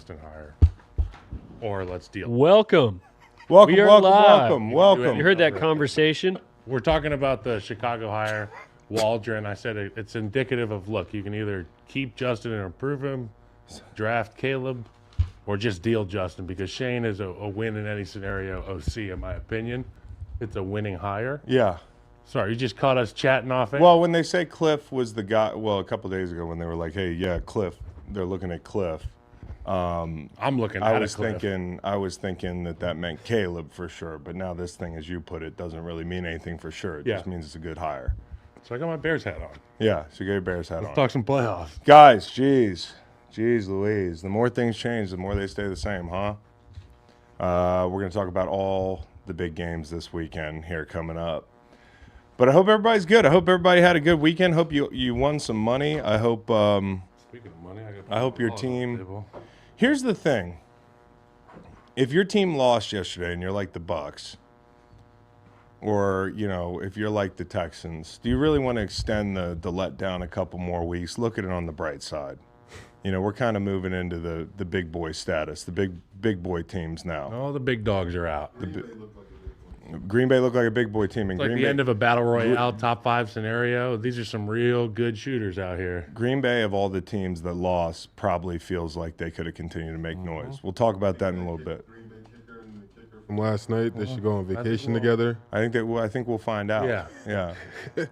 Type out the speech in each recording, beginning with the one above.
Justin hire, or let's deal. Welcome. Welcome. We are live. Welcome. You heard that conversation? We're talking about the Chicago hire, Waldron. I said it's indicative of, look, you can either keep Justin and improve him, draft Caleb, or just deal Justin, because Shane is a win in any scenario OC, in my opinion. It's a winning hire. Yeah. Sorry, you just caught us chatting off it. Well, when they say Cliff was the guy, a couple days ago when they were like, hey, yeah, Cliff, they're looking at Cliff. I'm looking at Cliff. I was thinking that meant Caleb for sure, but now this thing, as you put it, doesn't really mean anything for sure. It just means it's a good hire. So I got my Bears hat on. Yeah, so you got your Bears hat on. Let's talk some playoffs. Guys, Jeez Louise. The more things change, the more they stay the same, huh? We're going to talk about all the big games this weekend here coming up. But I hope everybody's good. I hope everybody had a good weekend. Hope you won some money. I hope Speaking of money, I hope your team. Here's the thing. If your team lost yesterday and you're like the Bucs, or, if you're like the Texans, do you really want to extend the letdown a couple more weeks? Look at it on the bright side. We're kind of moving into the big boy status, the big boy teams now. All the big dogs are out. Green Bay looked like a big boy team. It's like the end of a battle royale top 5 scenario. These are some real good shooters out here. Green Bay, of all the teams that lost, probably feels like they could have continued to make noise. We'll talk about that in a little bit. From last night, they should go on vacation together. I think we'll find out. Yeah.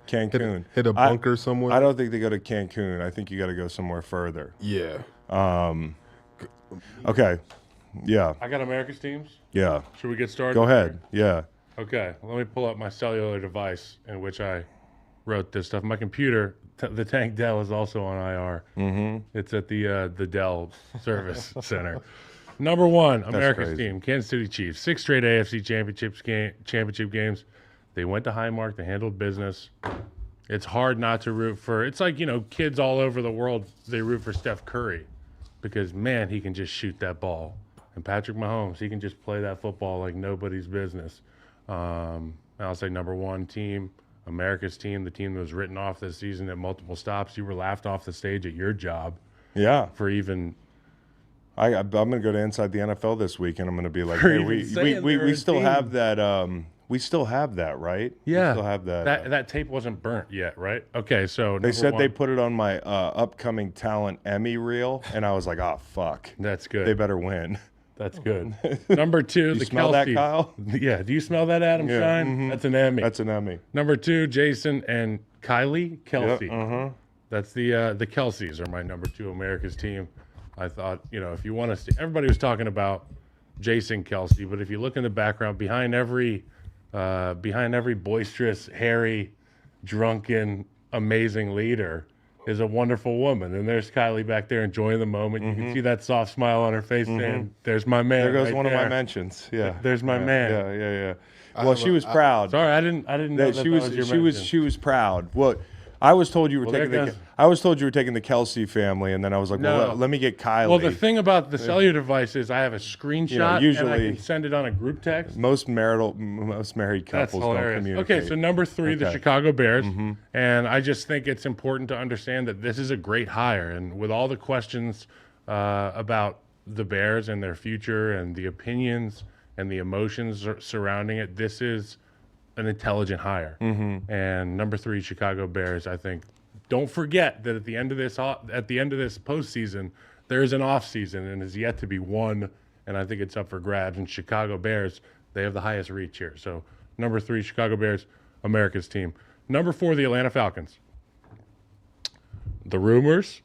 Cancun. Hit a bunker somewhere. I don't think they go to Cancun. I think you got to go somewhere further. Yeah. Okay. Yeah. I got America's teams. Yeah. Should we get started? Go ahead. Yeah. Okay. Let me pull up my cellular device in which I wrote this stuff. My computer, the Tank Dell, is also on IR. Mm-hmm. It's at the Dell Service Center. Number 1, America's team, Kansas City Chiefs. 6 straight AFC championship games. They went to Highmark. They handled business. It's hard not to root for. It's like, kids all over the world, they root for Steph Curry because, man, he can just shoot that ball. And Patrick Mahomes, he can just play that football like nobody's business. I'll say number 1 team, America's team, the team that was written off this season at multiple stops. You were laughed off the stage at your job. Yeah. For even. I'm going to go to Inside the NFL this week, and I'm going to be like, hey, we still have that. We still have that, right? Yeah. We still have that. That tape wasn't burnt yet, right? Okay, so they said they put it on my upcoming talent Emmy reel, and I was like, oh, fuck. That's good. They better win. That's good. Number 2, the smell Kelce. That, Kyle? Yeah. Do you smell that, Adam Stein? Mm-hmm. That's an Emmy. That's an Emmy. Number 2, Jason and Kelce. Yep, That's the Kelces are my number 2 America's team. I thought, if you want to see, everybody was talking about Jason Kelce, but if you look in the background, behind every boisterous, hairy, drunken, amazing leader is a wonderful woman. And there's Kylie back there enjoying the moment. You can see that soft smile on her face saying, there's my man. There goes right one there. of my mentions. Yeah. There's my man. Yeah. Well, she was proud. Sorry, I didn't know that she was proud. Well, I was told you were taking the Kelce family, and then I was like, well, let me get Kylie. Well, the thing about the cellular device is I have a screenshot, usually, and I can send it on a group text. Most married couples don't communicate. Okay, so number 3, the Chicago Bears, and I just think it's important to understand that this is a great hire, and with all the questions about the Bears and their future and the opinions and the emotions surrounding it, this is an intelligent hire. And number 3, Chicago Bears, I think. Don't forget that at the end of this postseason, there is an off season and is yet to be won, and I think it's up for grabs. And Chicago Bears, they have the highest reach here. So number 3, Chicago Bears, America's team. Number 4, the Atlanta Falcons. The rumors,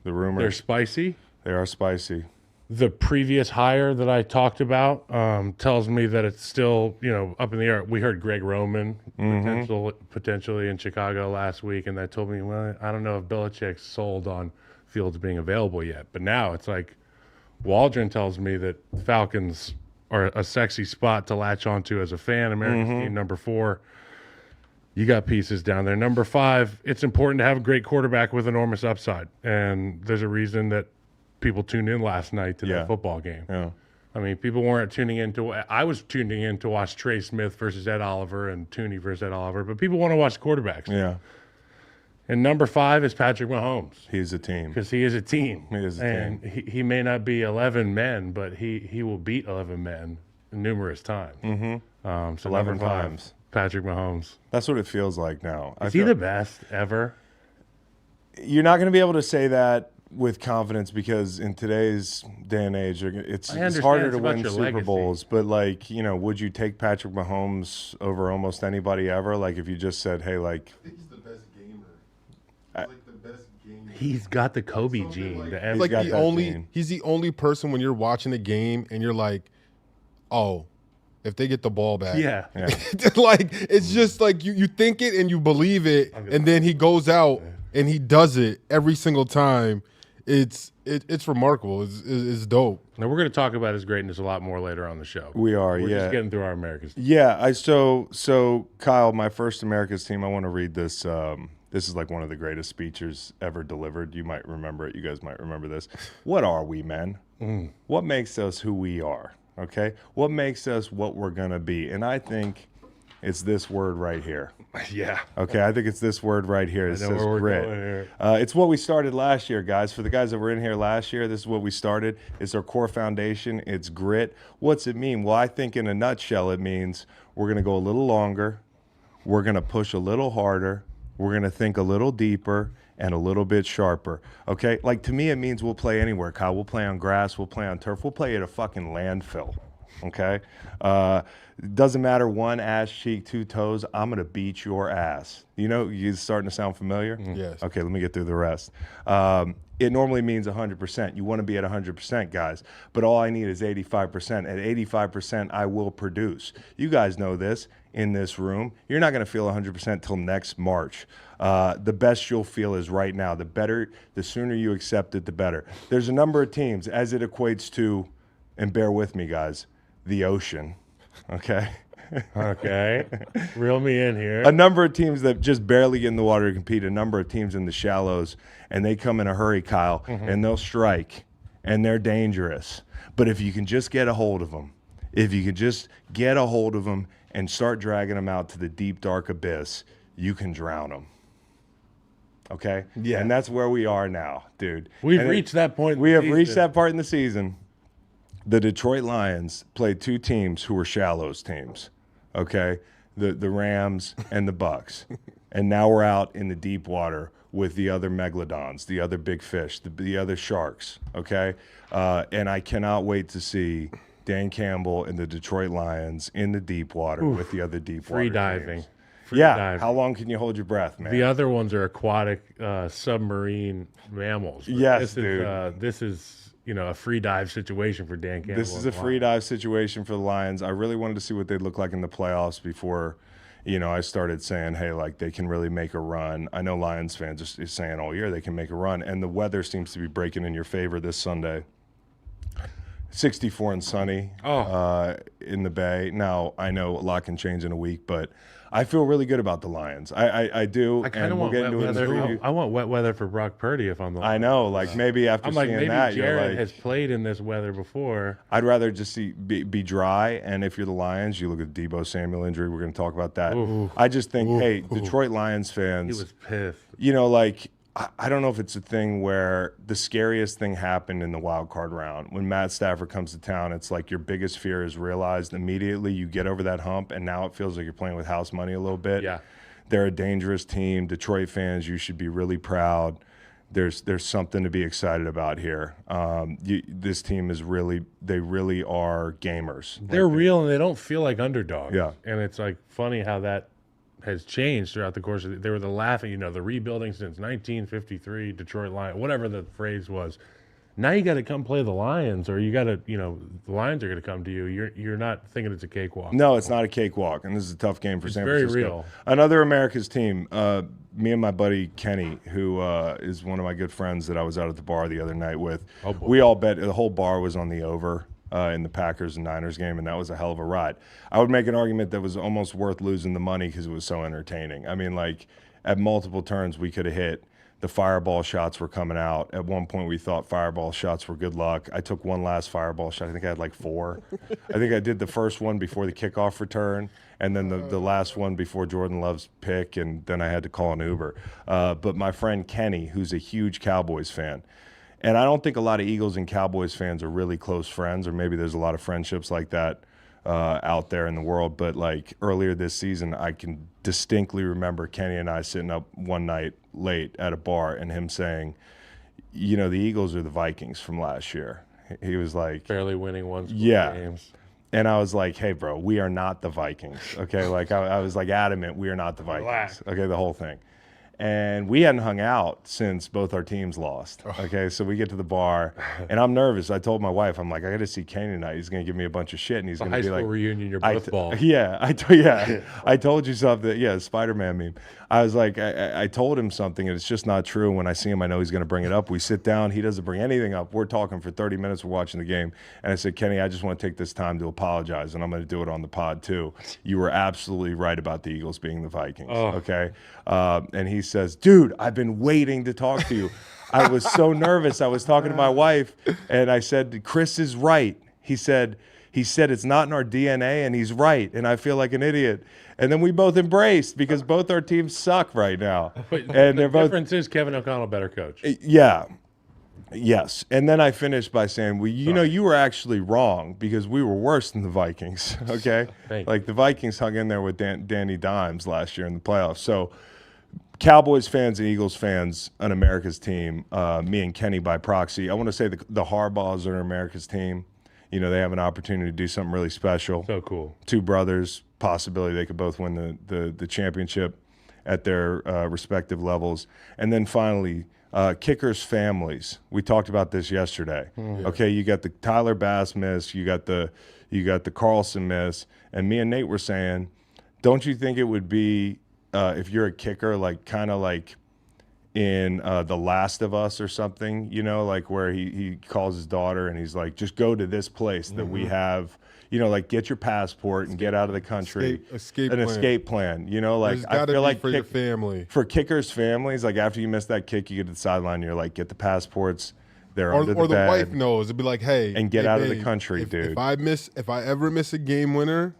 they're spicy. They are spicy. The previous hire that I talked about tells me that it's still, up in the air. We heard Greg Roman potentially in Chicago last week, and that told me, well, I don't know if Belichick's sold on Fields being available yet. But now it's like Waldron tells me that Falcons are a sexy spot to latch onto as a fan. America's team, number 4. You got pieces down there. Number 5, it's important to have a great quarterback with enormous upside. And there's a reason that people tuned in last night to that football game. Yeah. I mean, people weren't tuning in to. I was tuning in to watch Trey Smith versus Ed Oliver and Tooney versus Ed Oliver, but people want to watch quarterbacks. Yeah. And number 5 is Patrick Mahomes He's a team. because he is a team. He is a and team. He may not be 11 men, but he will beat 11 men numerous times. Mm-hmm. So 11 number 5, times. Patrick Mahomes. That's what it feels like now. Is he the best ever? You're not going to be able to say that with confidence because in today's day and age, it's understand harder it's to about win your Super legacy. Bowls. But, like, you know, would you take Patrick Mahomes over almost anybody ever? Like, if you just said, hey, like, I think he's the best gamer. He's like the best gamer. He's got the Kobe Something gene. like- the He's every- like got the that only. gene. He's the only person when you're watching a game and you're like, oh, if they get the ball back, yeah. like it's just like you think it and you believe it, and then he goes out and he does it every single time. It's remarkable. It's dope. Now we're going to talk about his greatness a lot more later on the show. we are, We're yeah. just getting through our America's. Yeah, so Kyle, my first America's team, I want to read this. This is like one of the greatest speeches ever delivered. You might remember it. You guys might remember this. What are we, men? What makes us who we are? Okay? What makes us what we're going to be? And I think it's this word right here. Yeah. Okay, I think it's this word right here. It know says where we're grit. going here. It's what we started last year, guys. For the guys that were in here last year, this is what we started. It's our core foundation. It's grit. What's it mean? Well, I think in a nutshell, it means we're going to go a little longer. We're going to push a little harder. We're going to think a little deeper and a little bit sharper. Okay? Like, to me, it means we'll play anywhere, Kyle. We'll play on grass. We'll play on turf. We'll play at a fucking landfill. Okay? It doesn't matter, one ass cheek, 2 toes. I'm going to beat your ass. You know, you starting to sound familiar? Yes. Okay, let me get through the rest. It normally means 100%. You want to be at 100%, guys. But all I need is 85%. At 85%, I will produce. You guys know this in this room. You're not going to feel 100% till next March. The best you'll feel is right now. The sooner you accept it, the better. There's a number of teams as it equates to, and bear with me, guys, the ocean. Okay? Okay. Reel me in here. A number of teams that just barely get in the water to compete, a number of teams in the shallows, and they come in a hurry, Kyle, and they'll strike, and they're dangerous. But if you can just get a hold of them, and start dragging them out to the deep, dark abyss, you can drown them. Okay? Yeah. And that's where we are now, dude. We've And reached that point. We have reached that part in the season. The Detroit Lions played 2 teams who were shallows teams, okay? The Rams and the Bucks. And now we're out in the deep water with the other megalodons, the other big fish, the other sharks, okay? And I cannot wait to see Dan Campbell and the Detroit Lions in the deep water with the other deep water Free diving. teams. Free Yeah, diving. how long can you hold your breath, man? The other ones are aquatic submarine mammals. But Yes, this is a free dive situation for Dan Campbell. This is a free dive situation for the Lions. I really wanted to see what they'd look like in the playoffs before, I started saying, hey, like, they can really make a run. I know Lions fans are saying all year they can make a run, and the weather seems to be breaking in your favor this Sunday. 64 and sunny in the Bay. Now, I know a lot can change in a week, but I feel really good about the Lions. I do. I kind of and want we'll wet get into it in the weather. preview. I want wet weather for Brock Purdy if I'm the I know, like, maybe after I'm like, seeing maybe that, you're Jared like, has played in this weather before. I'd rather just be dry. And if you're the Lions, you look at the Deebo Samuel injury. We're going to talk about that. I just think, hey, Detroit Lions fans, He was pissed. like, I don't know if it's a thing where the scariest thing happened in the wild card round. When Matt Stafford comes to town, it's like your biggest fear is realized immediately. You get over that hump, and now it feels like you're playing with house money a little bit. Yeah. They're a dangerous team. Detroit fans, you should be really proud. There's something to be excited about here. This team is they really are gamers. They're real and they don't feel like underdogs. Yeah. And it's like funny how that has changed throughout the course of they were the laughing, the rebuilding since 1953, Detroit Lions, whatever the phrase was. Now you got to come play the Lions, or you got to, the Lions are going to come to you. You're not thinking it's a cakewalk. No, it's not a cakewalk, and this is a tough game for San very Francisco. real. Another America's team, me and my buddy Kenny, who is one of my good friends that I was out at the bar the other night with. Oh, boy. We all bet the whole bar was on the over in the Packers and Niners game, and that was a hell of a ride. I would make an argument that was almost worth losing the money because it was so entertaining. I mean, like, at multiple turns we could have hit the fireball shots were coming out. At one point, we thought fireball shots were good luck. I took one last fireball shot. I think I had like 4. I think I did the first one before the kickoff return, and then the last one before Jordan Love's pick, and then I had to call an Uber. But my friend Kenny, who's a huge Cowboys fan, and I don't think a lot of Eagles and Cowboys fans are really close friends, or maybe there's a lot of friendships like that out there in the world. But like earlier this season, I can distinctly remember Kenny and I sitting up one night late at a bar and him saying, you know, the Eagles are the Vikings from last year. He was like, Barely winning one score games. And I was like, hey, bro, we are not the Vikings. Okay. Like I was like adamant, we are not the Vikings. Relax. Okay. The whole thing. And we hadn't hung out since both our teams lost. Okay, so we get to the bar, and I'm nervous. I told my wife, I'm like, I got to see Kenny tonight. He's going to give me a bunch of shit, and he's going to be like, high school reunion, you're both bald. Yeah, I told you something. Yeah, Spider-Man meme. I was like, I told him something, and it's just not true. When I see him, I know he's going to bring it up. We sit down. He doesn't bring anything up. We're talking for 30 minutes. We're watching the game. And I said, Kenny, I just want to take this time to apologize, and I'm going to do it on the pod, too. You were absolutely right about the Eagles being the Vikings, okay? And he says, dude, I've been waiting to talk to you. I was so nervous. I was talking to my wife, and I said, Chris is right. He said it's not in our DNA, and he's right, and I feel like an idiot. And then we both embraced because both our teams suck right now. But and the difference is Kevin O'Connell better coach. Yeah. Yes. And then I finished by saying, well, you know, you were actually wrong because we were worse than the Vikings, okay? Like the Vikings hung in there with Danny Dimes last year in the playoffs. So Cowboys fans and Eagles fans on America's team, me and Kenny by proxy, I want to say the Harbaughs are America's team. You know, they have an opportunity to do something really special. So cool. 2 brothers, possibility they could both win the championship at their respective levels. And then finally, kickers' families. We talked about this yesterday. Okay, you got the Tyler Bass miss, you got the Carlson miss, and me and Nate were saying, don't you think it would be if you're a kicker, like kind of like in The Last of Us or something, you know, like where he calls his daughter and he's like, just go to this place that we have, you know, like get your passport and get out of the country. Escape plan, you know, like I feel like for your family. For kickers' families, like after you miss that kick, you get to the sideline, you're like, get the passports. They're under the or the bed, wife knows. It'd be like, hey, and get out of the babe, country, dude. If I ever miss a game winner,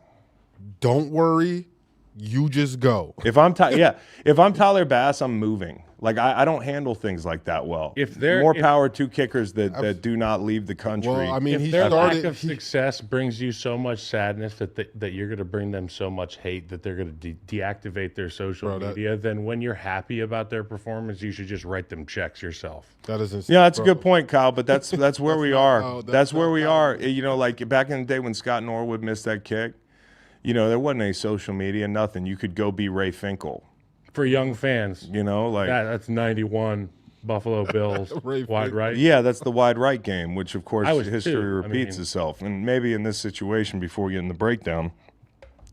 don't worry. You just go. If I'm Tyler Bass, I'm moving. Like I don't handle things like that well. If they're more power to kickers that do not leave the country. Well, I mean, if their lack of success brings you so much sadness that you're going to bring them so much hate that they're going to deactivate their social media, then when you're happy about their performance, you should just write them checks yourself. That isn't. Yeah, that's a good point, Kyle. But that's where we are. That's where we are. You know, like back in the day when Scott Norwood missed that kick. You know, there wasn't any social media, nothing. You could go be Ray Finkel. For young fans. You know, like that's 91 Buffalo Bills wide right. Yeah, that's the wide right game, which of course history repeats itself. And maybe in this situation, before we get in the breakdown,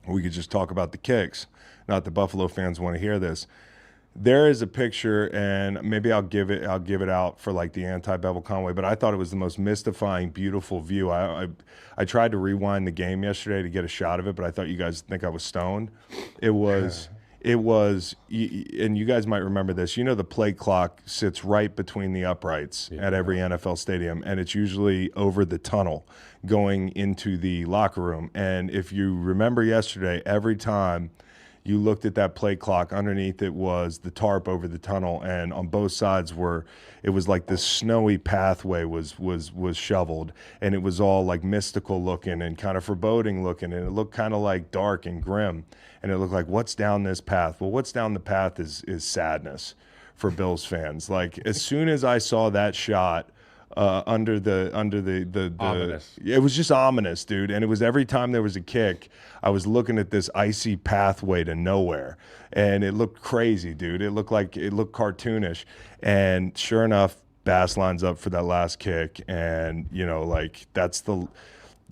we could just talk about the kicks. Not that Buffalo fans want to hear this. There is a picture, and maybe I'll give it out for like the anti-Bevel Conway, but I thought it was the most mystifying, beautiful view. I tried to rewind the game yesterday to get a shot of it, but I thought you guys think I was stoned. It was, and you guys might remember this. You know, the play clock sits right between the uprights at every NFL stadium, and it's usually over the tunnel going into the locker room. And if you remember yesterday, every time you looked at that play clock, underneath it was the tarp over the tunnel, and on both sides it was like this snowy pathway was shoveled, and it was all like mystical looking and kind of foreboding looking, and it looked kind of like dark and grim, and it looked like, what's down this path? Well, what's down the path is sadness for Bills fans. Like as soon as I saw that shot under the ominous. It was just ominous, dude. And it was every time there was a kick, I was looking at this icy pathway to nowhere, and it looked crazy, dude. It looked cartoonish, and sure enough, Bass lines up for that last kick, and you know, like that's the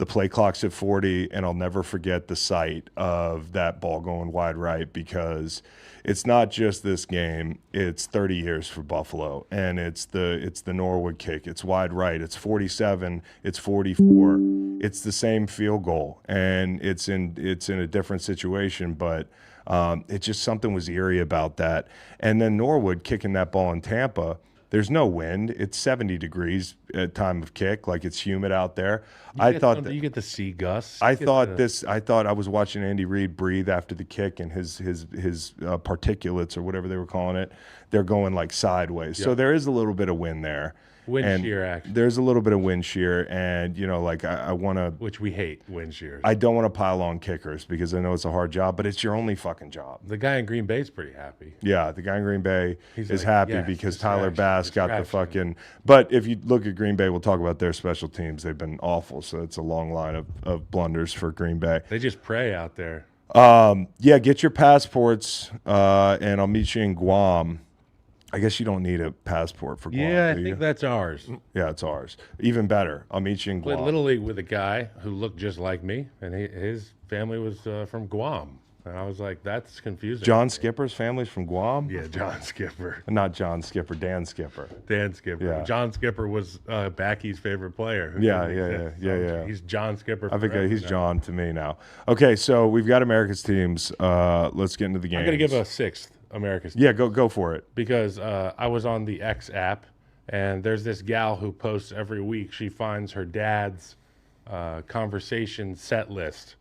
play clock's at 40, and I'll never forget the sight of that ball going wide right, because it's not just this game, it's 30 years for Buffalo, and it's the Norwood kick. It's wide right. It's 47, it's 44, it's the same field goal, and it's in a different situation, but it just something was eerie about that. And then Norwood kicking that ball in Tampa. There's no wind. It's 70 degrees at time of kick, like it's humid out there. I thought that you get the sea gusts. I thought I was watching Andy Reid breathe after the kick, and his particulates or whatever they were calling it, they're going like sideways. So there is a little bit of wind there. Wind shear action. There's a little bit of wind shear, and like I want to. Which we hate, wind shears. I don't want to pile on kickers because I know it's a hard job, but it's your only fucking job. The guy in Green Bay's pretty happy. Yeah, the guy in Green Bay is like, happy yes, because Tyler Bass got the distraction. fucking. But if you look at Green Bay, we'll talk about their special teams. They've been awful, so it's a long line of blunders for Green Bay. They just pray out there. Yeah, get your passports, and I'll meet you in Guam. I guess you don't need a passport for Guam. Yeah, I do you? think that's ours. Yeah, it's ours. Even better. I'll meet you in Played Guam. Little League with a guy who looked just like me, and his family was from Guam. And I was like, that's confusing. John Skipper's family's from Guam? Yeah, John Skipper. Not John Skipper, Dan Skipper. Dan Skipper. Yeah. John Skipper was Backy's favorite player. who Yeah, didn't yeah, exist. yeah, So yeah. He's John Skipper. I think forever he's now. John to me now. Okay, so we've got America's teams. Let's get into the game. I'm going to give a sixth America's Yeah, go for it. because I was on the X app, and there's this gal who posts every week. She finds her dad's conversation set list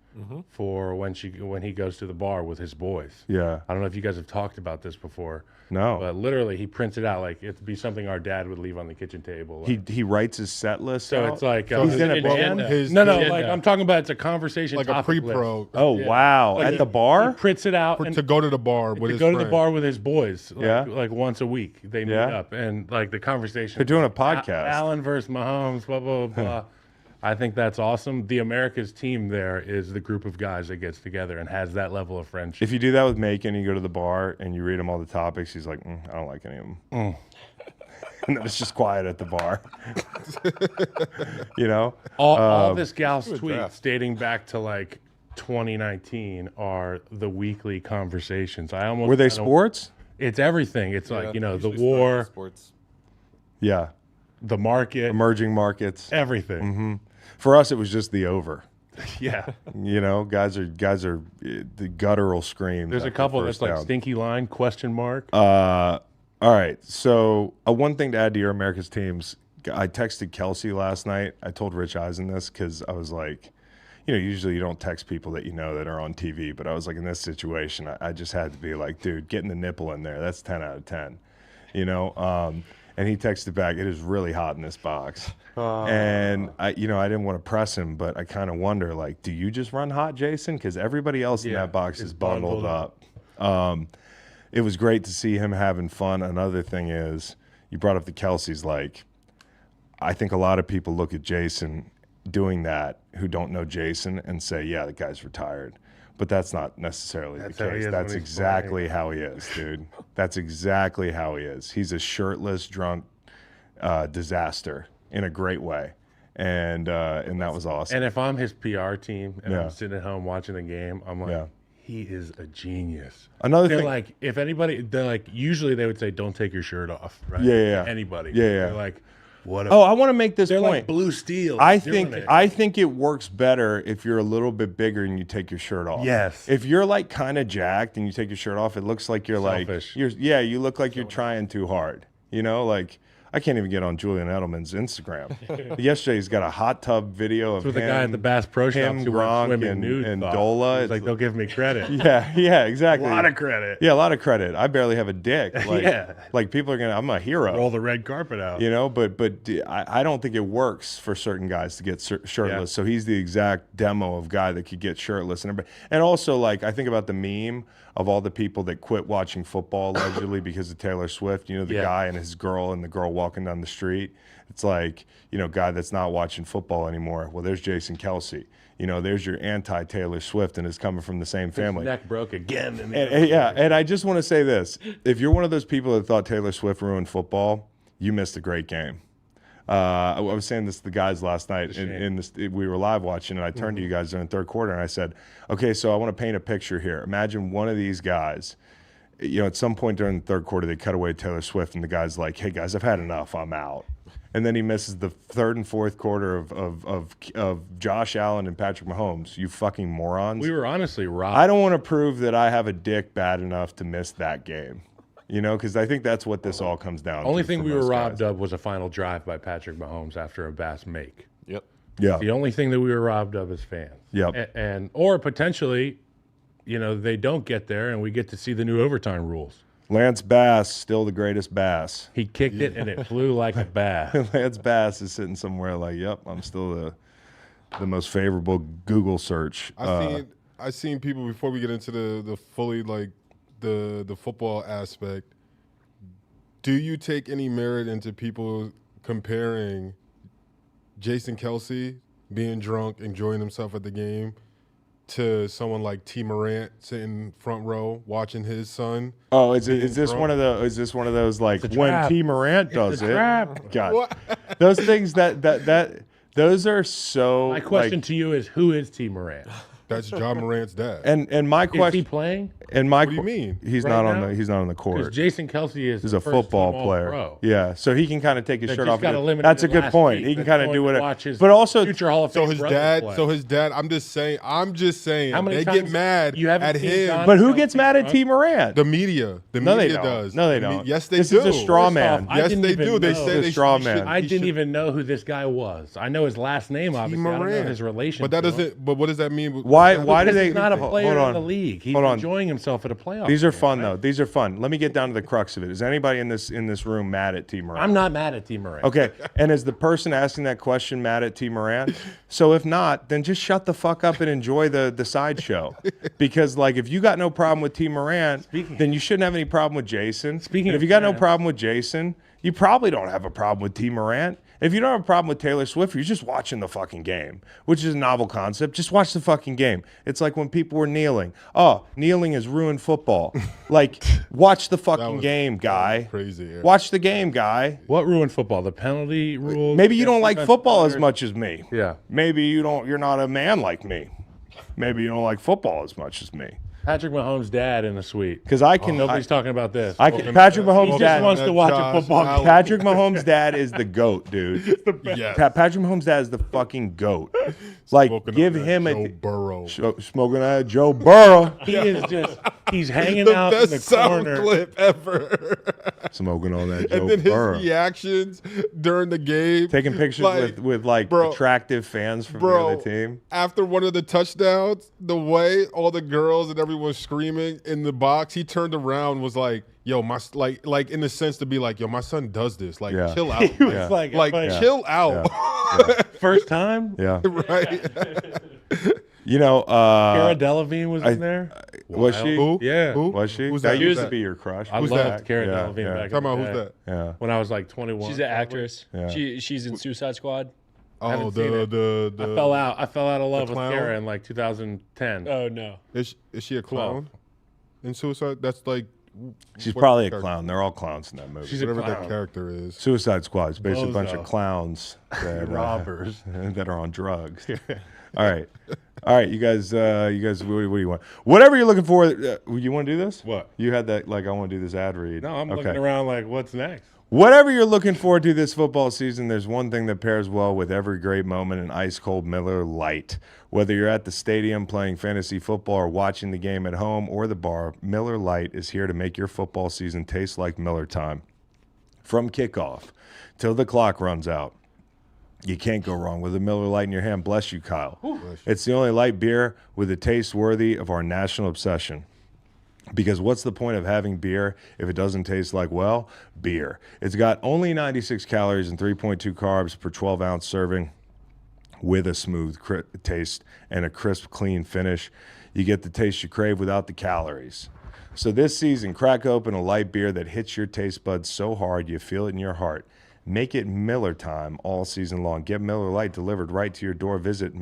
for when he goes to the bar with his boys. Yeah. I don't know if you guys have talked about this before. No. But literally, he prints it out like it'd be something our dad would leave on the kitchen table. He writes his set list so out? it's like He's in a agenda. band? No, agenda. like I'm talking about it's a conversation Like a topic list. pre-pro Oh, wow. Like At the He bar? prints it out and to go to the bar with to his go to the friend. bar with his boys. Like, Yeah. like once a week they meet Yeah. up and like the conversation. They're doing a podcast. Allen versus Mahomes, blah blah blah. I think that's awesome. The America's team there is the group of guys that gets together and has that level of friendship. If you do that with Macon, you go to the bar and you read him all the topics, he's like, I don't like any of them. And then it's just quiet at the bar. All this gal's tweets draft. dating back to like 2019 are the weekly conversations. Were they sports? It's everything. It's like, the Usually war, sports. Yeah. the market, Emerging markets. everything. For us, it was just the over. Yeah. Guys are the guttural screams. There's a after couple first that's like down. stinky line, question mark. All right. So one thing to add to your America's teams, I texted Kelce last night. I told Rich Eisen this because I was like, usually you don't text people that that are on TV, but I was like, in this situation, I just had to be like, dude, getting the nipple in there, that's 10 out of 10. And he texted back, it is really hot in this box. And I didn't want to press him, but I kind of wonder, like, do you just run hot, Jason? Because everybody else in Yeah, that box it's is bundled bundled up. It was great to see him having fun. Another thing is, you brought up the Kelce's. Like, I think a lot of people look at Jason doing that who don't know Jason and say, yeah, the guy's retired. But that's not necessarily That's the how he case. is That's when he's exactly how he is, dude. That's exactly how he is. He's a shirtless, drunk disaster in a great way. And that was awesome. And if I'm his PR team and Yeah. I'm sitting at home watching the game, I'm like, Yeah. he is a genius. Another They're thing, like, if anybody, they're like, usually they would say, don't take your shirt off, right? Yeah, yeah, yeah. Anybody. Yeah, yeah. They're like, what? oh, I want to make this they're point. like blue steel. I doing think it. I think it works better if you're a little bit bigger and you take your shirt off. Yes. If you're like kind of jacked and you take your shirt off, it looks like you're Selfish. you look like you're trying too hard. Like I can't even get on Julian Edelman's Instagram. Yesterday he's got a hot tub video of That's what him. the guy at the Bass Pro Shops him, who went Gronk, swimming and- nude and thought. Dola. He's It's like, they'll give me credit. Yeah, exactly. A lot of credit. Yeah, a lot of credit. I barely have a dick. Like, Yeah. like people are I'm a hero. Roll the red carpet out. But I don't think it works for certain guys to get shirtless. Yeah. So he's the exact demo of guy that could get shirtless. And also, like, I think about the meme of all the people that quit watching football allegedly because of Taylor Swift. The Yeah. guy and his girl and the girl walking down the street. It's like, guy that's not watching football anymore. Well, there's Jason Kelce. There's your anti-Taylor Swift and is coming from the same family. Neck broke again. And I just want to say this. If you're one of those people that thought Taylor Swift ruined football, you missed a great game. I was saying this to the guys last night. We were live watching, and I turned to you guys during the third quarter, and I said, okay, so I want to paint a picture here. Imagine one of these guys, at some point during the third quarter, they cut away Taylor Swift, and the guy's like, hey, guys, I've had enough. I'm out. and then he misses the third and fourth quarter of Josh Allen and Patrick Mahomes. You fucking morons. We were honestly robbed. I don't want to prove that I have a dick bad enough to miss that game. You know, because I think that's what this all comes down to. Only thing for we were most robbed guys. of was a final drive by Patrick Mahomes after a Bass make. Yep. Yeah. The only thing that we were robbed of as fans. Yep. And or potentially, they don't get there and we get to see the new overtime rules. Lance Bass, still the greatest Bass. He kicked it and it flew like a bat. Lance Bass is sitting somewhere like, yep, I'm still the most favorable Google search. I seen people before we get into the fully like the football aspect. Do you take any merit into people comparing Jason Kelce being drunk, enjoying himself at the game, to someone like T. Morant sitting front row watching his son? Oh, is this drunk? one of the? Is this one of those like It's a when trap. T. Morant does a it? trap. God, those things that those are so. My question to you is, who is T. Morant? That's John Morant's dad. And my Is he question playing? and my What do you mean? he's Right not now? on the Because court. Jason Kelce is He's the a first football team player. All-Pro. Yeah, so he can kind of take his That shirt just off. got eliminated That's a good last point. week. He can That's kind of going do to whatever. watch his But also, future Hall of So Fame his brother dad. play. So his dad. I'm just saying. How many They times get mad you haven't at seen him. John but who Kelce gets mad at drunk? T. Morant? The media. The No, they media don't. does. No, they The don't. Yes, they This do. is a straw First man. off, I Yes, didn't they even do. They know. say It's they a straw should- man. I he didn't should- even know who this guy was. I know his last name, obviously. I don't know Morant. his relation. But that to him. doesn't. But what does that mean? Why do Because they? he's not a hold player on. in the league. He's Hold on. enjoying himself at a playoff. These are game, fun right? though. These are fun. Let me get down to the crux of it. Is anybody in this room mad at T. Morant? I'm not mad at T. Morant. Okay, and is the person asking that question mad at T. Morant? So if not, then just shut the fuck up and enjoy the sideshow. Because like if you got no problem with T. Morant, then you shouldn't have any problem with Jason. Speaking and if of you got no Morant- problem with Jason, you probably don't have a problem with T. Morant. If you don't have a problem with Taylor Swift, you're just watching the fucking game, which is a novel concept. Just watch the fucking game. It's like when people were kneeling. Oh, kneeling has ruined football. Like, watch the fucking game, guy. crazy, yeah. Watch the game, guy. What ruined football? The penalty rules? Maybe you don't like Defensive football as players? much as me. Yeah. Maybe you're not a man like me. Maybe you don't like football as much as me. Patrick Mahomes' dad in the suite. Because I can. Nobody's talking about this. Patrick Mahomes' He just dad. wants to watch a football game. Patrick Mahomes' dad is the GOAT, dude. Yes. Patrick Mahomes' dad is the fucking GOAT. Like, Smoking give up that him Joe a Burrow. smoking that Joe Burrow. He is just, he's hanging The out in best the sound corner. clip ever. Smoking on that Joe And then his Burrow. reactions during the game. Taking pictures with like bro, attractive fans from the bro, other team. after one of the touchdowns, the way all the girls and everyone screaming in the box, he turned around and was like, yo, my like in the sense to be like, yo, my son does this. Like, Yeah. chill out. He was Yeah. like, Like, but chill out. first time, Yeah. Right? You know, Cara Delevingne was in there. was Wild. she? Who? Yeah. Who? Was she? Who's that that? used Who's to that? be your crush. I Who's loved that? Cara Yeah, Delevingne yeah. back Talking in about the who's day. that? Yeah. When I was like 21. She's an actress. Yeah. She's in Suicide Squad. Oh, haven't seen it. the I fell out of love with clown? Cara in like 2010. Oh no. Is she a clown in Suicide? That's like She's what probably a character- clown. They're all clowns in that movie. She's a whatever clown. that character is. Suicide Squad is basically a bunch of Bozo. clowns that, Robbers. that are on drugs. All right, you guys. What do you want? Whatever you're looking for. You want to do this? What? You had that? Like, I want to do this ad read. No, I'm okay. looking around like, what's next? Whatever you're looking forward to this football season, there's one thing that pairs well with every great moment: an ice cold Miller Lite. Whether you're at the stadium playing fantasy football or watching the game at home or the bar, Miller Lite is here to make your football season taste like Miller time. From kickoff till the clock runs out, you can't go wrong with a Miller Lite in your hand. Bless you, Kyle. It's the only light beer with a taste worthy of our national obsession. Because what's the point of having beer if it doesn't taste like, well, beer? It's got only 96 calories and 3.2 carbs per 12-ounce serving with a smooth taste and a crisp, clean finish. You get the taste you crave without the calories. So this season, crack open a light beer that hits your taste buds so hard you feel it in your heart. Make it Miller time all season long. Get Miller Lite delivered right to your door. Visit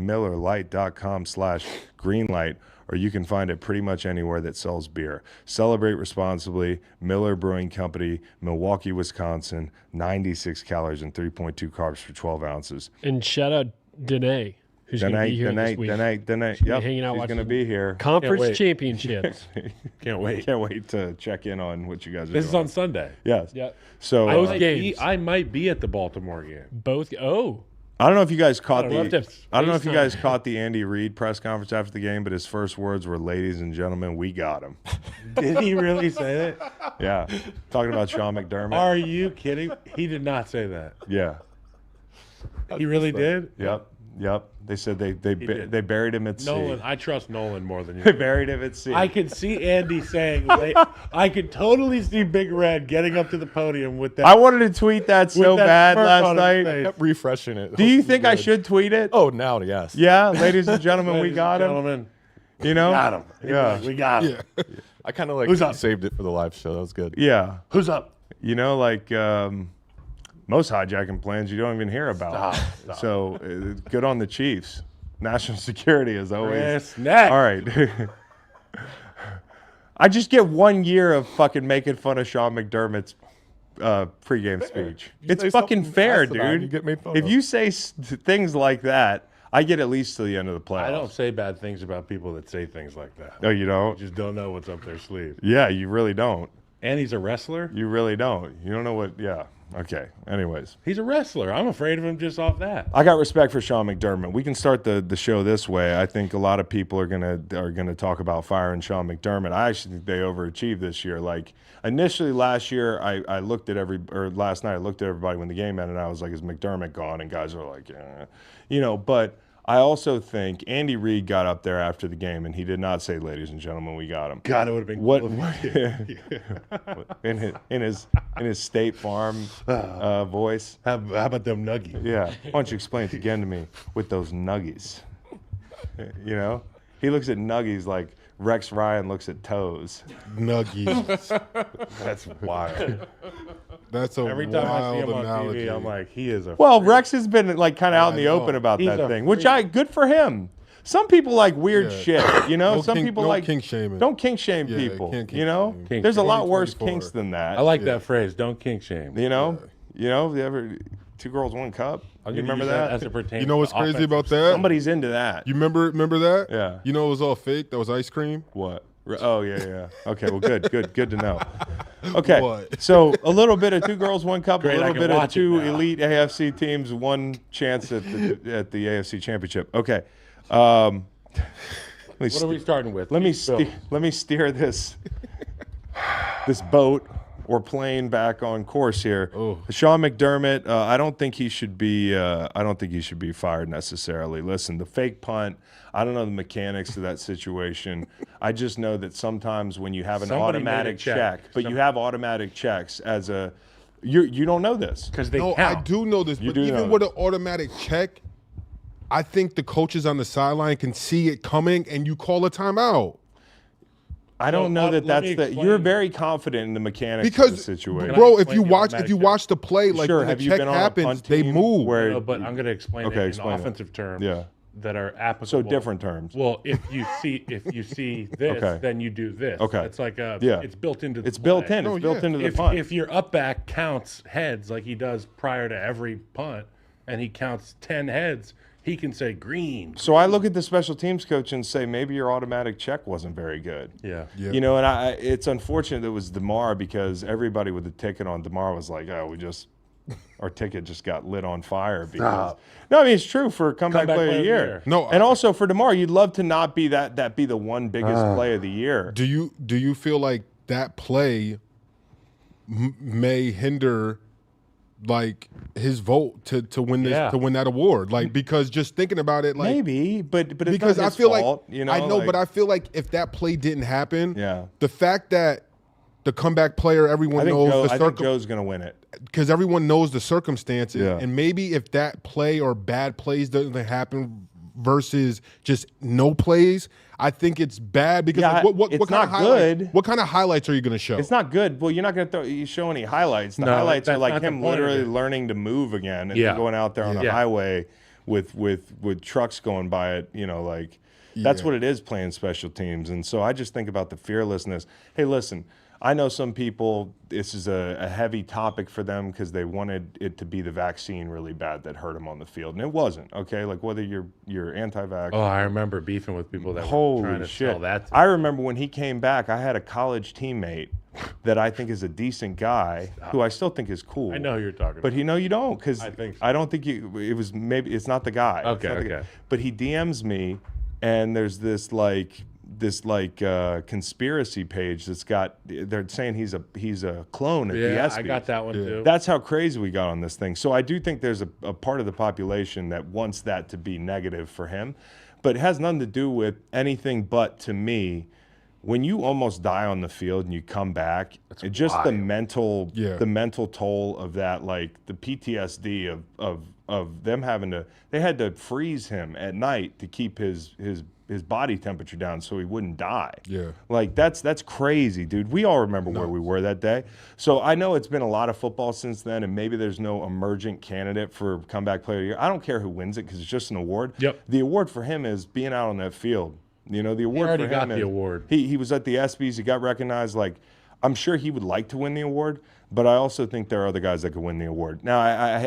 MillerLite.com/greenlight, or you can find it pretty much anywhere that sells beer. Celebrate responsibly. Miller Brewing Company, Milwaukee, Wisconsin. 96 calories and 3.2 carbs for 12 ounces. And shout out Danae. Who's going to be here this week? Yep, hanging out she's watching going to be here. Conference wait. championships. Can't wait. Can't wait to check in on what you guys are This is doing. on Sunday. Yes. Yeah. So Both games. I might be at the Baltimore game. Both. Oh, I don't know if you guys caught I'd love to I don't know if you FaceTime. guys caught the Andy Reid press conference after the game, but his first words were, "Ladies and gentlemen, we got him." Did he really say that? Yeah. Talking about Sean McDermott. Are you kidding? He did not say that. Yeah. He really did? Yep. They said they did. they buried him at Nolan, sea. I trust Nolan more than They you. buried him at sea. I could see Andy saying, I could totally see Big Red getting up to the podium with that. I wanted to tweet that so with that bad smirk last on his night. face. Kept refreshing it. Do you think I should tweet it? Oh, now, yes. Yeah, ladies and gentlemen, we Ladies got and him. gentlemen, You know? got him. Yeah. We got him. I kind of like Who's up? saved it for the live show. That was good. Yeah. Who's up? You know, like most hijacking plans you don't even hear about. Stop. So good on the Chiefs. National security is always. Chris, next. All right. I just get 1 year of fucking making fun of Sean McDermott's pregame speech. It's say fucking something fair, asinine, dude. you get made fun If of. you say things like that, I get at least to the end of the playoffs. I don't say bad things about people that say things like that. No, you don't. Just don't know what's up their sleeve. Yeah, you really don't. And he's a wrestler? You really don't. You don't know what. Yeah. Okay. Anyways. He's a wrestler. I'm afraid of him just off that. I got respect for Sean McDermott. We can start the show this way. I think a lot of people are gonna talk about firing Sean McDermott. I actually think they overachieved this year. Like initially last year, I looked at last night I looked at everybody when the game ended, and I was like, is McDermott gone? And guys are like, but I also think Andy Reid got up there after the game, and he did not say, "Ladies and gentlemen, we got him." God, it would have been What cool. in his State Farm voice? How about them nuggies? Yeah. Why don't you explain it again to me with those nuggies? You know, he looks at nuggies like Rex Ryan looks at toes. Nuggies. That's wild. That's a Every time I see wild him on analogy. TV, I'm like, he is a. Well, Rex has been like kind of out in the I know. open about He's that a thing, which freak. good for him. Some people like weird Yeah. shit, you know. No Some kink- people no like kink shaming. Don't kink shame Yeah, people. can't kink You know, shame. there's a lot worse 2024. kinks than that. I like that phrase. Don't kink shame. You know, you ever 2 girls 1 cup? I'll You give remember use that? as it pertains. You know what's to crazy offensive about that? Somebody's into that. You remember that? Yeah. You know it was all fake? That was ice cream? What? Oh yeah. Okay, well, good to know. Okay, What? so a little bit of 2 girls 1 cup, Great, a I little can bit of watch it 2 now. elite AFC teams, 1 chance at the AFC Championship. Okay, let me What are we starting with? let me Bill. let me steer this boat or plane back on course here. Oh. Sean McDermott, I don't think he should be. I don't think he should be fired necessarily. Listen, the fake punt. I don't know the mechanics of that situation. I just know that sometimes when you have an Somebody made a automatic check. but you have automatic checks as a. You don't know this. Because they No, count. I do know this, You but do know even with an automatic check, I think the coaches on the sideline can see it coming and you call a timeout. I don't know that let me that's the. explain. You're very confident in the mechanics of the Because, situation. Can I bro, if explain you the watch automatic check? watch the play, like Sure, when the have you check been on a happens, punt they team move. where- No, but I'm going to explain Okay, it in explain it. offensive terms Yeah. that are applicable. So different terms. Well, if you see this, Okay. then you do this. Okay. It's like Yeah. it's built into the It's built play. in. No, It's built yeah. into the If, punt. if your up back counts heads like he does prior to every punt, and he counts 10 heads, he can say green. So I look at the special teams coach and say maybe your automatic check wasn't very good. Yeah. Yeah. You know, and it's unfortunate that it was DeMar because everybody with the ticket on DeMar was like, oh, our ticket just got lit on fire. Because, no, I mean, it's true for comeback player of the year. No, and also for DeMar, you'd love to not be that be the one biggest play of the year. Do you feel like that play may hinder like his vote to win this Yeah. to win that award? Like because just thinking about it, like Maybe, but it's because not I his feel fault, like you know, I know, like- but I feel like if that play didn't happen, Yeah. the fact that the comeback player, everyone I think, knows I the think Joe's going to win it. because everyone knows the circumstances, Yeah. and maybe if that play or bad plays doesn't happen versus just no plays, I think it's bad because Yeah, like, what it's kind of not highlights? good. What kind of highlights are you going to show? It's not good. Well, you're not going to show any highlights. The No, highlights are that's like not the him point of literally it. learning to move again and Yeah. going out there on a Yeah. highway with trucks going by it. You know, like that's Yeah. what it is playing special teams. And so I just think about the fearlessness. Hey, listen, I know some people, this is a heavy topic for them because they wanted it to be the vaccine really bad that hurt them on the field. And it wasn't, okay? Like whether you're anti-vax. Oh, I remember beefing with people that were Holy trying to shit. sell that to I remember when he came back, I had a college teammate that I think is a decent guy who I still think is cool. I know who you're talking But about. you don't because I think so. I don't think it was maybe it's not the guy. It's Okay, not the okay. guy. But he DMs me and there's this conspiracy page that's got they're saying he's a clone at the Yeah, ESPYs. I got that one too. That's how crazy we got on this thing. So I do think there's a part of the population that wants that to be negative for him, but it has nothing to do with anything but, to me, when you almost die on the field and you come back, it's just the mental toll of that, like the PTSD of them they had to freeze him at night to keep his body temperature down so he wouldn't die. Yeah. Like that's crazy, dude. We all remember where we were that day. So I know it's been a lot of football since then, and maybe there's no emergent candidate for comeback player of the year. I don't care who wins it because it's just an award. Yep. The award for him is being out on that field. You know, the award already for him got the award. He was at the ESPYs. He got recognized. Like, I'm sure he would like to win the award, but I also think there are other guys that could win the award. Now,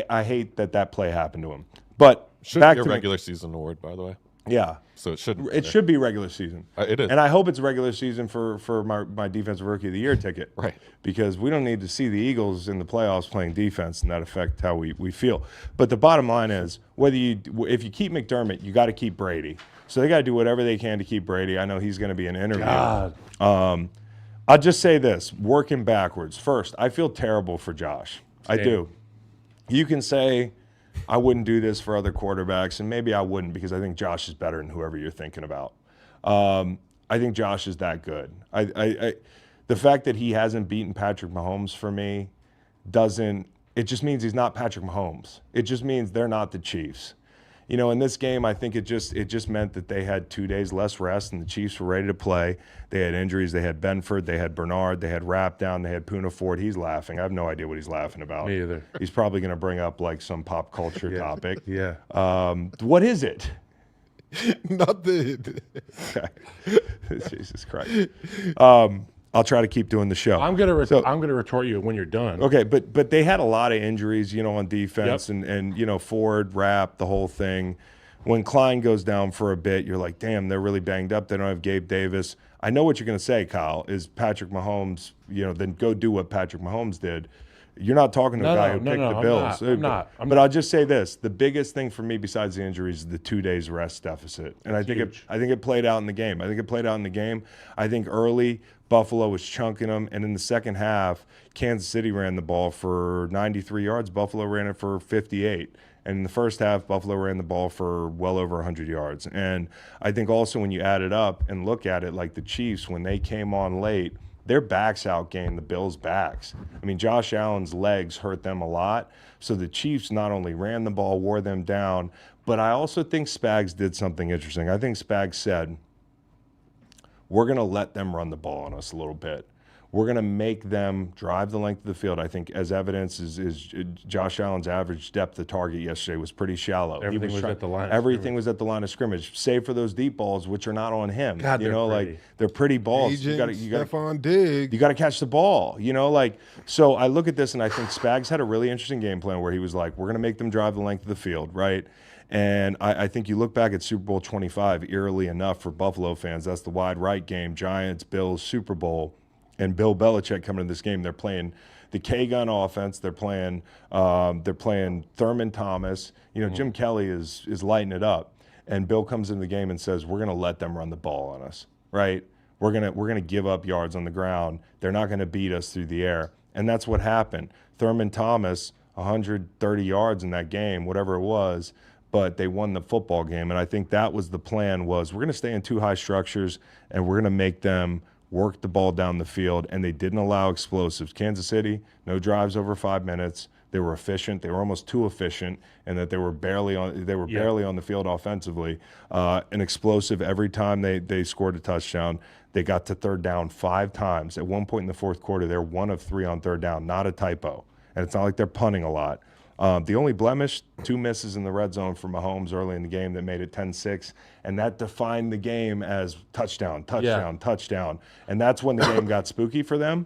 I hate that play happened to him. But Should back be a to regular season award, by the way. yeah. So it should. It should be regular season. It is. And I hope it's regular season for my Defensive Rookie of the Year ticket. Right. Because we don't need to see the Eagles in the playoffs playing defense and that affect how we feel. But the bottom line is, if you keep McDermott, you got to keep Brady. So they got to do whatever they can to keep Brady. I know he's going to be an interview. God. I'll just say this, working backwards. First, I feel terrible for Josh. I do. You can say, I wouldn't do this for other quarterbacks, and maybe I wouldn't because I think Josh is better than whoever you're thinking about. I think Josh is that good. The fact that he hasn't beaten Patrick Mahomes for me it just means he's not Patrick Mahomes. It just means they're not the Chiefs. You know, in this game, I think it just meant that they had 2 days less rest, and the Chiefs were ready to play. They had injuries. They had Benford. They had Bernard. They had Rapp down. They had Poona Ford. He's laughing. I have no idea what he's laughing about. Me either. He's probably going to bring up, like, some pop culture topic. Yeah. What is it? Nothing. Jesus Christ. I'll try to keep doing the show. I'm gonna retort you when you're done. Okay, but they had a lot of injuries, you know, on defense, and you know, Ford, Rapp, the whole thing. When Klein goes down for a bit, you're like, damn, they're really banged up. They don't have Gabe Davis. I know what you're going to say, Kyle, is Patrick Mahomes, you know, then go do what Patrick Mahomes did. You're not talking to a guy who picked the Bills. I'm not. But I'll just say this. The biggest thing for me besides the injuries is the 2 days rest deficit. And I think it played out in the game. I think early Buffalo was chunking them, and in the second half, Kansas City ran the ball for 93 yards. Buffalo ran it for 58. And in the first half, Buffalo ran the ball for well over 100 yards. And I think also when you add it up and look at it, like the Chiefs, when they came on late, their backs outgained the Bills' backs. I mean, Josh Allen's legs hurt them a lot. So the Chiefs not only ran the ball, wore them down, but I also think Spags did something interesting. I think Spags said, we're going to let them run the ball on us a little bit. We're going to make them drive the length of the field. I think as evidence is Josh Allen's average depth of target yesterday was pretty shallow. Everything was at the line of Everything was at the line of scrimmage, save for those deep balls, which are not on him. God, you know, pretty. like they're pretty balls. Stephon Diggs. You got to catch the ball, you know, like, so I look at this and I think Spags had a really interesting game plan where he was like, we're going to make them drive the length of the field, right? And I think you look back at Super Bowl 25, eerily enough for Buffalo fans, that's the wide right game, Giants, Bills, Super Bowl, and Bill Belichick coming to this game. They're playing the K-gun offense. They're playing Thurman Thomas. You know, Jim Kelly is lighting it up. And Bill comes into the game and says, we're going to let them run the ball on us, right? We're gonna give up yards on the ground. They're not going to beat us through the air. And that's what happened. Thurman Thomas, 130 yards in that game, whatever it was, but they won the football game. And I think that was the plan, was we're going to stay in two high structures and we're going to make them work the ball down the field, and they didn't allow explosives. Kansas City, no drives over 5 minutes. They were efficient. They were almost too efficient, and that they were barely on the field offensively. An explosive every time they scored a touchdown. They got to third down 5 times. At one point in the fourth quarter, they're 1 of 3 on third down, not a typo. And it's not like they're punting a lot. The only blemish, 2 misses in the red zone for Mahomes early in the game that made it 10-6, and that defined the game as touchdown. And that's when the game got spooky for them.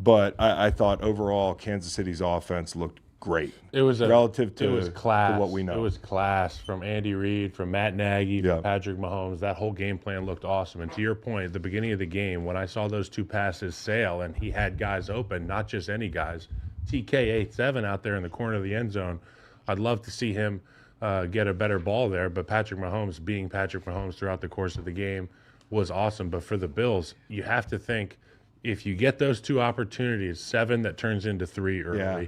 But I thought overall Kansas City's offense looked great. It was relative to, it was class. to what we know. It was class from Andy Reid, from Matt Nagy, Yeah. from Patrick Mahomes. That whole game plan looked awesome. And to your point, at the beginning of the game, when I saw those 2 passes sail and he had guys open, not just any guys, TK87 out there in the corner of the end zone, I'd love to see him get a better ball there. But Patrick Mahomes, being Patrick Mahomes throughout the course of the game, was awesome. But for the Bills, you have to think, if you get those 2 opportunities, 7 that turns into 3 early. Yeah.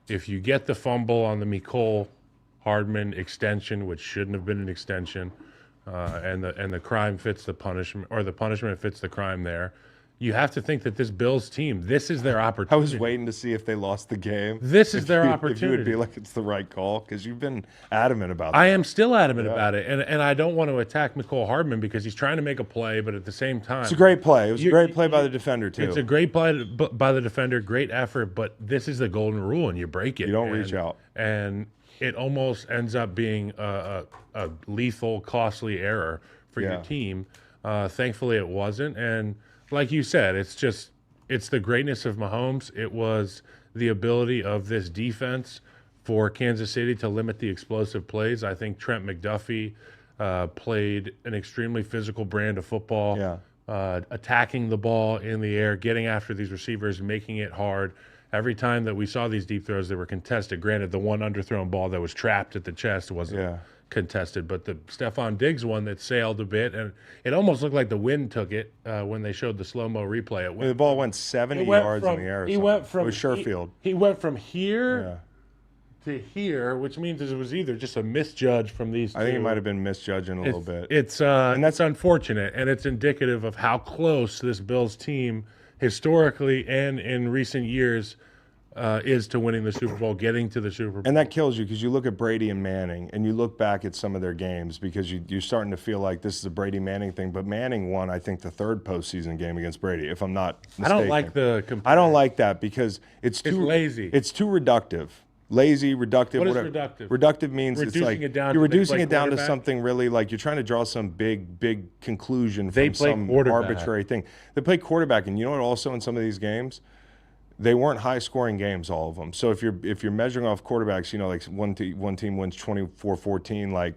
If you get the fumble on the Mecole Hardman extension, which shouldn't have been an extension, and the crime fits the punishment, or the punishment fits the crime there, you have to think that this Bills team, this is their I opportunity. was waiting to see if they lost the game. This is their If you opportunity. would be like, it's the right call, because you've been adamant about that. I am still adamant about it, and I don't want to attack Mecole Hardman because he's trying to make a play, but at the same time, It's a great play. It was a You- great play by you- the defender, too. it's a great play by the defender, great effort, but this is the golden rule, and you break it. You don't reach out. And it almost ends up being a lethal, costly error for Yeah. your team. Thankfully, it wasn't. And like you said, it's the greatness of Mahomes. It was the ability of this defense for Kansas City to limit the explosive plays. I think Trent McDuffie played an extremely physical brand of football. Yeah. Attacking the ball in the air, getting after these receivers, making it hard. Every time that we saw these deep throws, they were contested. Granted, the one underthrown ball that was trapped at the chest wasn't contested, but the Stephon Diggs one that sailed a bit, and it almost looked like the wind took it when they showed the slow-mo replay. It The ball went 70 yards in the air. He went from it was Sherfield. He went from here to here, which means it was either just a misjudge from these two. I think it might have been misjudging a little bit. And that's unfortunate, and it's indicative of how close this Bills team historically and in recent years is to winning the Super Bowl, getting to the Super Bowl. And that kills you because you look at Brady and Manning and you look back at some of their games because you're starting to feel like this is a Brady Manning thing. But Manning won, I think, the 3rd postseason game against Brady, if I'm not mistaken. I don't like I don't like that because it's too lazy. It's too reductive. Lazy, reductive, What is whatever. reductive? Reductive means Reducing it's like it down you're to they reducing play it down to quarterback? something really like you're trying to draw some big conclusion They from play some quarterback. arbitrary thing. They play quarterback, and you know what? Also in some of these games, they weren't high-scoring games, all of them. So if you're measuring off quarterbacks, you know, like one team wins 24-14, like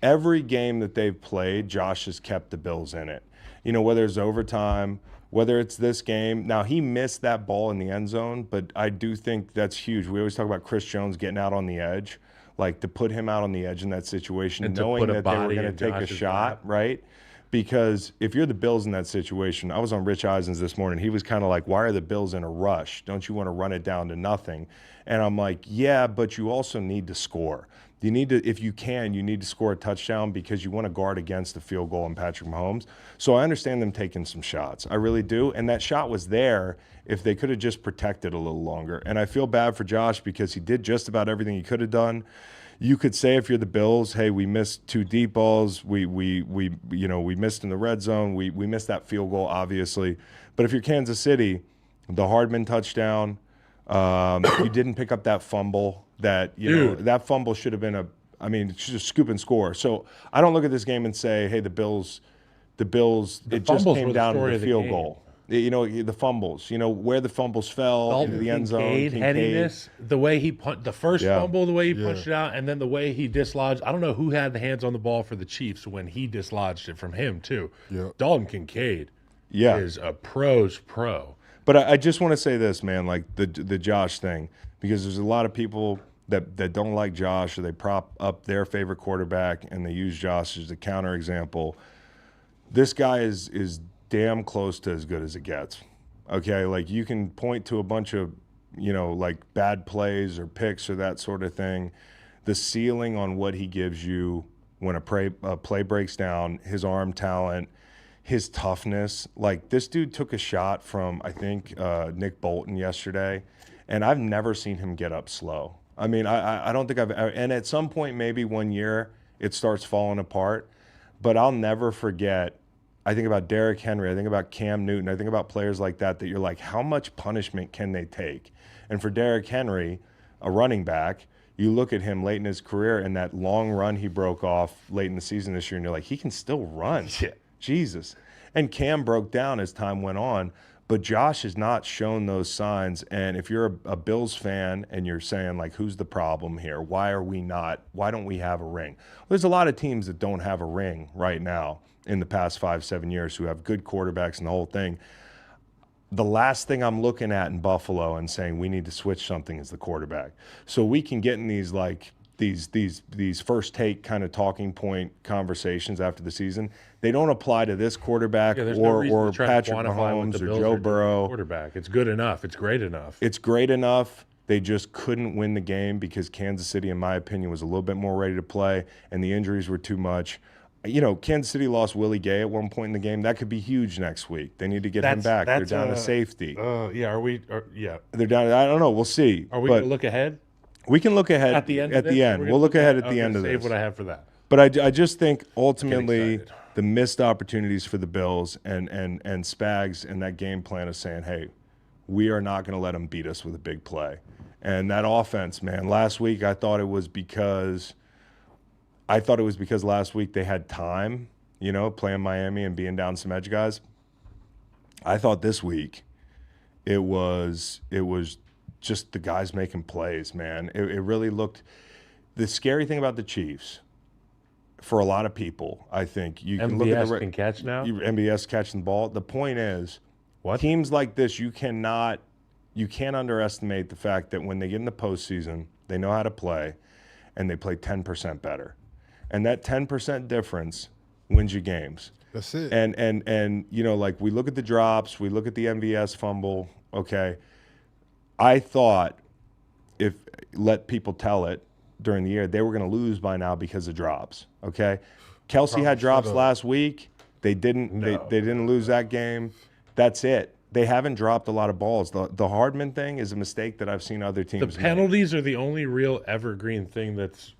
every game that they've played, Josh has kept the Bills in it. You know, whether it's overtime, whether it's this game. Now, he missed that ball in the end zone, but I do think that's huge. We always talk about Chris Jones getting out on the edge, like to put him out on the edge in that situation, And to knowing put a that they were body going to in take a Josh's shot, lap. right? Because if you're the Bills in that situation, I was on Rich Eisen's this morning. He was kind of like, why are the Bills in a rush? Don't you want to run it down to nothing? And I'm like, yeah, but you also need to score. You need to, if you can, you need to score a touchdown because you want to guard against the field goal in Patrick Mahomes. So I understand them taking some shots. I really do. And that shot was there if they could have just protected a little longer. And I feel bad for Josh because he did just about everything he could have done. You could say if you're the Bills, hey, we missed 2 deep balls. We missed in the red zone. We missed that field goal, obviously. But if you're Kansas City, the Hardman touchdown, you didn't pick up that fumble. That fumble should have been just scoop and score. So I don't look at this game and say, hey, the Bills, it just fumbles came were the down to story the of the field game. goal. You know, the fumbles, where the fumbles fell into the end zone. Kincaid, headiness, the way he the first Yeah. fumble, the way he punched it out, and then the way he dislodged. I don't know who had the hands on the ball for the Chiefs when he dislodged it from him too. Yeah. Dalton Kincaid Yeah. is a pro's pro. But I just want to say this, man, like the Josh thing, because there's a lot of people that don't like Josh or they prop up their favorite quarterback and they use Josh as a counterexample. This guy is damn close to as good as it gets. Okay, like you can point to a bunch of, like bad plays or picks or that sort of thing. The ceiling on what he gives you when a play breaks down, his arm talent, his toughness. Like this dude took a shot from, I think, Nick Bolton yesterday, and I've never seen him get up slow. I mean, I don't think and at some point maybe one year it starts falling apart, but I'll never forget. I think about Derrick Henry. I think about Cam Newton. I think about players like that you're like, how much punishment can they take? And for Derrick Henry, a running back, you look at him late in his career and that long run he broke off late in the season this year, and you're like, he can still run. Yeah. Jesus. And Cam broke down as time went on. But Josh has not shown those signs. And if you're a Bills fan and you're saying, like, who's the problem here? Why don't we have a ring? Well, there's a lot of teams that don't have a ring right now in the past 5-7 years who have good quarterbacks and the whole thing. The last thing I'm looking at in Buffalo and saying we need to switch something is the quarterback. So we can get in these like these first take kind of talking point conversations after the season. They don't apply to this quarterback or Patrick Mahomes or Joe Burrow. Quarterback. It's good enough. It's great enough. It's great enough. They just couldn't win the game because Kansas City, in my opinion, was a little bit more ready to play, and the injuries were too much. You know, Kansas City lost Willie Gay at one point in the game. That could be huge next week. They need to get him back. They're down to safety. Yeah, They're down. I don't know. We'll see. Are we going to look ahead? We can look ahead at the end. We'll look ahead at the end of this. Save what I have for that. But I just think ultimately the missed opportunities for the Bills and Spags and that game plan of saying, hey, we are not going to let them beat us with a big play. And that offense, man, last week I thought it was because last week they had time, you know, playing Miami and being down some edge guys. I thought this week it was just the guys making plays, man. It really looked – the scary thing about the Chiefs, for a lot of people, I think, you can look at the – MVS can catch now? MVS catching the ball. The point is, teams like this, you can't underestimate the fact that when they get in the postseason, they know how to play, and they play 10% better. And that 10% difference wins you games. That's it. And you know, like we look at the drops, we look at the MVS fumble, okay. I thought if let people tell it during the year, they were going to lose by now because of drops, okay? Kelce had drops last week. They didn't they didn't lose that game. That's it. They haven't dropped a lot of balls. The Hardman thing is a mistake that I've seen other teams The penalties are the only real evergreen thing that's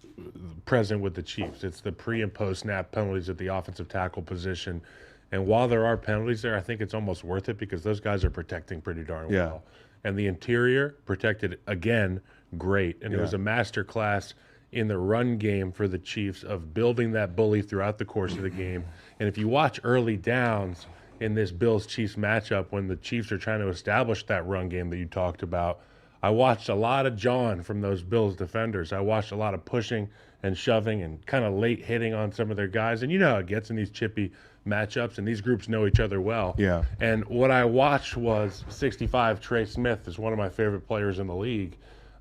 present with the Chiefs. It's the pre and post snap penalties at the offensive tackle position. And while there are penalties there, I think it's almost worth it because those guys are protecting pretty darn well. And the interior protected, again, great. And it was a master class in the run game for the Chiefs of building that bully throughout the course of the game. And if you watch early downs in this Bills-Chiefs matchup when the Chiefs are trying to establish that run game that you talked about, I watched a lot of John from those Bills defenders. I watched a lot of pushing and shoving and kind of late hitting on some of their guys. And you know how it gets in these chippy matchups, and these groups know each other well. Yeah. And what I watched was 65 Trey Smith is one of my favorite players in the league.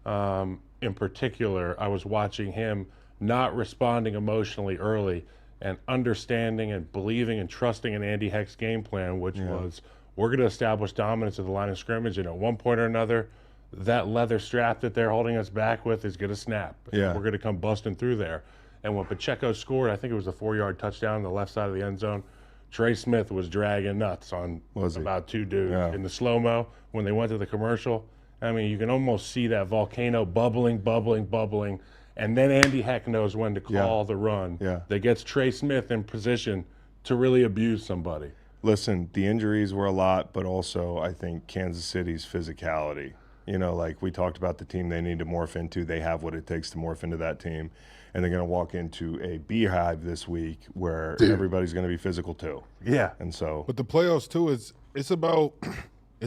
In particular, I was watching him not responding emotionally early and understanding and believing and trusting in Andy Heck's game plan, which was we're going to establish dominance at the line of scrimmage, and at one point or another, that leather strap that they're holding us back with is going to snap. Yeah. We're going to come busting through there. And when Pacheco scored, I think it was a 4-yard touchdown on the left side of the end zone, Trey Smith was dragging nuts on about two dudes. Yeah. In the slow-mo, when they went to the commercial, I mean, you can almost see that volcano bubbling, and then Andy Heck knows when to call the run that gets Trey Smith in position to really abuse somebody. Listen, the injuries were a lot, but also I think Kansas City's physicality. You know, like we talked about the team they need to morph into. They have what it takes to morph into that team. And they're going to walk into a beehive this week where everybody's going to be physical too. Yeah. And so. But the playoffs too it's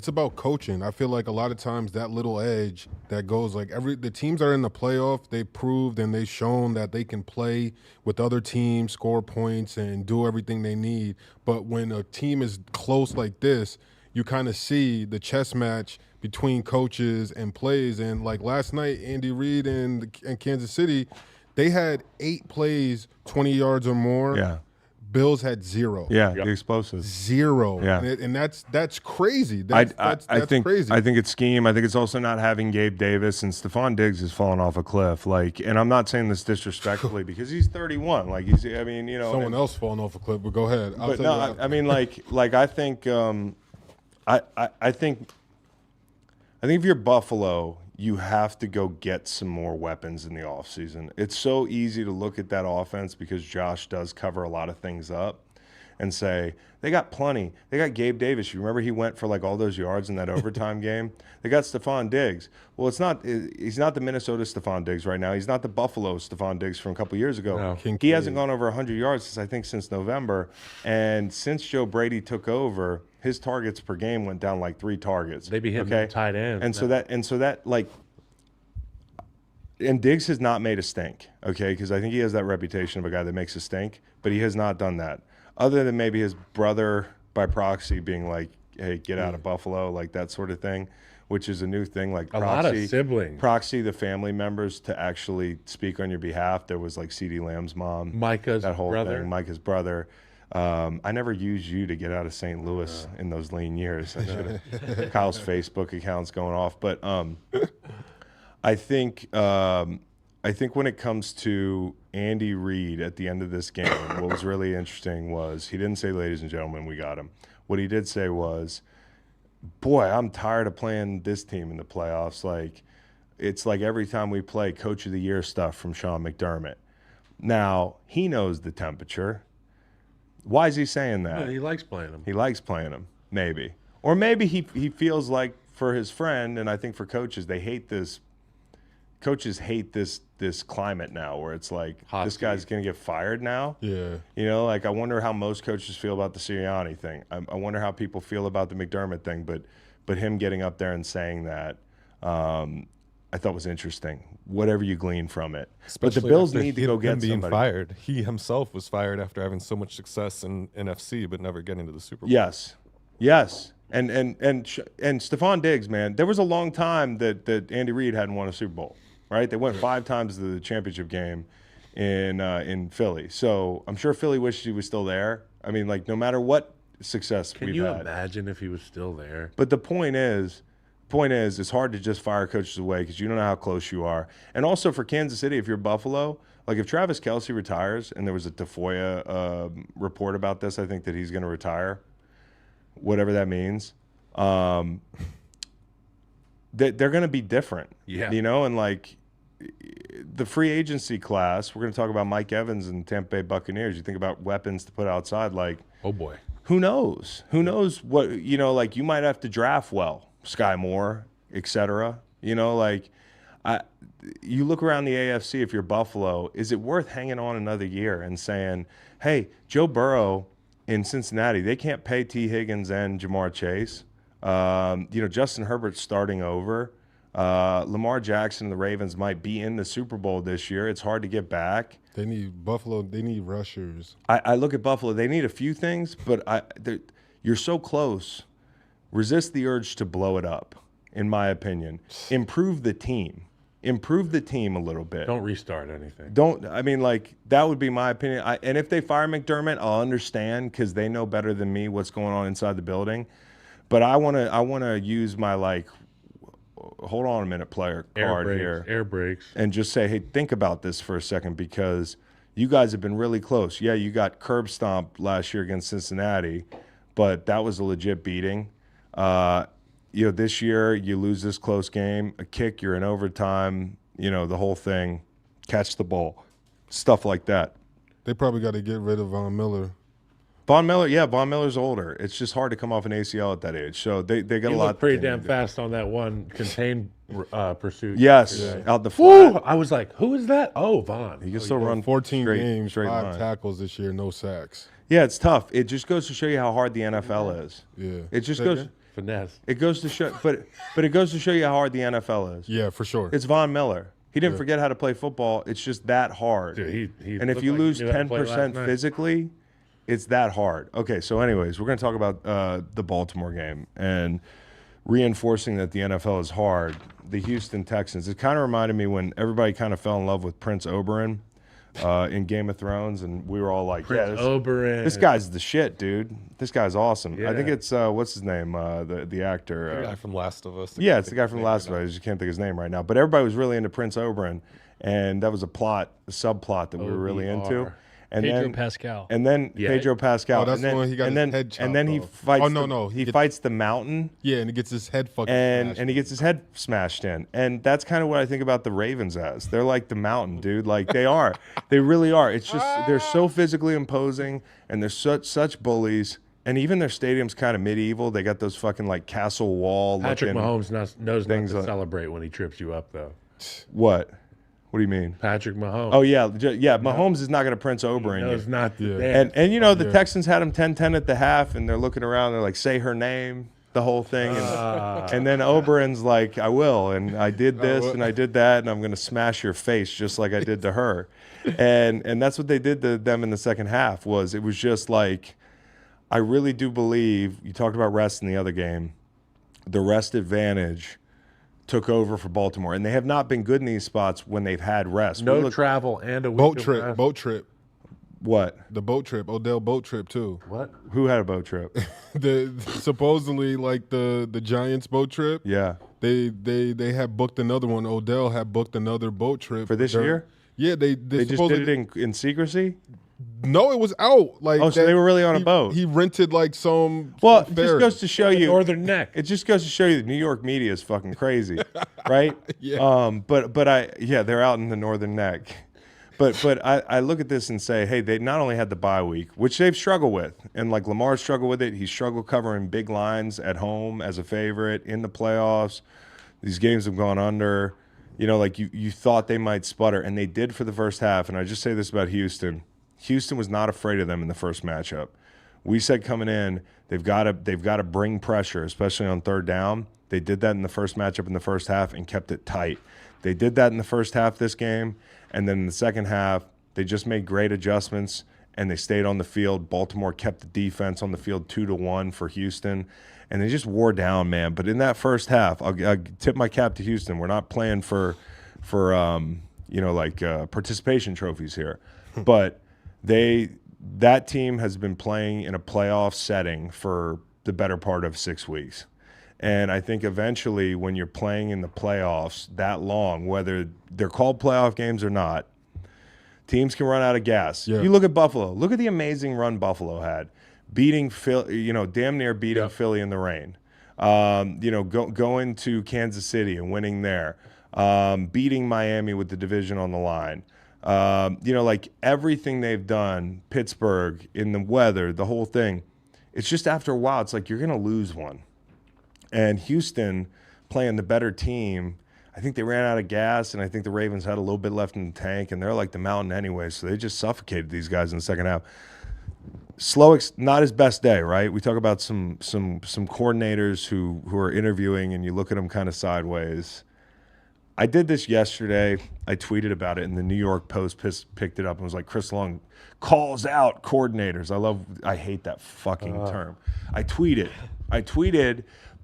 about coaching. I feel like a lot of times that little edge that goes like the teams are in the playoff, they proved and they've shown that they can play with other teams, score points, and do everything they need. But when a team is close like this, you kind of see the chess match between coaches and plays. And like last night, Andy Reid and Kansas City, they had 8 plays, 20 yards or more. Yeah. Bills had 0. Yeah, the explosives. 0. Yeah. And that's crazy. That's crazy. I think it's scheme. I think it's also not having Gabe Davis, and Stephon Diggs has fallen off a cliff. Like, and I'm not saying this disrespectfully because he's 31. Like I mean, you know, someone else falling off a cliff. But go ahead. I mean, I think, I think if you're Buffalo, you have to go get some more weapons in the offseason. It's so easy to look at that offense because Josh does cover a lot of things up. and say, they got plenty. They got Gabe Davis. You remember he went for like all those yards in that overtime game? They got Stephon Diggs. Well, he's not the Minnesota Stephon Diggs right now. He's not the Buffalo Stephon Diggs from a couple years ago. No. He hasn't gone over 100 yards since November. And since Joe Brady took over, his targets per game went down like 3 targets. They be hitting tight ends. And Diggs has not made a stink, okay? Because I think he has that reputation of a guy that makes a stink, but he has not done that. Other than maybe his brother by proxy being like, hey, get out of Buffalo, like that sort of thing, which is a new thing. Like a lot of siblings. Proxy the family members to actually speak on your behalf. There was like CeeDee Lamb's mom. Micah's that whole brother. thing. Micah's brother. I never used you to get out of St. Louis in those lean years. I should have. Kyle's Facebook account's going off. But I think when it comes to Andy Reid at the end of this game, what was really interesting was he didn't say, ladies and gentlemen, we got him. What he did say was, boy, I'm tired of playing this team in the playoffs. Like, it's like every time we play Coach of the Year stuff from Sean McDermott. Now, he knows the temperature. Why is he saying that? Well, he likes playing them. He likes playing them, maybe. Or maybe he feels like for his friend, and I think for coaches, they hate this. Coaches hate this climate now where it's like, this guy's going to get fired now. Yeah. You know, like I wonder how most coaches feel about the Sirianni thing. I wonder how people feel about the McDermott thing, but him getting up there and saying that, I thought was interesting. Whatever you glean from it. Especially but the Bills after need to go get being somebody. fired. He himself was fired after having so much success in NFC, but never getting to the Super Bowl. Yes. And Stephon Diggs, man, there was a long time that Andy Reid hadn't won a Super Bowl, right? They went 5 times to the championship game in Philly. So I'm sure Philly wishes he was still there. I mean, like, no matter what success we've had. Can you imagine if he was still there? But the point is, it's hard to just fire coaches away because you don't know how close you are. And also for Kansas City, if you're Buffalo, like if Travis Kelce retires, and there was a Tafoya report about this, I think that he's going to retire, whatever that means, they're going to be different. Yeah. You know, and like the free agency class, we're going to talk about Mike Evans and Tampa Bay Buccaneers. You think about weapons to put outside, like, Oh, boy. who knows? Who knows what, you know, like you might have to draft well, Sky Moore, et cetera. You know, like you look around the AFC, if you're Buffalo, is it worth hanging on another year and saying, hey, Joe Burrow in Cincinnati, they can't pay T. Higgins and Jamar Chase. You know, Justin Herbert's starting over. Lamar Jackson and the Ravens might be in the Super Bowl this year. It's hard to get back. They need Buffalo. They need rushers. I look at Buffalo. They need a few things, but you're so close. Resist the urge to blow it up, in my opinion. Improve the team. Improve the team a little bit. Don't restart anything. I mean, like, that would be my opinion. And if they fire McDermott, I'll understand because they know better than me what's going on inside the building. But I want to use my, like, hold on a minute player card here. Air brakes. And just say, hey, think about this for a second because you guys have been really close. Yeah, you got curb stomped last year against Cincinnati, but that was a legit beating. You know, this year you lose this close game, a kick, you're in overtime, you know, the whole thing, catch the ball, stuff like that. They probably got to get rid of Von Miller. Von Miller's older. It's just hard to come off an ACL at that age. So they got He a lot. looked pretty damn fast on that one contained pursuit. Yes, out the Woo! flat. I was like, who is that? Oh, Vaughn. He can still run 14 games, straight 5 line. tackles this year, no sacks. Yeah, it's tough. It just goes to show you how hard the NFL is. Yeah. It just Say goes. again? Finesse. It goes to show, but it goes to show you how hard the NFL is. Yeah, for sure. It's Von Miller. He didn't forget how to play football. It's just that hard. Dude, he and if looked you like he lose knew how to play 10% last night. physically, it's that hard. Okay, so anyways, we're going to talk about the Baltimore game and reinforcing that the NFL is hard. The Houston Texans. It kind of reminded me when everybody kind of fell in love with Prince Oberyn in Game of Thrones, and we were all like, Prince Oberyn. this guy's the shit, dude. This guy's awesome. Yeah. I think it's, what's his name, the actor. The guy from Last of Us. Yeah, it's the guy from Last of Us. I just can't think of his name right now. But everybody was really into Prince Oberyn, and that was a subplot that we were really into. OBR. and Pedro then Pascal. and then Yeah. Pedro Pascal. Oh, that's and then, the one he got and his then, head chopped and then he off. fights. Oh, no, he fights the mountain. Yeah, and he gets his head fucking And smashed. he gets his head smashed in. And that's kind of what I think about the Ravens as. They're like the mountain, dude. Like they are. They really are. It's just they're so physically imposing and they're such bullies. And even their stadium's kind of medieval. They got those fucking like castle wall Patrick looking Mahomes knows not things to like- celebrate when he trips you up, though. What? What do you mean? Patrick Mahomes. Oh yeah, yeah. Mahomes is not going to Prince Oberyn you. knows not to Yeah. dance. And you know the Texans had him 10-10 at the half, and they're looking around. They're like, "Say her name," the whole thing, and then Oberyn's like, "I will," and I did this and I did that, and I'm going to smash your face just like I did to her, and that's what they did to them in the second half. It was just like, I really do believe you talked about rest in the other game, the rest advantage took over for Baltimore, and they have not been good in these spots when they've had rest. no We look- travel and a week boat of trip. rest. Boat trip. What? The boat trip. Odell boat trip too. What? Who had a boat trip? The supposedly like the Giants boat trip. Yeah. They had booked another one. Odell had booked another boat trip For this during- year? Yeah, they They just supposedly did it in secrecy? No, it was out. Like Oh, so they were really on a boat. He rented like some. Well, it ferry. just goes to show you. Northern Neck. It just goes to show you that New York media is fucking crazy, right? Yeah. But they're out in the Northern Neck. But I look at this and say, hey, they not only had the bye week, which they've struggled with, and like Lamar struggled with it. He struggled covering big lines at home as a favorite in the playoffs. These games have gone under. You know, like you thought they might sputter, and they did for the first half. And I just say this about Houston. Houston was not afraid of them in the first matchup. We said coming in, they've got to bring pressure, especially on third down. They did that in the first matchup in the first half and kept it tight. They did that in the first half this game, and then in the second half, they just made great adjustments and they stayed on the field. Baltimore kept the defense on the field 2-1 for Houston, and they just wore down, man. But in that first half, I'll tip my cap to Houston. We're not playing for participation trophies here, but that team has been playing in a playoff setting for the better part of 6 weeks. And I think eventually when you're playing in the playoffs that long, whether they're called playoff games or not, teams can run out of gas. Yeah. You look at Buffalo. Look at the amazing run Buffalo had, beating Philly, damn near beating Philly in the rain. Going to Kansas City and winning there, beating Miami with the division on the line. Like everything they've done, Pittsburgh, in the weather, the whole thing, it's just after a while, it's like you're going to lose one. And Houston, playing the better team, I think they ran out of gas, and I think the Ravens had a little bit left in the tank, and they're like the mountain anyway, so they just suffocated these guys in the second half. Slowick's not his best day, right? We talk about some coordinators who are interviewing, and you look at them kind of sideways. I did this yesterday. I tweeted about it, and the New York Post picked it up and was like, Chris Long calls out coordinators. I hate that fucking term. I tweeted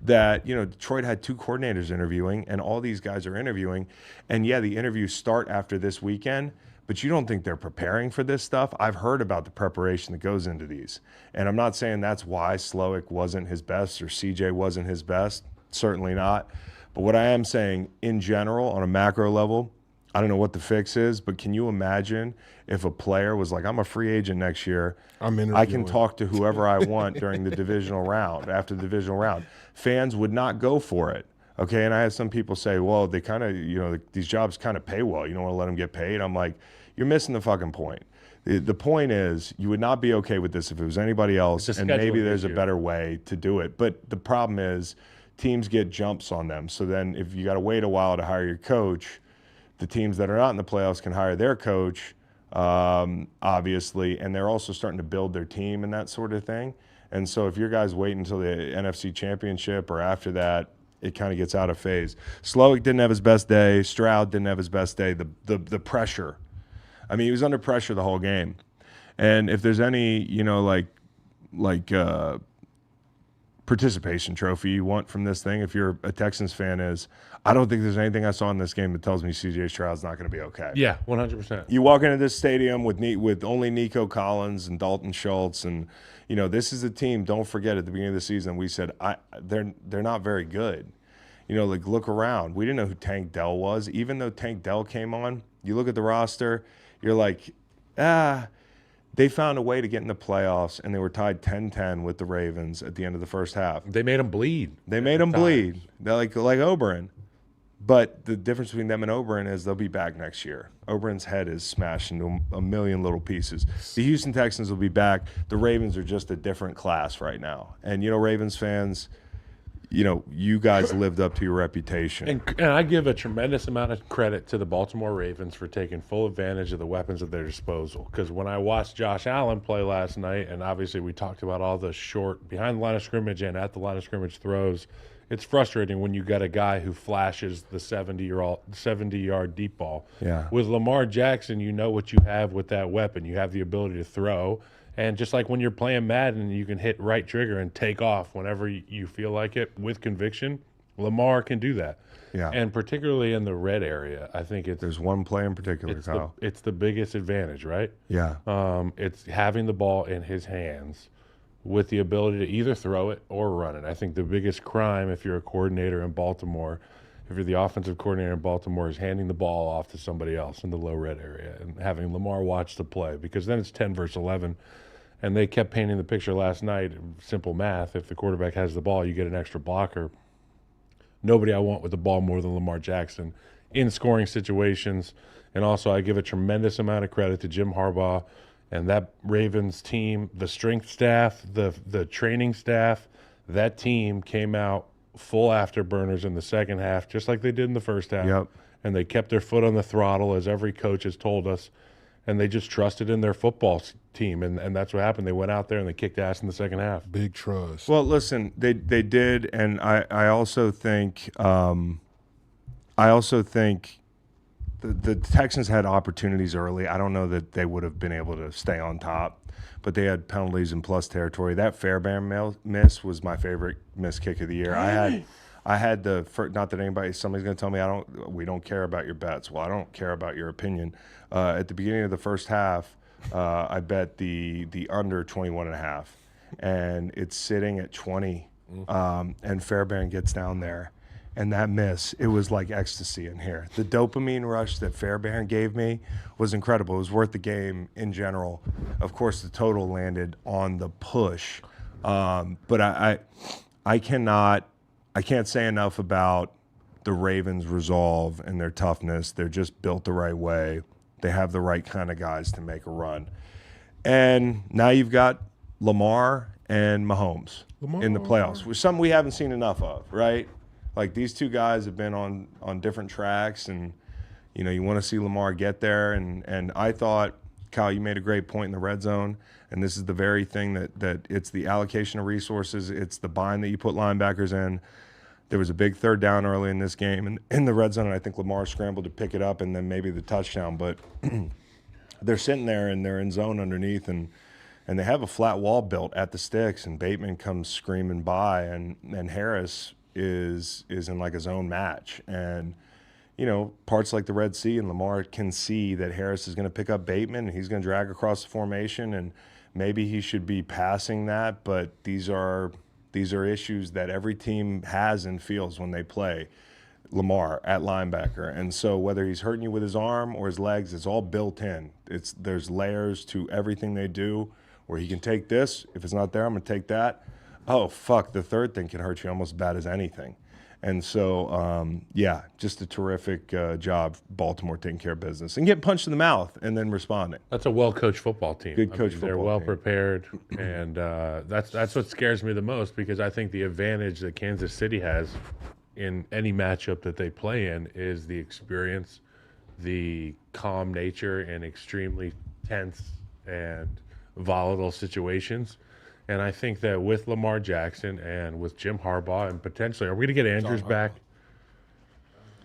that, Detroit had 2 coordinators interviewing, and all these guys are interviewing. And yeah, the interviews start after this weekend, but you don't think they're preparing for this stuff? I've heard about the preparation that goes into these. And I'm not saying that's why Slowick wasn't his best or CJ wasn't his best. Certainly not. But what I am saying, in general, on a macro level, I don't know what the fix is, but can you imagine if a player was like, I'm a free agent next year, I can talk to whoever I want during the divisional round, after the divisional round. Fans would not go for it, okay? And I had some people say, well, they kind of, these jobs kind of pay well. You don't want to let them get paid. I'm like, you're missing the fucking point. The point is, you would not be okay with this if it was anybody else, and maybe scheduling there's a issue. better way to do it. But the problem is, teams get jumps on them. So then if you got to wait a while to hire your coach, the teams that are not in the playoffs can hire their coach, obviously, and they're also starting to build their team and that sort of thing. And so if your guys wait until the NFC Championship or after that, it kind of gets out of phase. Slowick didn't have his best day. Stroud didn't have his best day. The pressure. I mean, he was under pressure the whole game. And if there's any, participation trophy you want from this thing, if you're a Texans fan, I don't think there's anything I saw in this game that tells me CJ Stroud's not going to be okay. Yeah, 100%. You walk into this stadium with only Nico Collins and Dalton Schultz, and this is a team. Don't forget, at the beginning of the season, we said they're not very good. Look around. We didn't know who Tank Dell was, even though Tank Dell came on. You look at the roster, you're like, They found a way to get in the playoffs, and they were tied 10-10 with the Ravens at the end of the first half. They made them bleed. They made them bleed. They're like Oberyn. But the difference between them and Oberyn is they'll be back next year. Oberyn's head is smashed into a million little pieces. The Houston Texans will be back. The Ravens are just a different class right now. And, Ravens fans, you guys lived up to your reputation. And I give a tremendous amount of credit to the Baltimore Ravens for taking full advantage of the weapons at their disposal. Because when I watched Josh Allen play last night, and obviously we talked about all the short, behind the line of scrimmage and at the line of scrimmage throws, it's frustrating when you got a guy who flashes the 70-yard deep ball. Yeah. With Lamar Jackson, you know what you have with that weapon. You have the ability to throw. And just like when you're playing Madden, you can hit right trigger and take off whenever you feel like it with conviction. Lamar can do that. Yeah. And particularly in the red area, I think There's one play in particular, Kyle. it's the biggest advantage, right? Yeah. It's having the ball in his hands with the ability to either throw it or run it. I think the biggest crime, if you're a coordinator in Baltimore, if you're the offensive coordinator in Baltimore, is handing the ball off to somebody else in the low red area and having Lamar watch the play, because then it's 10 versus 11. And they kept painting the picture last night, simple math. If the quarterback has the ball, you get an extra blocker. Nobody I want with the ball more than Lamar Jackson in scoring situations. And also I give a tremendous amount of credit to Jim Harbaugh and that Ravens team, the strength staff, the training staff. That team came out full afterburners in the second half, just like they did in the first half. Yep. And they kept their foot on the throttle, as every coach has told us. And they just trusted in their football team. And that's what happened. They went out there and they kicked ass in the second half. Big trust. Well, listen, they did, and I also think the Texans had opportunities early. I don't know that they would have been able to stay on top, but they had penalties in plus territory. That Fairbairn miss was my favorite missed kick of the year. I had not that somebody's going to tell me we don't care about your bets. Well, I don't care about your opinion. At the beginning of the first half, I bet the under 21.5, and it's sitting at 20. And Fairbairn gets down there, and that miss, it was like ecstasy in here. The dopamine rush that Fairbairn gave me was incredible. It was worth the game in general. Of course, the total landed on the push, but I can't say enough about the Ravens' resolve and their toughness. They're just built the right way. They have the right kind of guys to make a run. And now you've got Lamar and Mahomes in the playoffs, which something we haven't seen enough of, right? Like, these two guys have been on different tracks, and, you want to see Lamar get there. And I thought, Kyle, you made a great point in the red zone, and this is the very thing that it's the allocation of resources. It's the bind that you put linebackers in. There was a big third down early in this game, and in the red zone, and I think Lamar scrambled to pick it up and then maybe the touchdown. But they're sitting there, and they're in zone underneath, and they have a flat wall built at the sticks, and Bateman comes screaming by, and Harris is in like a zone match. And, parts like the Red Sea, and Lamar can see that Harris is going to pick up Bateman, and he's going to drag across the formation, and maybe he should be passing that, but these are issues that every team has and feels when they play Lamar at linebacker. And so whether he's hurting you with his arm or his legs, it's all built in. There's layers to everything they do, where he can take this. If it's not there, I'm going to take that. Oh, fuck, the third thing can hurt you almost as bad as anything. And so, just a terrific job, Baltimore, taking care of business and getting punched in the mouth and then responding. That's a well-coached football team. Good coach football They're well team. prepared, and that's what scares me the most, because I think the advantage that Kansas City has in any matchup that they play in is the experience, the calm nature in extremely tense and volatile situations. And I think that with Lamar Jackson and with Jim Harbaugh, and potentially, are we going to get Andrews back?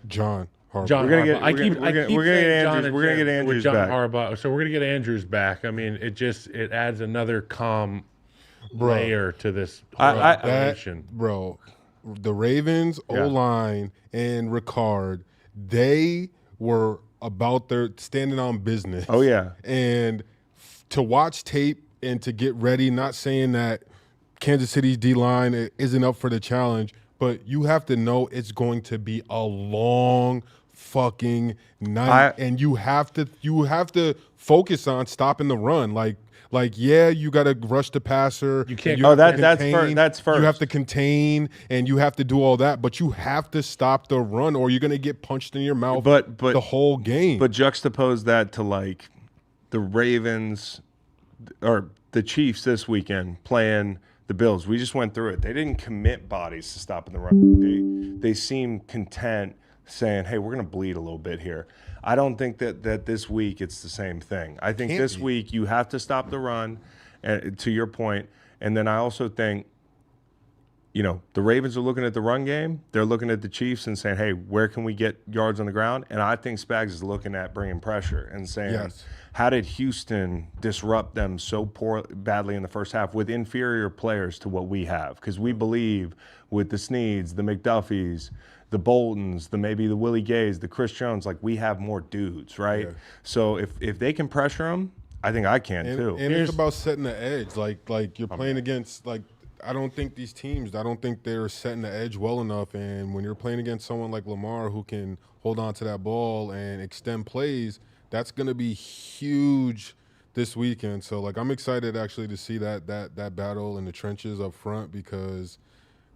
John Harbaugh. John We're gonna Harbaugh. get Andrews John back. Harbaugh. So we're gonna get Andrews back. I mean, it adds another calm layer to this operation. Bro, the Ravens O-line and Ricard, they were about their standing on business. Oh, yeah. And to watch tape and to get ready, not saying that Kansas City's D-line isn't up for the challenge, but you have to know it's going to be a long fucking night, and you have to focus on stopping the run. Like Like, yeah, you got to rush the passer. You can't. That's first. You have to contain, and you have to do all that, but you have to stop the run, or you're going to get punched in your mouth the whole game. But juxtapose that to like the Ravens or the Chiefs this weekend playing the Bills. We just went through it. They didn't commit bodies to stopping the run. They seem content saying, hey, we're going to bleed a little bit here. I don't think that this week it's the same thing. I think this week you have to stop the run, to your point. And then I also think, the Ravens are looking at the run game. They're looking at the Chiefs and saying, hey, where can we get yards on the ground? And I think Spags is looking at bringing pressure and saying, how did Houston disrupt them so badly in the first half with inferior players to what we have? Because we believe with the Sneeds, the McDuffies, the Boltons, maybe the Willie Gays, the Chris Jones, like we have more dudes, right? Yeah. So if they can pressure them, I think I can too. And it's about setting the edge. Like you're playing against, like, I don't think they're setting the edge well enough. And when you're playing against someone like Lamar who can hold on to that ball and extend plays, that's going to be huge this weekend. So, like, I'm excited actually to see that battle in the trenches up front, because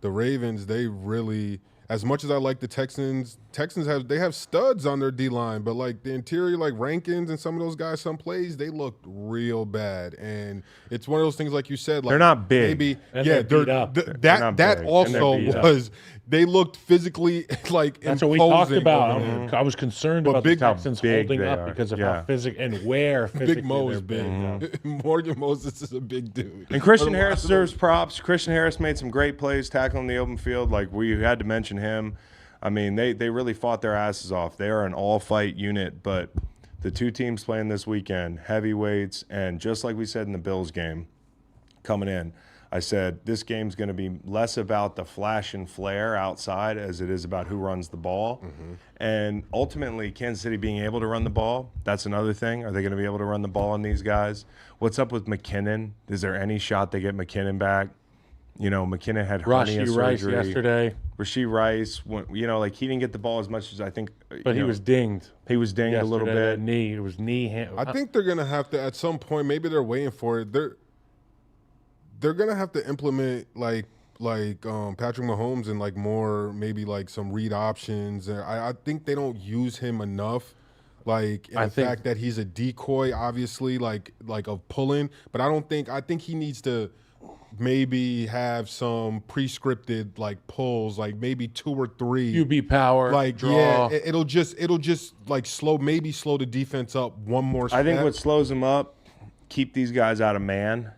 the Ravens, they really, as much as I like the Texans have studs on their D-line, but like the interior, like Rankins and some of those guys, some plays, they looked real bad. And it's one of those things, like you said, like they're not big. Maybe, they're beat up. That also was, they looked physically like that's what we talked about. I was concerned about the Texans holding up because of how physical and where physically Big Mo is big. Mm-hmm. Morgan Moses is a big dude. And Christian Harris deserves props. Christian Harris made some great plays tackling the open field. Like, we had to mention him. I mean, they really fought their asses off. They are an all-fight unit, but the two teams playing this weekend, heavyweights, and just like we said in the Bills game coming in, I said this game's going to be less about the flash and flare outside as it is about who runs the ball. Mm-hmm. And ultimately, Kansas City being able to run the ball, that's another thing. Are they going to be able to run the ball on these guys? What's up with McKinnon? Is there any shot they get McKinnon back? McKinnon had hernia surgery. Rice yesterday. Rasheed Rice, like he didn't get the ball as much as I think. But he was dinged. He was dinged a little bit. It was knee. I think they're going to have to, at some point, maybe they're waiting for it. They're going to have to implement like Patrick Mahomes and like more, maybe like some read options. I think they don't use him enough. Like, the fact that he's a decoy, obviously, like of pulling. But I think he needs to maybe have some pre-scripted like pulls, like maybe 2 or 3 QB power, like draw. Yeah, it'll just like slow the defense up one more step. I think what slows them up, keep these guys out of man.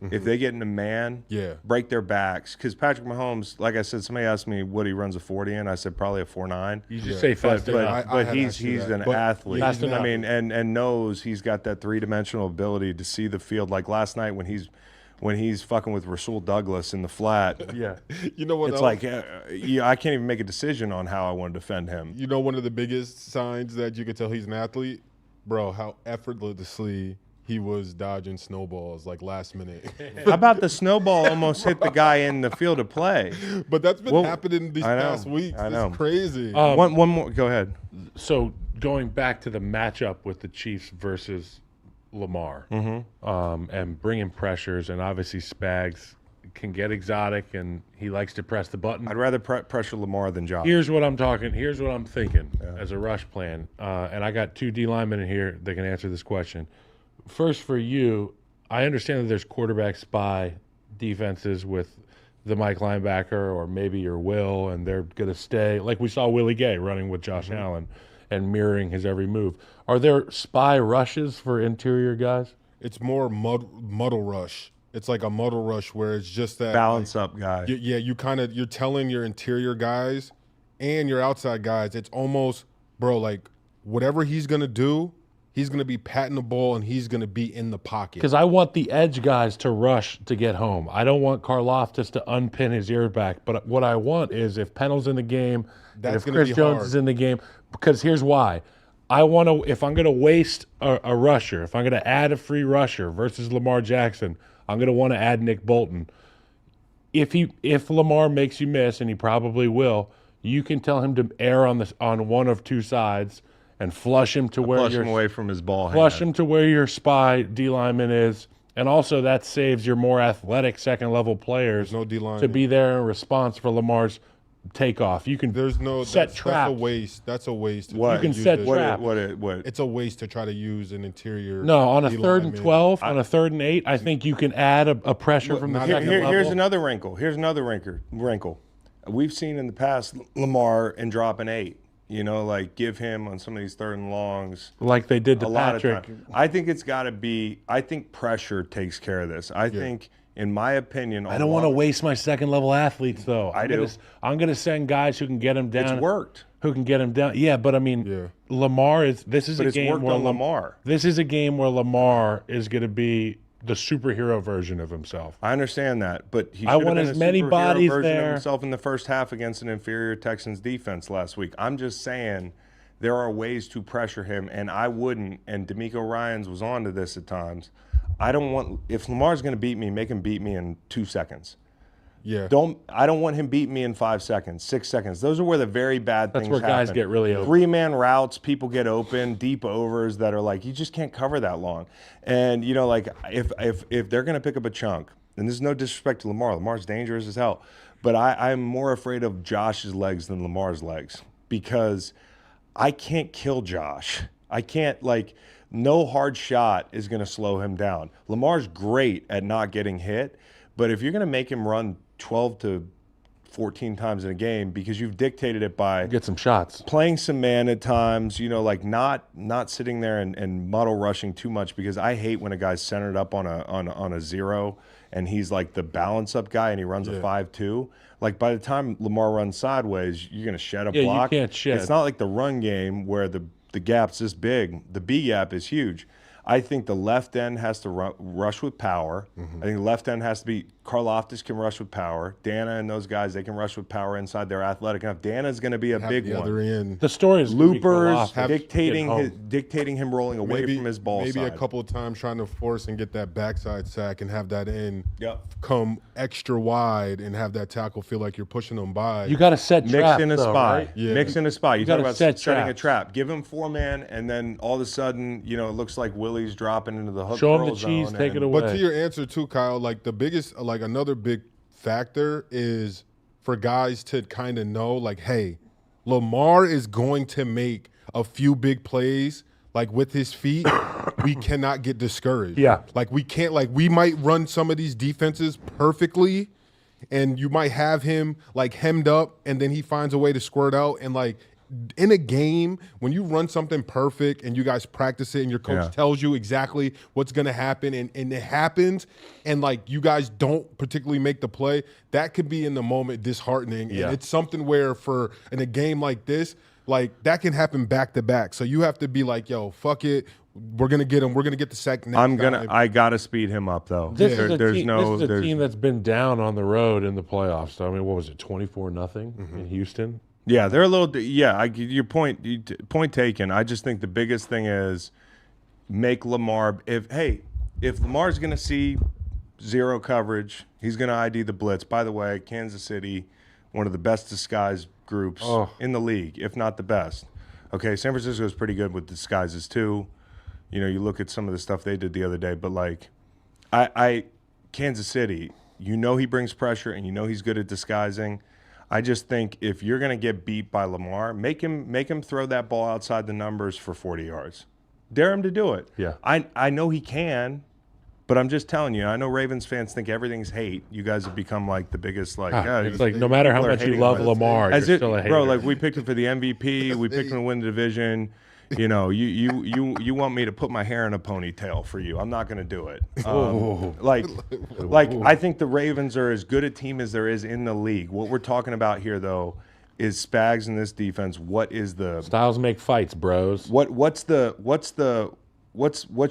Mm-hmm. If they get into man, break their backs. Because Patrick Mahomes, like I said, somebody asked me what he runs a 40 in. I said probably a 4.9. You just say fast enough. But he's an athlete. I mean, and knows he's got that 3-dimensional ability to see the field. Like last night when he's fucking with Rasul Douglas in the flat. Yeah. You know what? It's like I can't even make a decision on how I want to defend him. You know, one of the biggest signs that you could tell he's an athlete, bro, how effortlessly he was dodging snowballs like last minute. How about the snowball almost hit the guy in the field of play? But that's been happening these past weeks. I know. It's crazy. One more. Go ahead. So going back to the matchup with the Chiefs versus Lamar, and bringing pressures, and obviously Spags can get exotic and he likes to press the button. I'd rather pressure Lamar than Josh. Here's what I'm thinking as a rush plan, and I got 2 D linemen in here that can answer this question. First, for you, I understand that there's quarterback spy defenses with the Mike linebacker or maybe your Will, and they're going to stay. Like we saw Willie Gay running with Josh Allen and mirroring his every move. Are there spy rushes for interior guys? It's more muddle rush. It's like a muddle rush where it's just that balance up guy. You're telling your interior guys and your outside guys. It's almost, bro, like whatever he's going to do, he's going to be patting the ball and he's going to be in the pocket. Because I want the edge guys to rush to get home. I don't want Karlaftis to unpin his ear back. But what I want is if Pennell's in the game, if Chris Jones is in the game, because here's why. If I'm going to waste a rusher, if I'm going to add a free rusher versus Lamar Jackson, I'm going to want to add Nick Bolton. If Lamar makes you miss, and he probably will, you can tell him to err on one of 2 sides and flush him to where him away from his ball. Flush him to where your spy D lineman is, And also that saves your more athletic second-level players No D-line. to be there in response for Lamar's takeoff. You can There's no set traps. That's a waste. That's a waste. What? You can use set it. traps. What? It's a waste to try to use an interior. No, on a D-lineman. 3rd and 12, on a 3rd and 8, I think you can add a pressure from the not second here- level. Here's another wrinkle. We've seen in the past Lamar and drop an 8. You know, like give him on some of these 3rd and longs. Like they did to A lot of Patrick. time. I think it's got to be. I think pressure takes care of this. I think, in my opinion, I don't want to waste my second-level athletes, though. I do. I'm going to send guys who can get him down. It's worked. Who can get him down. Yeah, but I mean, Lamar is – this is But a it's game worked where on Lamar. This is a game where Lamar is going to be the superhero version of himself. I understand that, but he I should have want been as a many superhero bodies version there. of himself in the first half against an inferior Texans defense last week. I'm just saying there are ways to pressure him, and I wouldn't. And D'Amico Ryans was on to this at times. I don't want if Lamar's going to beat me, make him beat me in 2 seconds. Yeah. I don't want him beating me in 5 seconds, 6 seconds. Those are where the very bad things That's where guys happen. get really open. 3-man routes, people get open, deep overs that are like you just can't cover that long. And you know, like if they're going to pick up a chunk, and this is no disrespect to Lamar, Lamar's dangerous as hell, but I'm more afraid of Josh's legs than Lamar's legs because I can't kill Josh. I can't no hard shot is going to slow him down. Lamar's great at not getting hit, but if you're going to make him run 12 to 14 times in a game because you've dictated it by Get some shots. playing some man at times, you know, like not sitting there and muddle rushing too much because I hate when a guy's centered up on a 0 and he's like the balance up guy and he runs a 5-2. Like by the time Lamar runs sideways, you're going to shed a block. You can't shed. It's not like the run game where the gap's this big. The B gap is huge. I think the left end has to rush with power. I think the left end has to be Karlaftis can rush with power. Dana and those guys, they can rush with power inside. They're athletic enough. Dana's going to be a big the one. other end. The story is Loopers dictating dictating him rolling away from his ball maybe side. a couple of times trying to force and get that backside sack and have that end Yep. come extra wide and have that tackle feel like you're pushing them by. You got to set Mix traps, in a though, spy. right? Yeah. Mix in a spy. You talk gotta about set setting a traps. trap. Give him 4-man, and then all of a sudden, you know, it looks like Willie's dropping into the hook. Show him curl the cheese, zone, take it and- away. But to your answer too, Kyle, like the biggest, like another big factor is for guys to kind of know, like, hey, Lamar is going to make a few big plays, like with his feet. We cannot get discouraged. Yeah. Like we can't, like we might run some of these defenses perfectly, and you might have him like hemmed up, and then he finds a way to squirt out, and like. In a game, when you run something perfect and you guys practice it and your coach tells you exactly what's going to happen and it happens and, like, you guys don't particularly make the play, that could be in the moment disheartening. Yeah. And it's something where in a game like this, like, that can happen back to back. So you have to be like, yo, fuck it. We're going to get him. We're going to get the sack next time. I got to speed him up, though. This is a team that's been down on the road in the playoffs. So, I mean, what was it, 24-0 in Houston? Yeah, they're a little. Yeah, your point taken. I just think the biggest thing is make Lamar. If Lamar's going to see zero coverage, he's going to ID the blitz. By the way, Kansas City, one of the best disguised groups in the league, if not the best. Okay, San Francisco is pretty good with disguises too. You know, you look at some of the stuff they did the other day, but like, Kansas City, you know he brings pressure and you know he's good at disguising. I just think if you're going to get beat by Lamar, make him throw that ball outside the numbers for 40 yards. Dare him to do it. Yeah. I know he can, but I'm just telling you, I know Ravens fans think everything's hate. You guys have become like the biggest It's like no matter how people are much you hating love on it. Lamar, you're still a hater. Bro, like we picked him for the MVP, we picked him to win the division. You know, you want me to put my hair in a ponytail for you. I'm not going to do it. I think the Ravens are as good a team as there is in the league. What we're talking about here, though, is Spags in this defense. What is the Styles make fights, bros. what's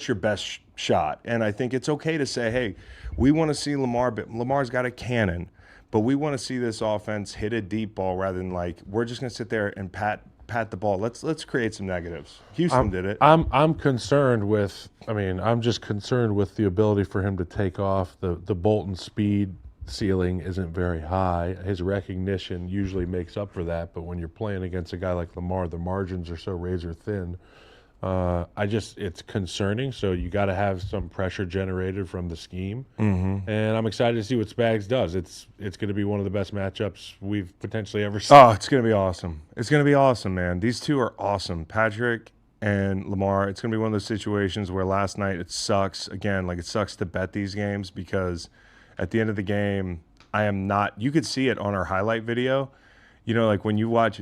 your best shot? And I think it's okay to say, hey, we want to see Lamar, but Lamar's got a cannon, but we want to see this offense hit a deep ball rather than like we're just going to sit there and pat the ball. Let's create some negatives. Houston did it. I'm concerned with. I mean, I'm just concerned with the ability for him to take off. The Bolton speed ceiling isn't very high. His recognition usually makes up for that. But when you're playing against a guy like Lamar, the margins are so razor thin. It's concerning. So you got to have some pressure generated from the scheme, and I'm excited to see what Spags does. It's going to be one of the best matchups we've potentially ever seen. Oh, it's going to be awesome. It's going to be awesome, man. These two are awesome, Patrick and Lamar. It's going to be one of those situations where last night it sucks. Again, like it sucks to bet these games because at the end of the game, I am not. You could see it on our highlight video. You know, like when you watch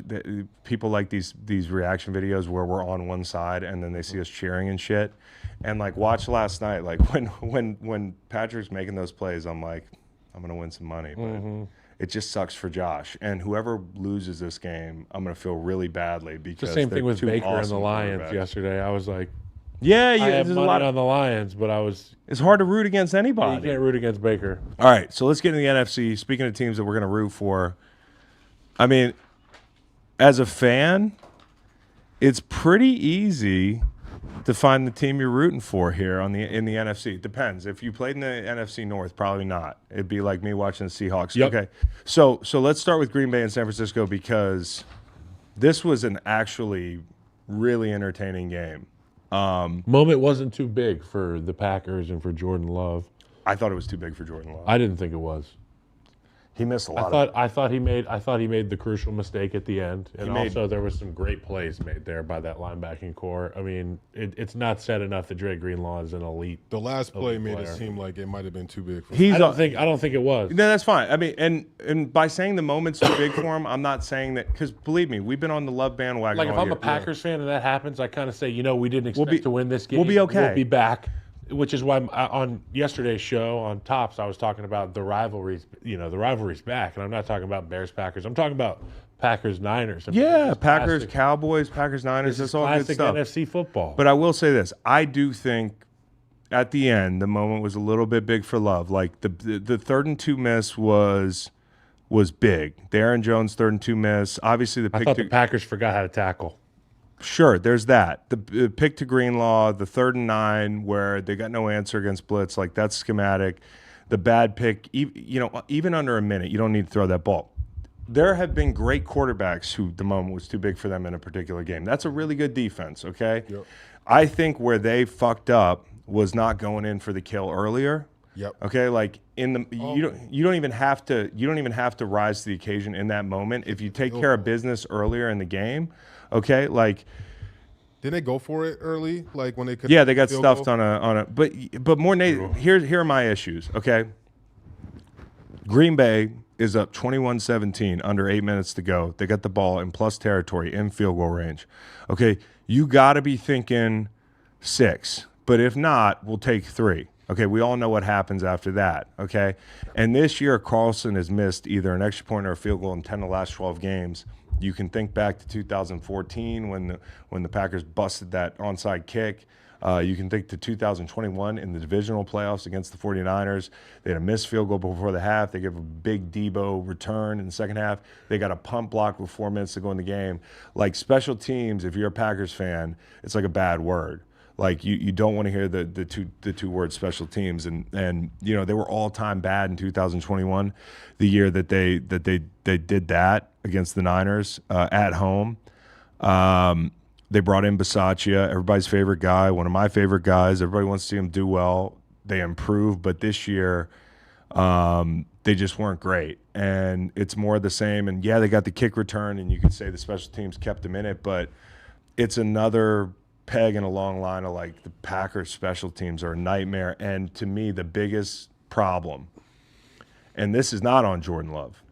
people like these reaction videos where we're on one side and then they see us cheering and shit, and like watch last night, like when Patrick's making those plays, I'm like, I'm gonna win some money, but it just sucks for Josh. And whoever loses this game, I'm gonna feel really badly because The same thing with two Baker and the awesome Lions quarterbacks. yesterday. I was like, Yeah, I yeah. have There's a money lot on the Lions, but it's hard to root against you anybody. can't root against Baker. All right, so let's get into the NFC. Speaking of teams that we're going to root for, I mean, as a fan, it's pretty easy to find the team you're rooting for here in the NFC. It depends. If you played in the NFC North, probably not. It'd be like me watching the Seahawks. Yep. Okay, so let's start with Green Bay and San Francisco because this was an actually really entertaining game. Moment wasn't too big for the Packers and for Jordan Love. I thought it was too big for Jordan Love. I didn't think it was. He missed a lot. I thought he made the crucial mistake at the end, and made- also there was some great plays made there by that linebacking core. I mean, it's not said enough that Dre Greenlaw is an elite. The last play Elite made player. it seem like it might have been too big for He's I don't think it was. No, that's fine. I mean, and by saying the moment's too big for him, I'm not saying that because believe me, we've been on the Love bandwagon. Like if all I'm a year. Packers fan and that happens, I kind of say, we didn't expect be- to win this game. we'll be okay. We'll be back. Which is why on yesterday's show on Tops, I was talking about the rivalries. The rivalry's back, and I'm not talking about Bears Packers. I'm talking about Packers Niners. I mean, Yeah, this is Packers, classic- Cowboys, Packers, Niners. this is That's all good classic stuff. NFC football. But I will say this: I do think at the end the moment was a little bit big for Love. Like the 3rd and 2 miss was big. The Aaron Jones 3rd and 2 miss. Obviously the I pick thought to, the Packers forgot how to tackle. Sure, there's that. The pick to Greenlaw, the 3rd and 9 where they got no answer against blitz, like that's schematic. The bad pick, even under a minute, you don't need to throw that ball. There have been great quarterbacks who the moment was too big for them in a particular game. That's a really good defense, okay? Yep. I think where they fucked up was not going in for the kill earlier. Yep. Okay, like you don't even have to rise to the occasion in that moment. If you take care of business earlier in the game, okay, like Didn't they go for it early? Like when they could? yeah, they got stuffed on a. But more here are my issues. Okay, Green Bay is up 21-17 under 8 minutes to go. They got the ball in plus territory in field goal range. Okay, you got to be thinking 6, but if not, we'll take 3. Okay, we all know what happens after that. Okay, and this year Carlson has missed either an extra point or a field goal in 10 of the last 12 games. You can think back to 2014 when the Packers busted that onside kick. You can think to 2021 in the divisional playoffs against the 49ers. They had a missed field goal before the half. They gave a big Debo return in the second half. They got a punt block with 4 minutes to go in the game. Like special teams, if you're a Packers fan, it's like a bad word. Like you don't want to hear the two words special teams, and they were all time bad in 2021, the year that they did that against the Niners at home. They brought in Bisaccia, everybody's favorite guy, one of my favorite guys. Everybody wants to see him do well. They improved, but this year they just weren't great, and it's more of the same. And yeah, they got the kick return, and you could say the special teams kept them in it, but it's another peg in a long line of like the Packers special teams are a nightmare. And to me, the biggest problem, and this is not on Jordan Love,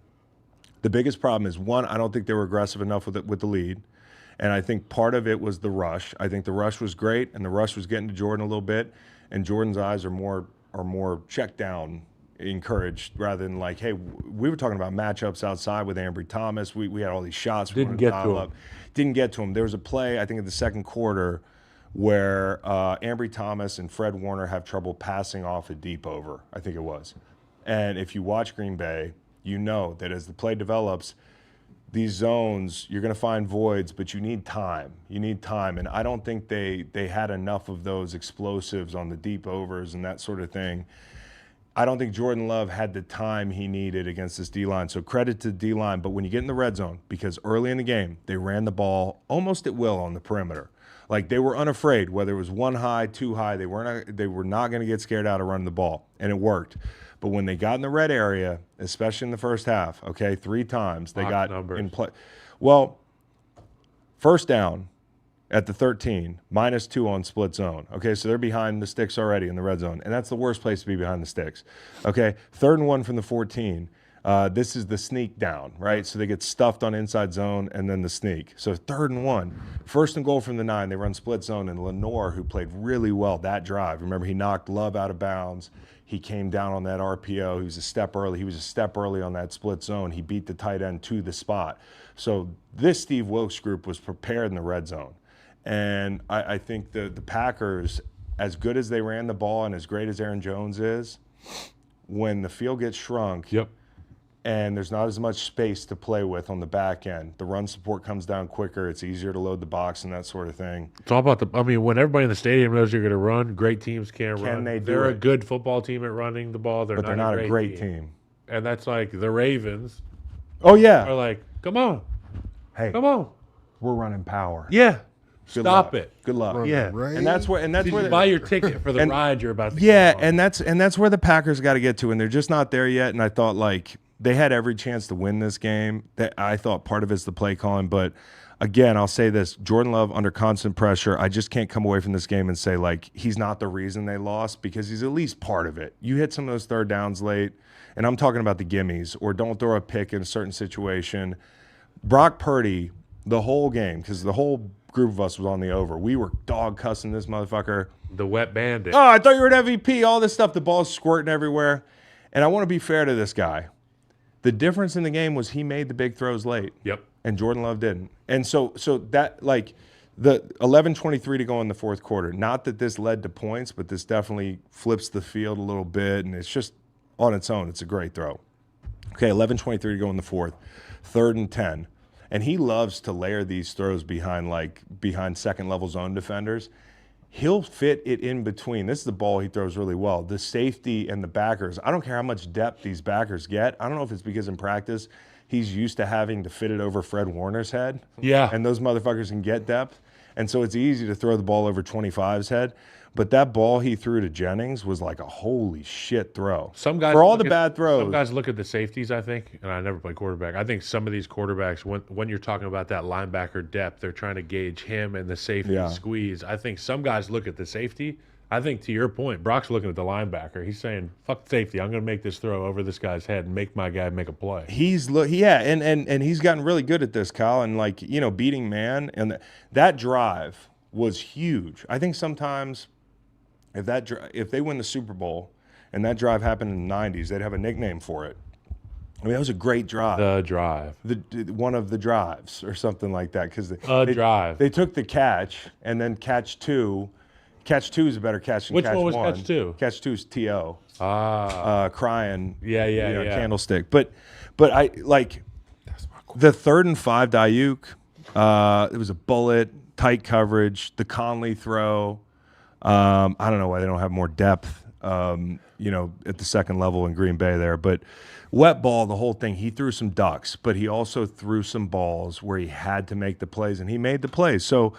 the biggest problem is, one, I don't think they were aggressive enough with the lead. And I think part of it was the rush. I think the rush was great, and the rush was getting to Jordan a little bit. And Jordan's eyes are more check down, encouraged, rather than like, hey, we were talking about matchups outside with Ambry Thomas. We had all these shots. Didn't get to him. Didn't get to him. There was a play, I think, in the second quarter where Ambry Thomas and Fred Warner have trouble passing off a deep over, I think it was. And if you watch Green Bay, you know that as the play develops, these zones, you're going to find voids, but you need time. You need time. And I don't think they had enough of those explosives on the deep overs and that sort of thing. I don't think Jordan Love had the time he needed against this D-line. So credit to the D-line. But when you get in the red zone, because early in the game, they ran the ball almost at will on the perimeter. Like they were unafraid, whether it was 1 high, 2 high, they were not going to get scared out of running the ball, and it worked. But when they got in the red area, especially in the first half, okay, 3 times they got in play. Well, first down at the 13, -2 on split zone. Okay, so they're behind the sticks already in the red zone, and that's the worst place to be, behind the sticks. Okay, 3rd and 1 from the 14. This is the sneak down, right? So they get stuffed on inside zone and then the sneak. So 3rd and 1. 1st and goal from the 9. They run split zone, and Lenore, who played really well that drive. Remember, he knocked Love out of bounds. He came down on that RPO. He was a step early. He was a step early on that split zone. He beat the tight end to the spot. So this Steve Wilkes group was prepared in the red zone. And I think the Packers, as good as they ran the ball and as great as Aaron Jones is, when the field gets shrunk, and there's not as much space to play with on the back end, the run support comes down quicker. It's easier to load the box and that sort of thing. It's all about when everybody in the stadium knows you're going to run, great teams can't run. They're a good football team at running the ball. They're not a great team. And that's like the Ravens. Oh, yeah. Are like, come on. Hey. Come on. We're running power. Yeah. Stop it. Good luck. Yeah. And that's where you buy your ticket for the ride you're about to get on. and that's where the Packers got to get to, and they're just not there yet. And I thought they had every chance to win this game. That I thought part of it's the play calling, but again, I'll say this: Jordan Love under constant pressure. I just can't come away from this game and say he's not the reason they lost, because he's at least part of it. You hit some of those 3rd downs late, and I'm talking about the gimmies, or don't throw a pick in a certain situation. Brock Purdy, the whole game, because the whole group of us was on the over. We were dog cussing this motherfucker. The wet bandit. Oh, I thought you were an MVP. All this stuff. The ball's squirting everywhere. And I want to be fair to this guy. The difference in the game was he made the big throws late. Yep. And Jordan Love didn't. And so that the 11:23 to go in the 4th quarter. Not that this led to points, but this definitely flips the field a little bit, and it's just on its own. It's a great throw. Okay, 11:23 to go in the 4th. 3rd and 10. And he loves to layer these throws behind second-level zone defenders. He'll fit it in between. This is the ball he throws really well. The safety and the backers. I don't care how much depth these backers get. I don't know if it's because in practice he's used to having to fit it over Fred Warner's head. Yeah. And those motherfuckers can get depth. And so it's easy to throw the ball over 25's head. But that ball he threw to Jennings was like a holy shit throw. Some guys for all the bad throws. Some guys look at the safeties, I think, and I never play quarterback. I think some of these quarterbacks, when you're talking about that linebacker depth, they're trying to gauge him and the safety squeeze. I think some guys look at the safety. I think, to your point, Brock's looking at the linebacker. He's saying, fuck safety. I'm going to make this throw over this guy's head and make my guy make a play. And he's gotten really good at this, Kyle, and beating man. And that drive was huge. I think sometimes if they win the Super Bowl and that drive happened in the 90s, they'd have a nickname for it. I mean, that was a great drive. The drive. One of the drives or something like that. Because drive. They took the catch, and then catch 2. Catch 2 is a better catch than Which catch 1. Which one was catch 2? Catch 2 is T.O. Crying. Yeah. Candlestick. But I the 3rd and 5 to Ayuk. It was a bullet, tight coverage, the Conley throw. I don't know why they don't have more depth, at the second level in Green Bay there. But wet ball, the whole thing, he threw some ducks, but he also threw some balls where he had to make the plays, and he made the plays. So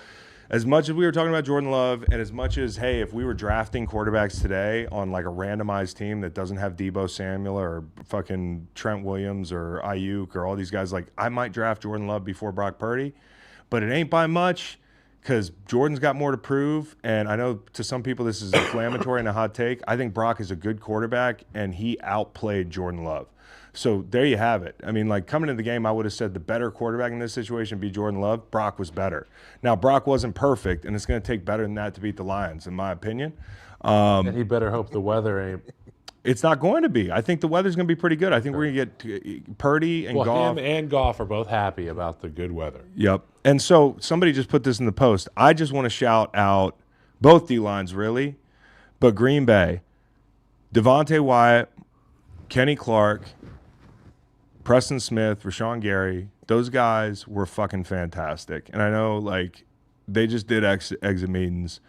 as much as we were talking about Jordan Love, and as much as, hey, if we were drafting quarterbacks today on a randomized team that doesn't have Deebo Samuel or fucking Trent Williams or Ayuk or all these guys, I might draft Jordan Love before Brock Purdy, but it ain't by much. Because Jordan's got more to prove, and I know to some people this is inflammatory and a hot take. I think Brock is a good quarterback, and he outplayed Jordan Love. So there you have it. I mean, coming into the game, I would have said the better quarterback in this situation would be Jordan Love. Brock was better. Now, Brock wasn't perfect, and it's going to take better than that to beat the Lions, in my opinion. And he better hope the weather ain't. It's not going to be. I think the weather's going to be pretty good. I think we're going to get Purdy and Goff. Him and Goff are both happy about the good weather. Yep. And so somebody just put this in the post. I just want to shout out both D-lines, really, but Green Bay, Devontae Wyatt, Kenny Clark, Preston Smith, Rashawn Gary, those guys were fucking fantastic. And I know, they just did exit meetings.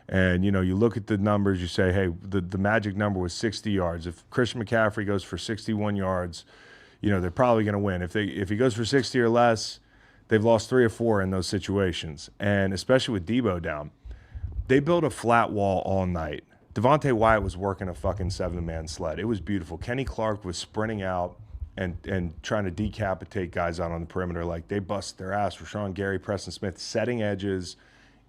And, you look at the numbers, you say, hey, the magic number was 60 yards. If Christian McCaffrey goes for 61 yards, they're probably going to win. If he goes for 60 or less, They've lost 3 or 4 in those situations, and especially with Debo down. They built a flat wall all night. Devontae Wyatt was working a fucking 7-man sled. It was beautiful. Kenny Clark was sprinting out and trying to decapitate guys out on the perimeter. Like, they busted their ass. Rashawn Gary, Preston Smith, setting edges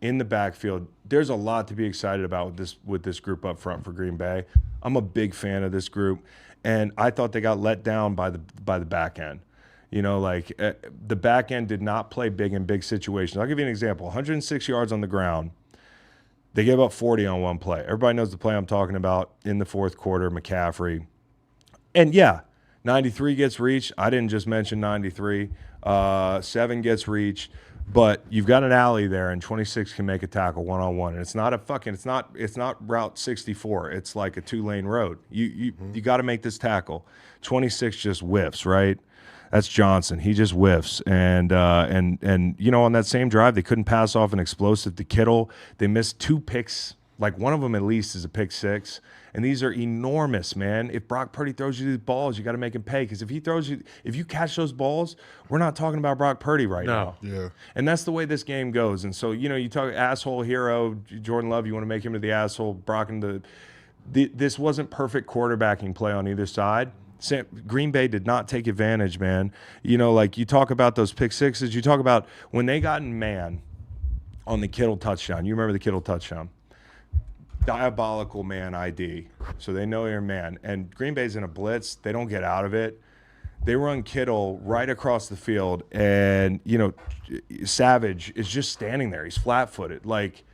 in the backfield. There's a lot to be excited about with this group up front for Green Bay. I'm a big fan of this group, and I thought they got let down by the back end. You know, like the back end did not play big in big situations. I'll give you an example. 106 yards on the ground. They gave up 40 on one play. Everybody knows the play I'm talking about in the fourth quarter, McCaffrey. And, yeah, 93 gets reached. I didn't just mention 93. 7 gets reached. But you've got an alley there, and 26 can make a tackle one-on-one. And it's not Route 64. It's like a 2-lane road. You got to make this tackle. 26 just whiffs, right? That's Johnson. He just whiffs. And you know, on that same drive, they couldn't pass off an explosive to Kittle. They missed 2 picks. Like, one of them at least is a pick 6. And these are enormous, man. If Brock Purdy throws you these balls, you got to make him pay. Because if you catch those balls, we're not talking about Brock Purdy right now. Yeah. And that's the way this game goes. And so, you know, you talk asshole hero, Jordan Love, you want to make him to the asshole, Brock into this wasn't perfect quarterbacking play on either side. Green Bay did not take advantage, man. You know, like, you talk about those pick 6s. You talk about when they got in man on the Kittle touchdown. You remember the Kittle touchdown? Diabolical man ID. So they know you're man. And Green Bay's in a blitz. They don't get out of it. They run Kittle right across the field. And, you know, Savage is just standing there. He's flat-footed. Like,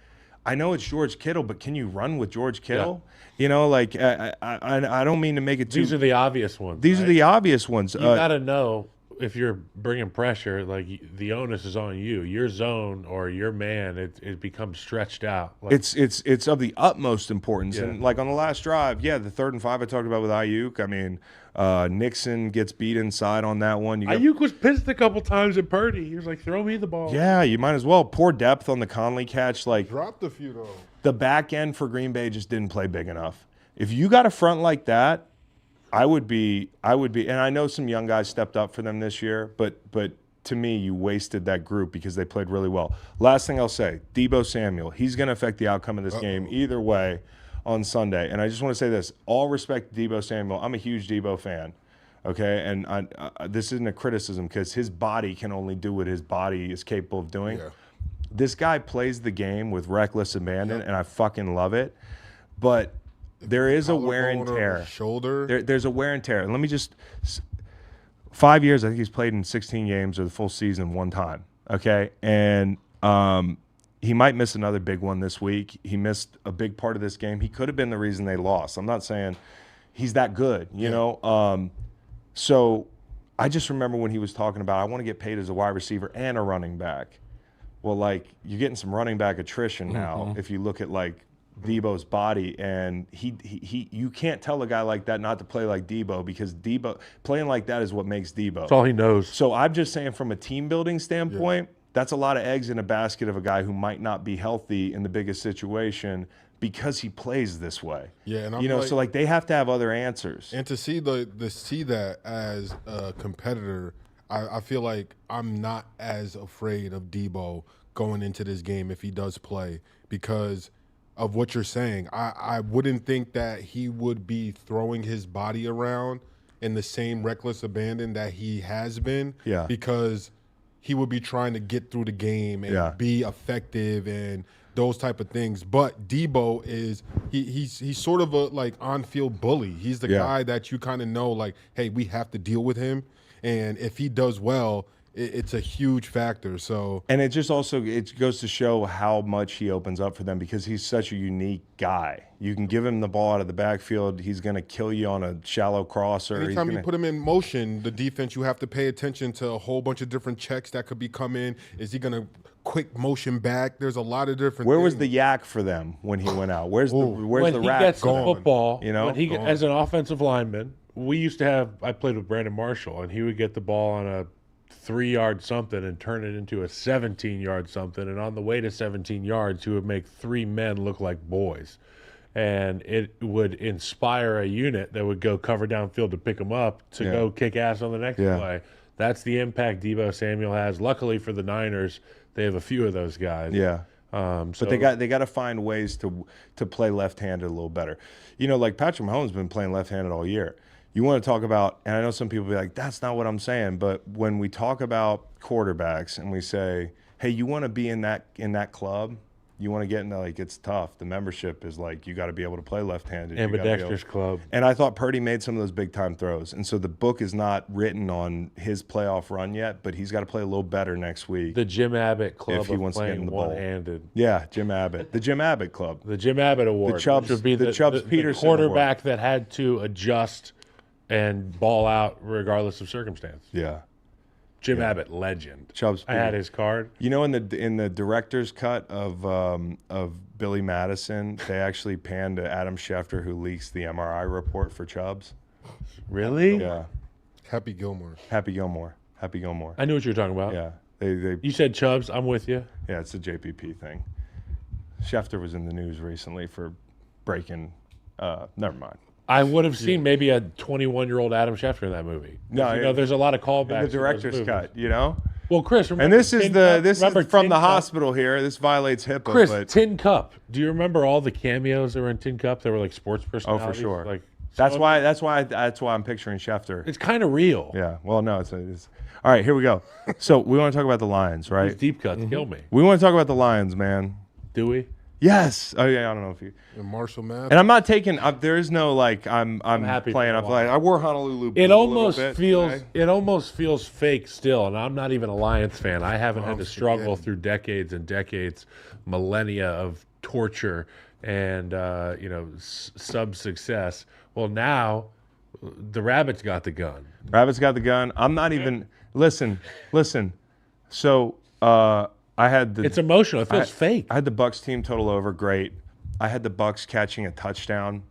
I know it's George Kittle, but can you run with George Kittle? Yeah. You know, like, I don't mean to make it too... These are the obvious ones. These are the obvious ones. You got to know if you're bringing pressure, like, the onus is on you. Your zone or your man, it becomes stretched out. Like, it's of the utmost importance. Yeah. And, like, on the last drive, the 3rd and 5 I talked about with Ayuk. I mean, Nixon gets beat inside on that one. Ayuk was pissed a couple times at Purdy. He was like, throw me the ball. Yeah, you might as well. Poor depth on the Conley catch. Like, Dropped a few, though. The back end for Green Bay just didn't play big enough. If you got a front like that, I would be, and I know some young guys stepped up for them this year, but to me, you wasted that group because they played really well. Last thing I'll say, Deebo Samuel, he's going to affect the outcome of this game either way on Sunday. And I just want to say this, all respect to Deebo Samuel. I'm a huge Deebo fan, okay? And this isn't a criticism because his body can only do what his body is capable of doing. Yeah. This guy plays the game with reckless abandon, and I fucking love it. But there is a wear and tear. Shoulder. There's a wear and tear. And let me just 5 years, I think he's played in 16 games or the full season one time. Okay. And he might miss another big one this week. He missed a big part of this game. He could have been the reason they lost. I'm not saying he's that good, you know? So I just remember when he was talking about, I want to get paid as a wide receiver and a running back. Well, like, you're getting some running back attrition now if you look at, like, Debo's body, and he you can't tell a guy like that not to play like Debo, because Debo playing like that is what makes Debo. That's all he knows. So I'm just saying, from a team building standpoint, that's a lot of eggs in a basket of a guy who might not be healthy in the biggest situation because he plays this way. Yeah, and I'm, you know, like, so, like, they have to have other answers. And to see see that as a competitor, I feel like I'm not as afraid of Debo going into this game if he does play, because of what you're saying. I wouldn't think that he would be throwing his body around in the same reckless abandon that he has been. Yeah. Because he would be trying to get through the game and be effective and those type of things. But Debo is he's sort of a, like, on-field bully. He's the guy that you kind of know, like, hey, we have to deal with him. And if he does well, it's a huge factor. So, and it just also, it goes to show how much he opens up for them, because he's such a unique guy. You can give him the ball out of the backfield, he's going to kill you on a shallow crosser. Anytime you put him in motion, the defense, you have to pay attention to a whole bunch of different checks that could be coming. Is he going to quick motion back? There's a lot of different Where things. was the yak for them when he went out? Where's the when the he rack? gets the Gone. football, You know, when he as an offensive lineman, we used to have, I played with Brandon Marshall, and he would get the ball on a 3-yard something and turn it into a 17-yard something, and on the way to 17 yards, he would make 3 men look like boys. And it would inspire a unit that would go cover downfield to pick him up to go kick ass on the next play. That's the impact Deebo Samuel has. Luckily for the Niners, they have a few of those guys. Yeah. So But they got to find ways to play left-handed a little better. You know, like Patrick Mahomes has been playing left-handed all year. You want to talk about, and I know some people be like, that's not what I'm saying, but when we talk about quarterbacks and we say, hey, you want to be in that club, you want to get into, like, it's tough. The membership is like, you got to be able to play left-handed. ambidextrous club. And I thought Purdy made some of those big-time throws. And so the book is not written on his playoff run yet, but he's got to play a little better next week. The Jim Abbott Club If he of wants to get in playing the bowl. one-handed. Yeah, Jim Abbott. The Jim Abbott Club. The Jim Abbott Award. The Chubbs- which would be the Chubbs the Peterson quarterback that had to adjust and ball out regardless of circumstance. Yeah. Jim Abbott, legend. Chubbs I had his card. You know, in the director's cut of Billy Madison, they actually panned to Adam Schefter, who leaks the MRI report for Chubbs. Really? Yeah, Happy Gilmore. Happy Gilmore. I knew what you were talking about. Yeah, they You said Chubbs. I'm with you. yeah, it's a JPP thing. Schefter was in the news recently for breaking. Never mind. I would have seen maybe a 21-year-old Adam Schefter in that movie. No, you know, there's a lot of callbacks. The in those director's movies. cut, you know. Well, Chris, And remember this is Tin the Cup? this Remember is from Tin the Cup? hospital here. This violates HIPAA. Chris, but Tin Cup. Do you remember all the cameos that were in Tin Cup that were like sports oh, personalities? for sure. Like That's why I'm picturing Schefter. it's kind of real. Yeah. Well, no, it's all right. Here we go. So we want to talk about the Lions, These right? deep cuts kill me. We want to talk about the Lions, man. Do we? Yes. Oh yeah. I don't know if you. And Marshall Mathers. And I'm not taking. there is no like. I'm happy playing for up. the Like I wore Honolulu. It blue a almost little bit feels today. it almost feels fake still, and I'm not even a Lions fan. I haven't had to I'm struggle forgetting. through decades and decades, millennia of torture and sub success. Well, now the Rabbits got the gun. Rabbit's got the gun. I'm not even. Listen. So I had the. It's emotional. It feels fake. I had the Bucks team total over. Great. I had the Bucks catching a touchdown,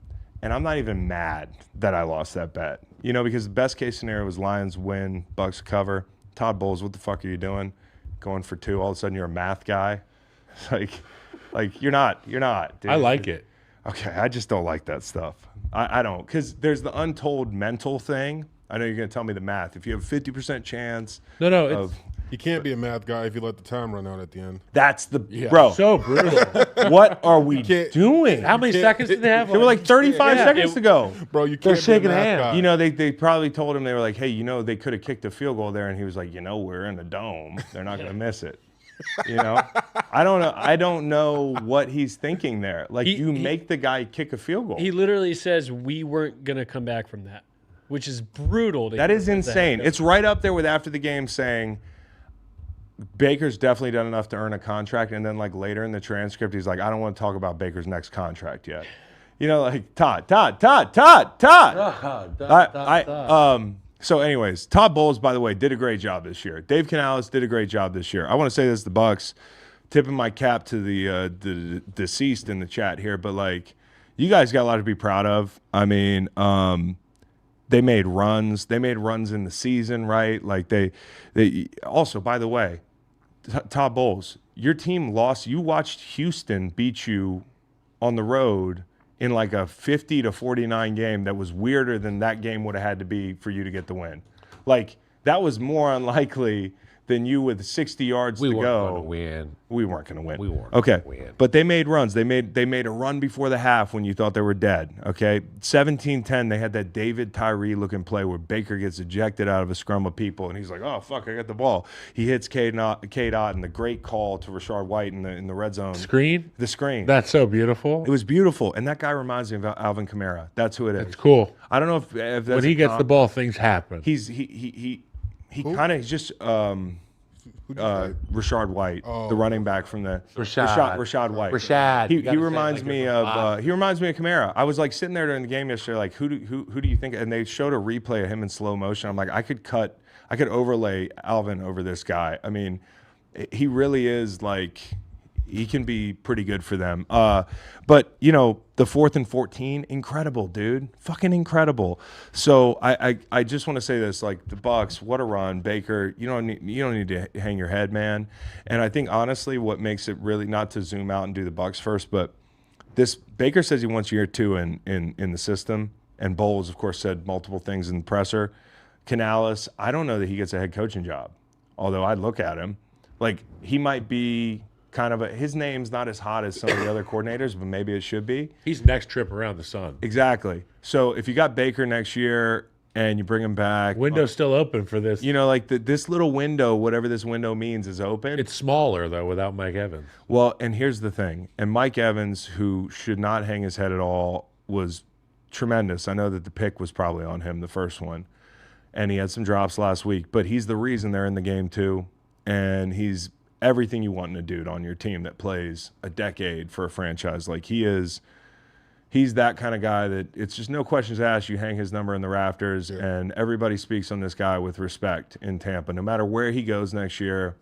and I'm not even mad that I lost that bet. You know, because the best case scenario was Lions win, Bucks cover. Todd Bowles, what the fuck are you doing? Going for 2. All of a sudden, you're a math guy. Like you're not. Dude. I like it. Okay, I just don't like that stuff. I don't, because there's the untold mental thing. I know you're going to tell me the math. If you have a 50% chance, No, it's of You can't be a math guy if you let the time run out at the end. that's the bro. so brutal. What are we can't- doing? How many seconds did they have? There were like 35 seconds to go. Bro, you They're can't shaking be a math hands. guy. You know, they probably told him, they were like, hey, they could have kicked a field goal there, and he was like, we're in the dome. They're not going to miss it. I don't know what he's thinking there. Like, He make the guy kick a field goal. He literally says we weren't going to come back from that, which is brutal. That is insane. It's right up there with after the game saying Baker's definitely done enough to earn a contract, and then like later in the transcript, he's like, I don't want to talk about Baker's next contract yet. Like Todd. So anyways, Todd Bowles, by the way, did a great job this year. Dave Canales did a great job this year. I want to say this, the Bucks, tipping my cap to the deceased in the chat here, but like, you guys got a lot to be proud of. I mean, they made runs. They made runs in the season, right? Like they also, by the way, Todd Bowles, your team lost. You watched Houston beat you on the road in like a 50-49 game that was weirder than that game would have had to be for you to get the win. Like, that was more unlikely than you with 60 yards to weren't go. going to win. We weren't going to win. We weren't okay. gonna win. But they made runs. They made a run before the half when you thought they were dead. Okay. 17-10, they had that David Tyree looking play where Baker gets ejected out of a scrum of people and he's like, oh fuck, I got the ball. He hits Cade Otton, the great call to Rashard White in the red zone. Screen? The screen. That's so beautiful. It was beautiful. And that guy reminds me of Alvin Kamara. That's who it is. It's cool. I don't know if that's When he gets the ball, things happen. he kind of just Rashard White, the running back from the Rashad White. Rashad. He You gotta say it reminds like me you're of from he reminds me of Kamara. I was like sitting there during the game yesterday, like who do you think? And they showed a replay of him in slow motion. I'm like, I could overlay Alvin over this guy. I mean, he really is like. He can be pretty good for them. But, the 4th and 14, incredible, dude. Fucking incredible. So I just want to say this, like the Bucks, what a run. Baker, you don't need to hang your head, man. And I think, honestly, what makes it really, not to zoom out and do the Bucks first, but this Baker says he wants year 2 in the system. And Bowles, of course, said multiple things in the presser. Canales, I don't know that he gets a head coaching job. Although I'd look at him. Like, he might be kind of his name's not as hot as some of the other coordinators, but maybe it should be. He's next trip around the sun. Exactly. So if you got Baker next year and you bring him back. Window's still open for this. Like this little window, whatever this window means, is open. It's smaller, though, without Mike Evans. Well, and here's the thing. And Mike Evans, who should not hang his head at all, was tremendous. I know that the pick was probably on him, the first one. And he had some drops last week. But he's the reason they're in the game, too. And he's everything you want in a dude on your team that plays a decade for a franchise. Like, he's that kind of guy that it's just no questions asked. You hang his number in the rafters, and everybody speaks on this guy with respect in Tampa. No matter where he goes next year,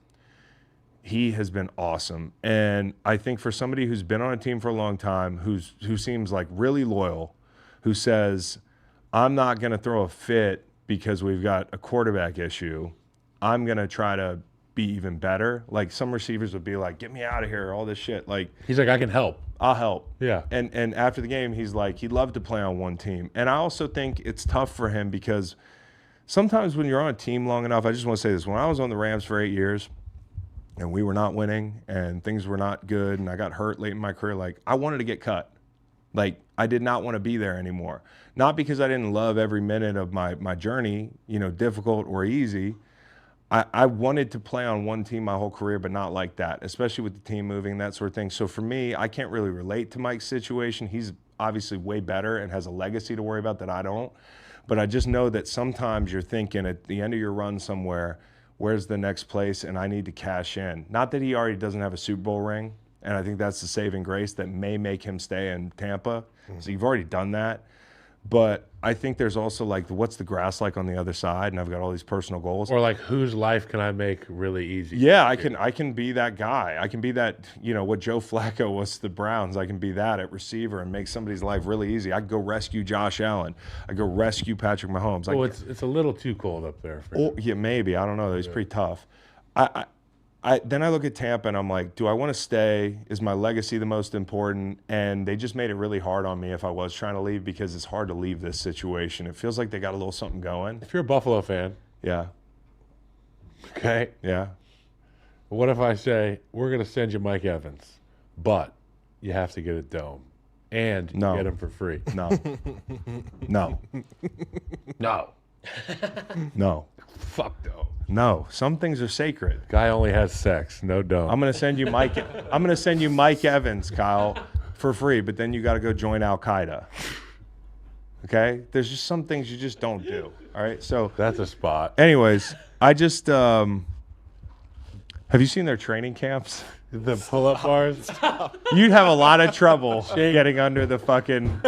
he has been awesome. And I think for somebody who's been on a team for a long time, who seems like really loyal, who says, I'm not going to throw a fit because we've got a quarterback issue. I'm going to try to be even better. Like, some receivers would be like, get me out of here, all this shit. Like, he's like, I can help. I'll help. Yeah. And after the game, he's like, he'd love to play on one team. And I also think it's tough for him because sometimes when you're on a team long enough, I just want to say this. When I was on the Rams for 8 years and we were not winning and things were not good and I got hurt late in my career, like, I wanted to get cut. Like, I did not want to be there anymore. Not because I didn't love every minute of my journey, difficult or easy. I wanted to play on one team my whole career, but not like that, especially with the team moving, that sort of thing. So for me, I can't really relate to Mike's situation. He's obviously way better and has a legacy to worry about that I don't. But I just know that sometimes you're thinking at the end of your run somewhere, where's the next place, and I need to cash in. Not that he already doesn't have a Super Bowl ring, and I think that's the saving grace that may make him stay in Tampa. So you've already done that. But I think there's also, like, what's the grass like on the other side? And I've got all these personal goals. Or, like, whose life can I make really easy? Yeah, I can be that guy. I can be that, what Joe Flacco was to the Browns. I can be that at receiver and make somebody's life really easy. I could go rescue Josh Allen. I go rescue Patrick Mahomes. Oh, it's a little too cold up there. Yeah, maybe. I don't know. He's pretty tough. Then I look at Tampa and I'm like, do I want to stay? Is my legacy the most important? And they just made it really hard on me if I was trying to leave, because it's hard to leave this situation. It feels like they got a little something going. If you're a Buffalo fan. Yeah. Okay. Yeah. What if I say, we're going to send you Mike Evans, but you have to get a dome and No. get him for free? No. No. No. No. Fuck dome. No. Some things are sacred. Guy only has sex, no dome. I'm gonna send you Mike Evans, Kyle, for free, but then you got to go join Al Qaeda. Okay? There's just some things you just don't do. All right. So That's a spot. anyways, I just have you seen their training camps? The pull-up bars. You'd have a lot of trouble getting under the fucking.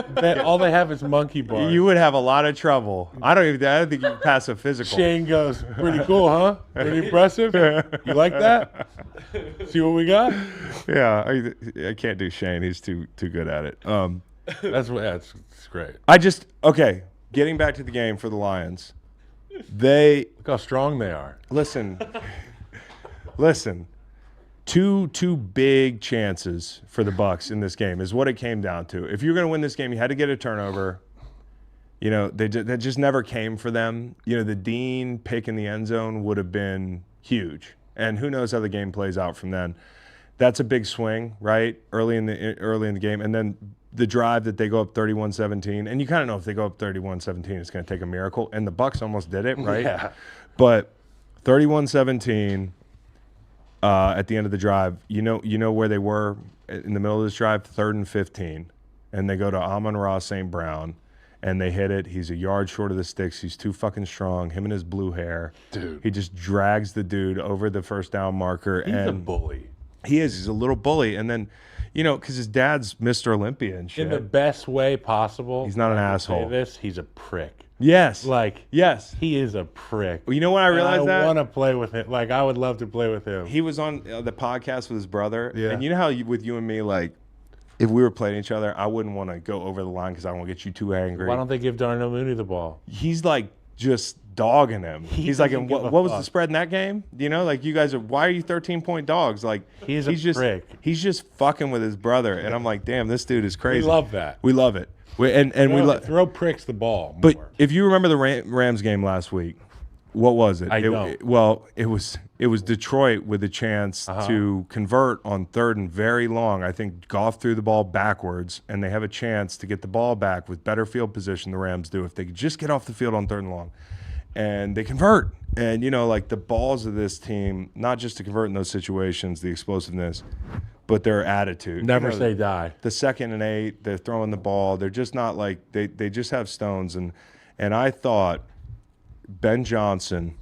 All they have is monkey bars. You would have a lot of trouble. I don't think you can pass a physical. Shane goes, pretty cool, huh? Pretty impressive. You like that? See what we got? Yeah, I can't do Shane. He's too good at it. That's great. Okay. Getting back to the game for the Lions, Look how strong they are. listen. Two big chances for the Bucs in this game is what it came down to. If you're going to win this game, you had to get a turnover. That just never came for them. The Dean pick in the end zone would have been huge, and who knows how the game plays out from then. That's a big swing, right? Early in the game, and then the drive that they go up 31-17, and you kind of know if they go up 31-17, it's going to take a miracle, and the Bucs almost did it, right? Yeah. But 31-17. At the end of the drive, you know where they were in the middle of this drive, 3rd and 15, and they go to Amon-Ra St. Brown, and they hit it. He's a yard short of the sticks. He's too fucking strong. Him and his blue hair, Dude. He just drags the dude over the first down marker. He's and a bully. He is. He's a little bully. And then, because his dad's Mr. Olympia and shit. In the best way possible. He's not an I will asshole. say this, he's a prick. Yes. Yes. He is a prick. You know when I realized that? I want to play with him. I would love to play with him. He was on the podcast with his brother. Yeah. And you know how with you and me, if we were playing each other, I wouldn't want to go over the line because I don't want to get you too angry. Why don't they give Darnell Mooney the ball? He's just dogging him. He's like, doesn't give a what was fuck. the spread in that game? You guys why are you 13-point dogs? He's a prick. He's just fucking with his brother. And I'm like, damn, this dude is crazy. We love that. We love it. Throw pricks the ball. But more. if you remember the Rams game last week, what was it? I don't. Well, it was Detroit with a chance to convert on 3rd and very long. I think Goff threw the ball backwards, and they have a chance to get the ball back with better field position. The Rams do if they could just get off the field on 3rd and long, and they convert. And like the balls of this team, not just to convert in those situations, the explosiveness, but their attitude. Never say die. The 2nd and 8, they're throwing the ball. They're just not like they just have stones. And I thought Ben Johnson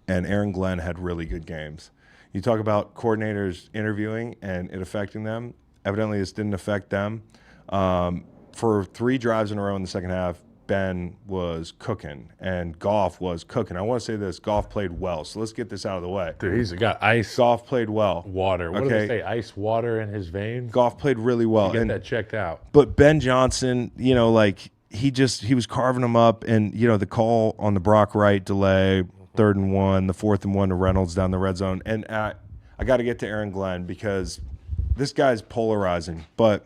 and Aaron Glenn had really good games. You talk about coordinators interviewing and it affecting them. Evidently, this didn't affect them. For 3 drives in a row in the second half, Ben was cooking and Goff was cooking. I want to say this: Goff played well. So let's get this out of the way. Dude, he's got ice. Goff played well. Water. What do they say? Ice water in his veins. Goff played really well. Get that checked out. But Ben Johnson, like he was carving them up, and the call on the Brock Wright delay, 3rd and 1, the 4th and 1 to Reynolds down the red zone, and I got to get to Aaron Glenn because this guy's polarizing, but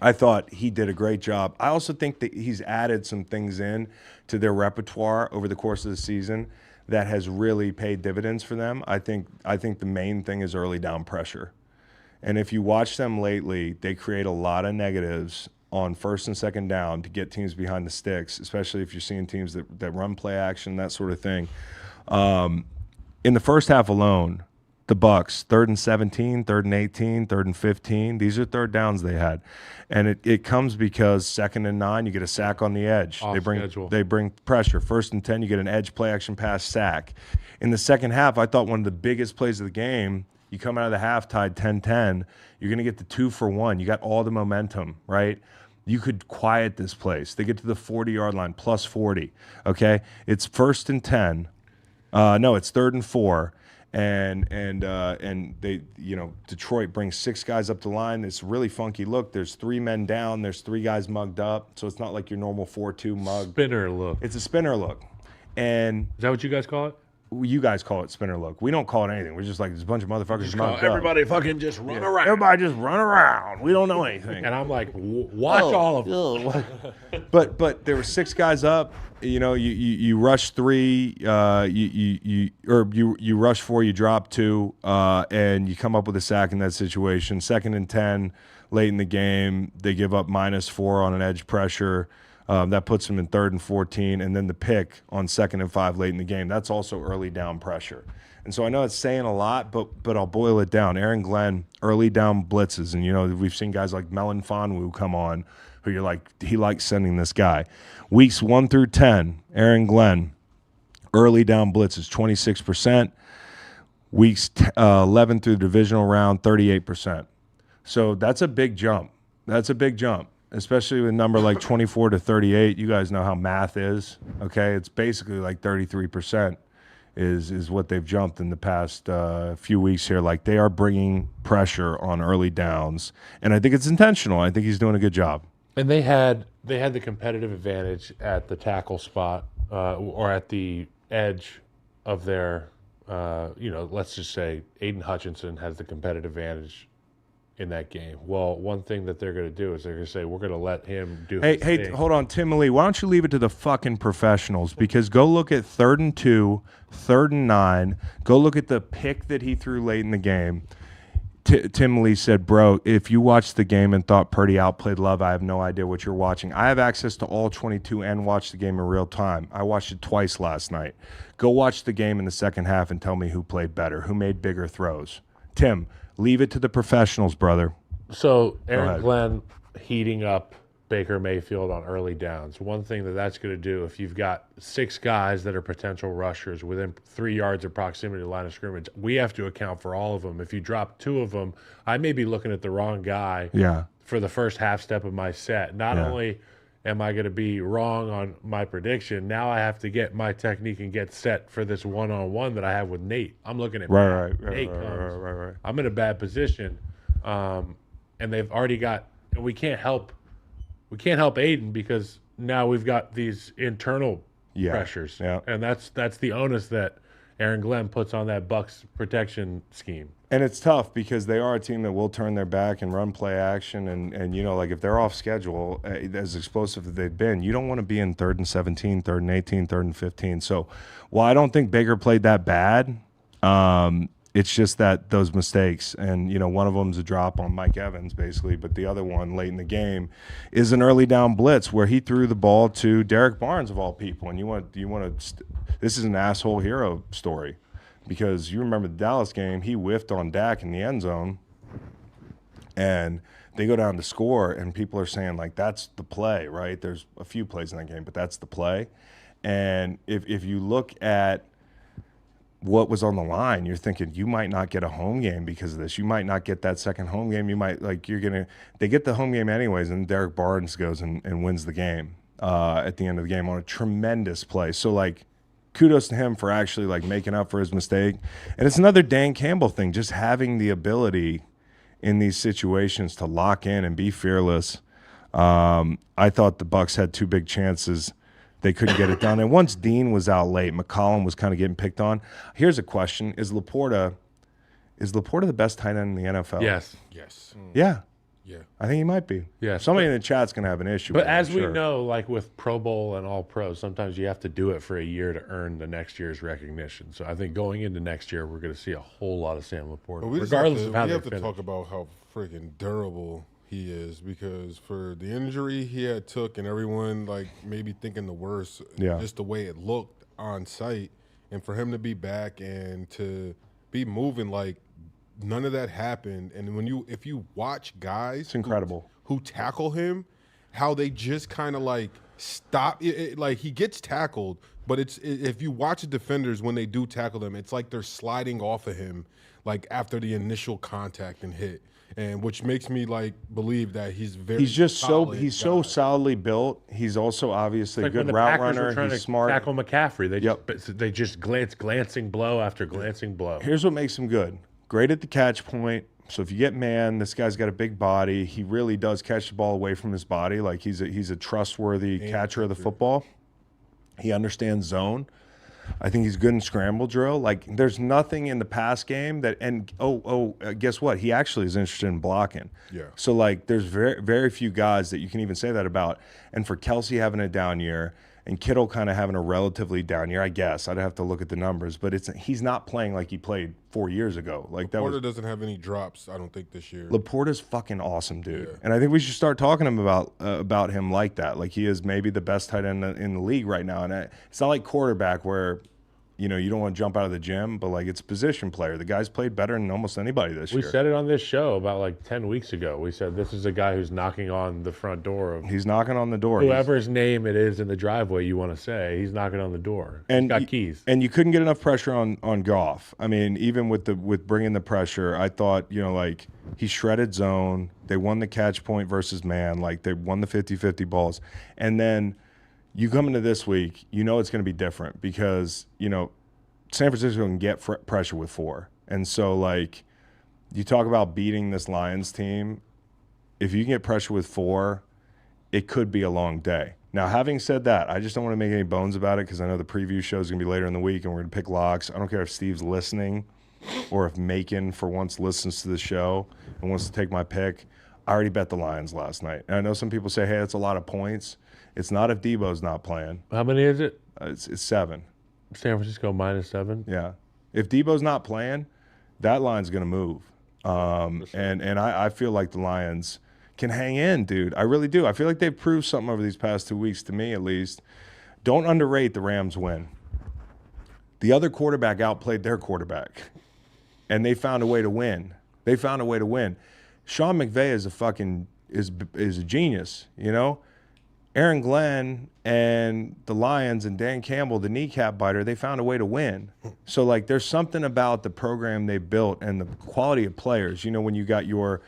I thought he did a great job. I also think that he's added some things in to their repertoire over the course of the season that has really paid dividends for them. I think the main thing is early down pressure. And if you watch them lately, they create a lot of negatives on 1st and 2nd down to get teams behind the sticks, especially if you're seeing teams that run play action, that sort of thing. In the first half alone, the Bucs, 3rd and 17, 3rd and 18, 3rd and 15. These are 3rd downs they had. And it comes because 2nd and 9, you get a sack on the edge. They bring pressure. 1st and 10, you get an edge play action pass sack. In the second half, I thought one of the biggest plays of the game, you come out of the half tied 10-10, you're going to get the 2-for-1. You got all the momentum, right? You could quiet this place. They get to the 40-yard line, plus 40, okay? It's 1st and 10. No, it's 3rd and 4. And they, Detroit brings 6 guys up the line. It's a really funky look. There's 3 men down. There's 3 guys mugged up. So it's not like your normal 4-2 mug. Spinner look. It's a spinner look. And is that what you guys call it? You guys call it spinner look. We don't call it anything. We're just like, there's a bunch of motherfuckers mugged up. Everybody fucking just run around. Everybody just run around. We don't know anything. And I'm like, watch all of them. But there were 6 guys up. You rush 3, you rush 4, you drop 2, and you come up with a sack in that situation. 2nd and 10, late in the game, they give up -4 on an edge pressure. That puts them in 3rd and 14, and then the pick on 2nd and 5 late in the game. That's also early down pressure. And so I know it's saying a lot, but I'll boil it down. Aaron Glenn, early down blitzes, and we've seen guys like Melon Fonwu come on, who you're like, he likes sending this guy. Weeks 1 through 10, Aaron Glenn, early down blitzes, 26%. Weeks 11 through the divisional round, 38%. So that's a big jump. Especially with a number like 24 to 38. You guys know how math is, okay? It's basically like 33% is what they've jumped in the past few weeks here. Like, they are bringing pressure on early downs, and I think it's intentional. I think he's doing a good job. And they had the competitive advantage at the tackle spot or at the edge of their, let's just say Aiden Hutchinson has the competitive advantage in that game. Well, one thing that they're going to do is they're going to say, we're going to let him do his thing. Hey, hold on, Tim Lee. Why don't you leave it to the fucking professionals? Because go look at 3rd and 2, 3rd and 9. Go look at the pick that he threw late in the game. Tim Lee said, bro, if you watched the game and thought Purdy outplayed Love, I have no idea what you're watching. I have access to all 22 and watched the game in real time. I watched it twice last night. Go watch the game in the second half and tell me who played better, who made bigger throws. Tim, leave it to the professionals, brother. So Aaron Glenn heating up Baker Mayfield on early downs. One thing that's going to do, if you've got 6 guys that are potential rushers within 3 yards of proximity to the line of scrimmage, we have to account for all of them. If you drop 2 of them, I may be looking at the wrong guy for the first half step of my set. Not only am I going to be wrong on my prediction, now I have to get my technique and get set for this one-on-one that I have with Nate. I'm looking at Nate comes. I'm in a bad position, and they've already got – and we can't help Aiden because now we've got these internal pressures. Yeah. And that's the onus that Aaron Glenn puts on that Bucs protection scheme. And it's tough because they are a team that will turn their back and run play action. And you know, like if they're off schedule, as explosive as they've been, you don't want to be in 3rd and 17, 3rd and 18, 3rd and 15. So while I don't think Baker played that bad, it's just that those mistakes. And, you know, one of them is a drop on Mike Evans, basically. But the other one late in the game is an early down blitz where he threw the ball to Derek Barnes, of all people. And this is an asshole hero story. Because you remember the Dallas game, he whiffed on Dak in the end zone, and they go down to score, and people are saying, like, that's the play, right? There's a few plays in that game, but that's the play. And if you look at what was on the line, you're thinking you might not get a home game because of this. You might not get that second home game. You might, like, they get the home game anyways, and Derek Barnes goes and wins the game at the end of the game on a tremendous play. So, like, kudos to him for actually like making up for his mistake. And it's another Dan Campbell thing, just having the ability in these situations to lock in and be fearless. I thought the Bucs had 2 big chances. They couldn't get it done. And once Dean was out late, McCollum was kind of getting picked on. Here's a question. Is Laporta the best tight end in the NFL? Yes. Yeah. Yeah. I think he might be. Yeah. Somebody in the chat's going to have an issue But with it, as I'm we sure. know, like with Pro Bowl and All Pro, sometimes you have to do it for a year to earn the next year's recognition. So I think going into next year, we're going to see a whole lot of Sam Laporta, But we just regardless of how we they have to finish. talk about how freaking durable he is, because for the injury he had took and everyone like maybe thinking the worst, Yeah. just the way it looked on site, and for him to be back and to be moving like none of that happened. And if you watch guys, It's incredible. who tackle him, how they just kind of like stop. Like he gets tackled, but if you watch the defenders when they do tackle him, it's like they're sliding off of him, like after the initial contact and hit, and which makes me like believe that he's so solidly built. He's also obviously a Like when good the route Packers were runner. trying He's to smart. tackle McCaffrey. Yep. They just glancing blow after glancing blow. Here's what makes him good. Great at the catch point. So if you get man, this guy's got a big body. He really does catch the ball away from his body. Like he's a trustworthy catcher of the football. He understands zone. I think he's good in scramble drill. Like there's nothing in the pass game that guess what? He actually is interested in blocking. Yeah. So like there's very very few guys that you can even say that about. And for Kelce having a down year and Kittle kind of having a relatively down year, I guess I'd have to look at the numbers, but he's not playing like he played 4 years ago. Like Laporta doesn't have any drops, I don't think, this year. Laporta's fucking awesome, dude. Yeah. And I think we should start talking to him about him like that. Like he is maybe the best tight end in the league right now. And it's not like quarterback where, you know, you don't want to jump out of the gym, but like it's a position player. The guy's played better than almost anybody this year. We said it on this show about like 10 weeks ago. We said this is a guy who's knocking on the front door of He's knocking on the door. whoever's name it is in the driveway you want to say. He's knocking on the door. He's got keys. And you couldn't get enough pressure on Goff. I mean, even with bringing the pressure, I thought, you know, like he shredded zone. They won the catch point versus man. Like they won the 50-50 balls. And then you come into this week, you know it's going to be different because, you know, San Francisco can get pressure with 4. And so, like, you talk about beating this Lions team. If you can get pressure with 4, it could be a long day. Now, having said that, I just don't want to make any bones about it because I know the preview show is going to be later in the week and we're going to pick locks. I don't care if Steve's listening or if Macon, for once, listens to the show and wants to take my pick. I already bet the Lions last night. And I know some people say, hey, that's a lot of points. It's not if Debo's not playing. How many is it? It's 7. San Francisco -7. Yeah. If Debo's not playing, that line's going to move. And I feel like the Lions can hang in, dude. I really do. I feel like they've proved something over these past 2 weeks, to me at least. Don't underrate the Rams win. The other quarterback outplayed their quarterback, and they found a way to win. Sean McVay is is a genius, you know? Aaron Glenn and the Lions and Dan Campbell, the kneecap biter, they found a way to win. So, like, there's something about the program they built and the quality of players. You know, when you got your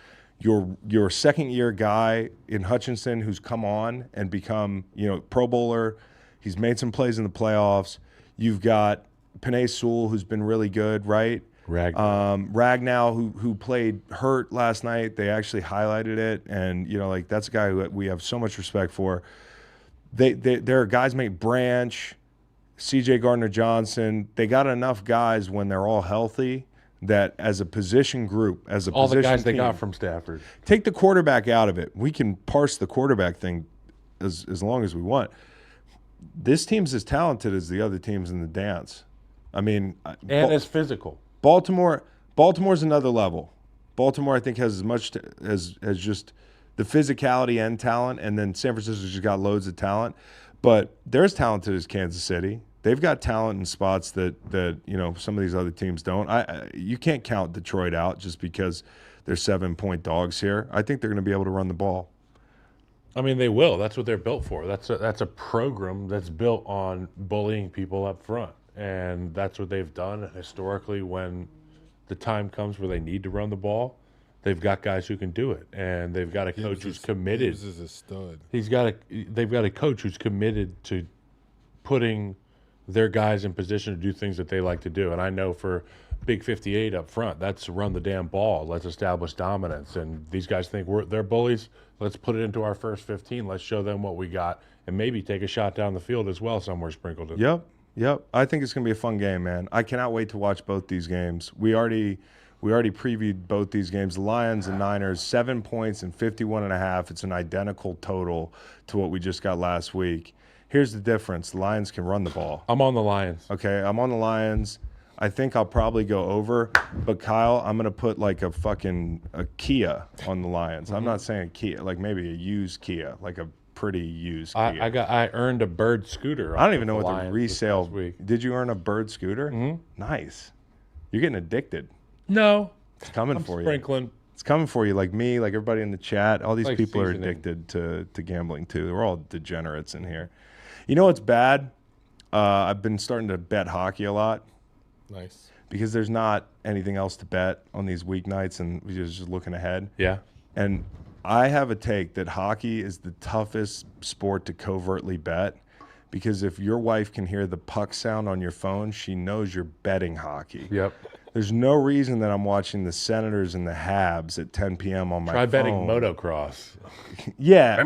second-year guy in Hutchinson who's come on and become, you know, Pro Bowler. He's made some plays in the playoffs. You've got Penei Sewell, who's been really good, right? Ragnow, who played hurt last night. They actually highlighted it, and you know, like that's a guy who we have so much respect for. There are guys make Branch, C.J. Gardner-Johnson. They got enough guys when they're all healthy that as a position group, as a All the position guys they team, got from Stafford. take the quarterback out of it. We can parse the quarterback thing as long as we want. This team's as talented as the other teams in the dance. I mean, And it's physical. Baltimore's another level. Baltimore, I think, has as much as just the physicality and talent, and then San Francisco's just got loads of talent. But they're as talented as Kansas City. They've got talent in spots that some of these other teams don't. You can't count Detroit out just because they're 7-point dogs here. I think they're going to be able to run the ball. I mean, they will. That's what they're built for. That's a program that's built on bullying people up front, and that's what they've done historically. When the time comes where they need to run the ball, they've got guys who can do it, and they've got a coach who's committed. Gibbs is a stud. They've got a coach who's committed to putting their guys in position to do things that they like to do. And I know for Big 58 up front, that's run the damn ball. Let's establish dominance. And these guys think they're bullies. Let's put it into our first 15. Let's show them what we got, and maybe take a shot down the field as well somewhere sprinkled in. Yep. I think it's going to be a fun game, man. I cannot wait to watch both these games. We already previewed both these games. The Lions and Niners, 7 points and 51.5. It's an identical total to what we just got last week. Here's the difference. The Lions can run the ball. I'm on the Lions. Okay, I'm on the Lions. I think I'll probably go over. But, Kyle, I'm going to put like a Kia on the Lions. I'm not saying Kia, like maybe a used Kia, like a pretty used Kia. I earned a Bird scooter. I don't even know what Lions the resale. week. Did you earn a Bird scooter? Mm-hmm. Nice. You're getting addicted. No. It's coming I'm for sprinkling. you. It's coming for you, like me, like everybody in the chat. All these Like people are seasoning. addicted to gambling too. We're all degenerates in here. You know what's bad? I've been starting to bet hockey a lot Nice. because there's not anything else to bet on these weeknights, and we're just looking ahead. Yeah. And I have a take that hockey is the toughest sport to covertly bet, because if your wife can hear the puck sound on your phone, she knows you're betting hockey. Yep. There's no reason that I'm watching the Senators and the Habs at 10 p.m. on my Try phone. betting motocross. Yeah.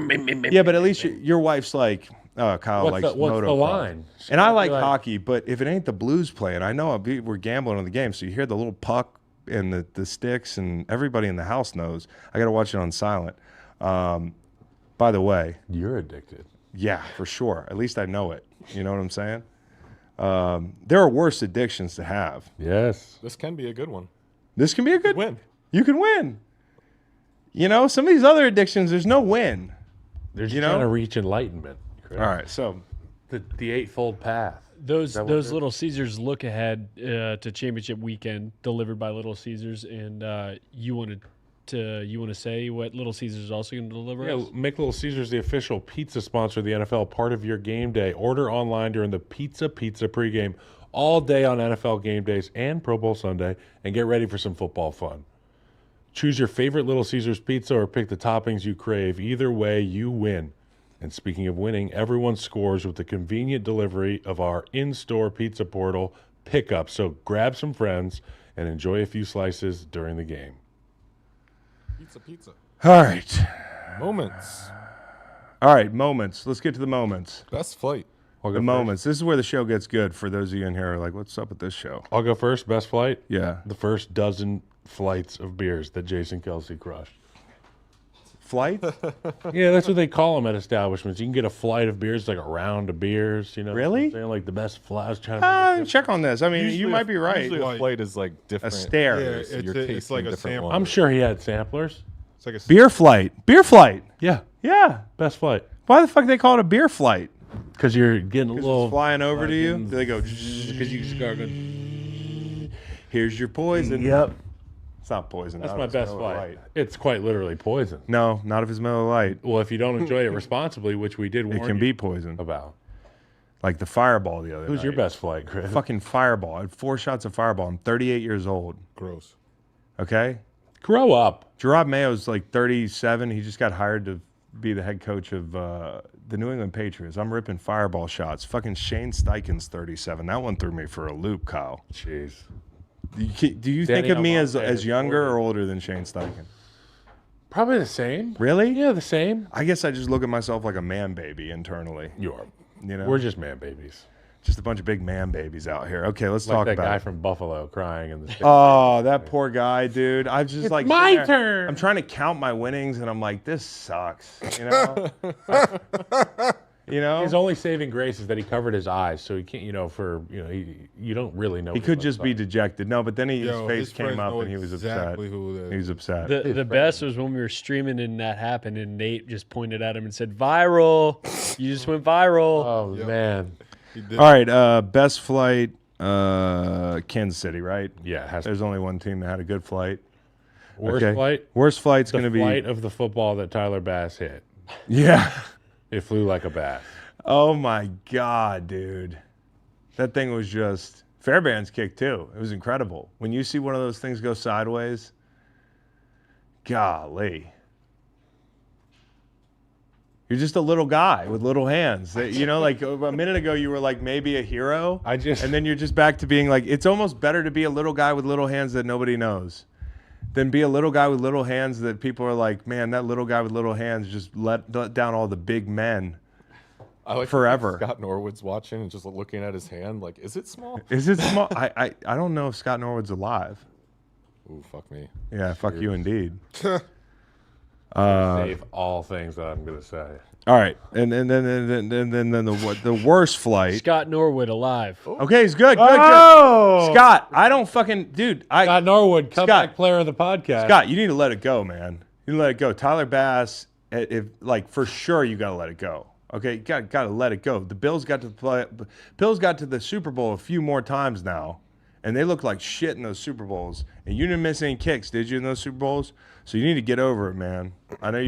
Yeah, but at least your wife's like, oh, Kyle What's likes the motocross. line? And I like hockey, but if it ain't the Blues playing, I know we're gambling on the game, so you hear the little puck and the sticks, and everybody in the house knows. I got to watch it on silent. By the way, You're addicted. yeah, for sure. At least I know it. You know what I'm saying? There are worse addictions to have. Yes. This can be a good one. This can be a good Win. You can win. You know, some of these other addictions, there's no win. They're just You trying know? to reach enlightenment. Chris. All right, so The eightfold path. Those that what it is? Little Caesars look ahead to championship weekend delivered by Little Caesars, and you want to say what Little Caesars is also going to deliver? Yeah, us? make Little Caesars the official pizza sponsor of the NFL, part of your game day. Order online during the Pizza pregame all day on NFL game days and Pro Bowl Sunday, and get ready for some football fun. Choose your favorite Little Caesars pizza or pick the toppings you crave. Either way, you win. And speaking of winning, everyone scores with the convenient delivery of our in-store pizza portal pickup. So grab some friends and enjoy a few slices during the game. Pizza. all right. Moments. All right, moments. Let's get to the moments. Best flight. I'll go The first. moments. This is where the show gets good for those of you in here who are like, what's up with this show? I'll go first. Best flight. Yeah. The first dozen flights of beers that Jason Kelce crushed. Flight? Yeah, that's what they call them at establishments. You can get a flight of beers, like a round of beers. You know, Really? what I'm saying? Like the best flight. I was trying to. Check on this. I mean, you might be right. Usually a Like- flight is like different. A stare. Yeah, So it's you're a- it's tasting like a different sample. ones. I'm sure he had samplers. It's like a Beer flight. Beer flight. Yeah, Yeah. best flight. Why the fuck they call it a beer flight? Because you're getting a little. It's flying over to you. They go, Because you start going. here's your poison. Yep. It's not poison. That's not my if it's best Miller flight. Lite. It's quite literally poison. No, not if it's Miller Lite. Well, if you don't enjoy it responsibly, which we did warn It can you be poison. about. Like the Fireball the other Who's night. your best flight, Chris? Fucking Fireball. I had 4 shots of Fireball. I'm 38 years old. gross. Okay? Grow up. Gerard Mayo's like 37. He just got hired to be the head coach of the New England Patriots. I'm ripping Fireball shots. Fucking Shane Steichen's 37. That one threw me for a loop, Kyle. Jeez. Do you Danny think of me as Almonte is younger 40. or older than Shane Steichen? Probably the same. Really? Yeah, the same. I guess I just look at myself like a man baby internally. You are. You know? We're just man babies. Just a bunch of big man babies out here. Okay, let's Like talk that about guy it. from Buffalo crying in the stadium. Oh, that poor guy, dude. I was just like, my sitting there, turn. I'm trying to count my winnings, and I'm like, this sucks. You know? You know? His only saving grace is that he covered his eyes, so he can't. You don't really know. He could just be dejected. No, but then his Yo, face his friends came up, know and he was exactly upset. who that He was upset. The best was when we were streaming and that happened, and Nate just pointed at him and said, "Viral! You just went viral." Oh man. He did. All right, best flight, Kansas City, right? Yeah, it has There's only one team that had a good flight. worst Okay. flight. Worst flight's The going to be flight of the football that Tyler Bass hit. yeah. It flew like a bat. Oh my God, dude, that thing was just Fairbairn's kick too. It was incredible. When you see one of those things go sideways, golly. You're just a little guy with little hands. You know, like a minute ago, you were like maybe a hero. And then you're just back to being like, it's almost better to be a little guy with little hands that nobody knows than be a little guy with little hands that people are like, man, that little guy with little hands just let down all the big men. I like Forever. Scott Norwood's watching and just looking at his hand like, is it small? Is it small? I don't know if Scott Norwood's alive. Ooh, fuck me. Yeah, fuck you indeed. Save all things that I'm gonna say. All right, and then the worst flight. Scott Norwood alive. Okay, he's good. Oh! Scott, I don't fucking dude. Scott Norwood, comeback Scott. player of the podcast. Scott, you need to let it go, man. You need to let it go. Tyler Bass, if like for sure, you gotta let it go. Okay, you gotta let it go. The Bills got to the Super Bowl a few more times now, and they look like shit in those Super Bowls. And you didn't miss any kicks, did you, in those Super Bowls? So you need to get over it, man. I know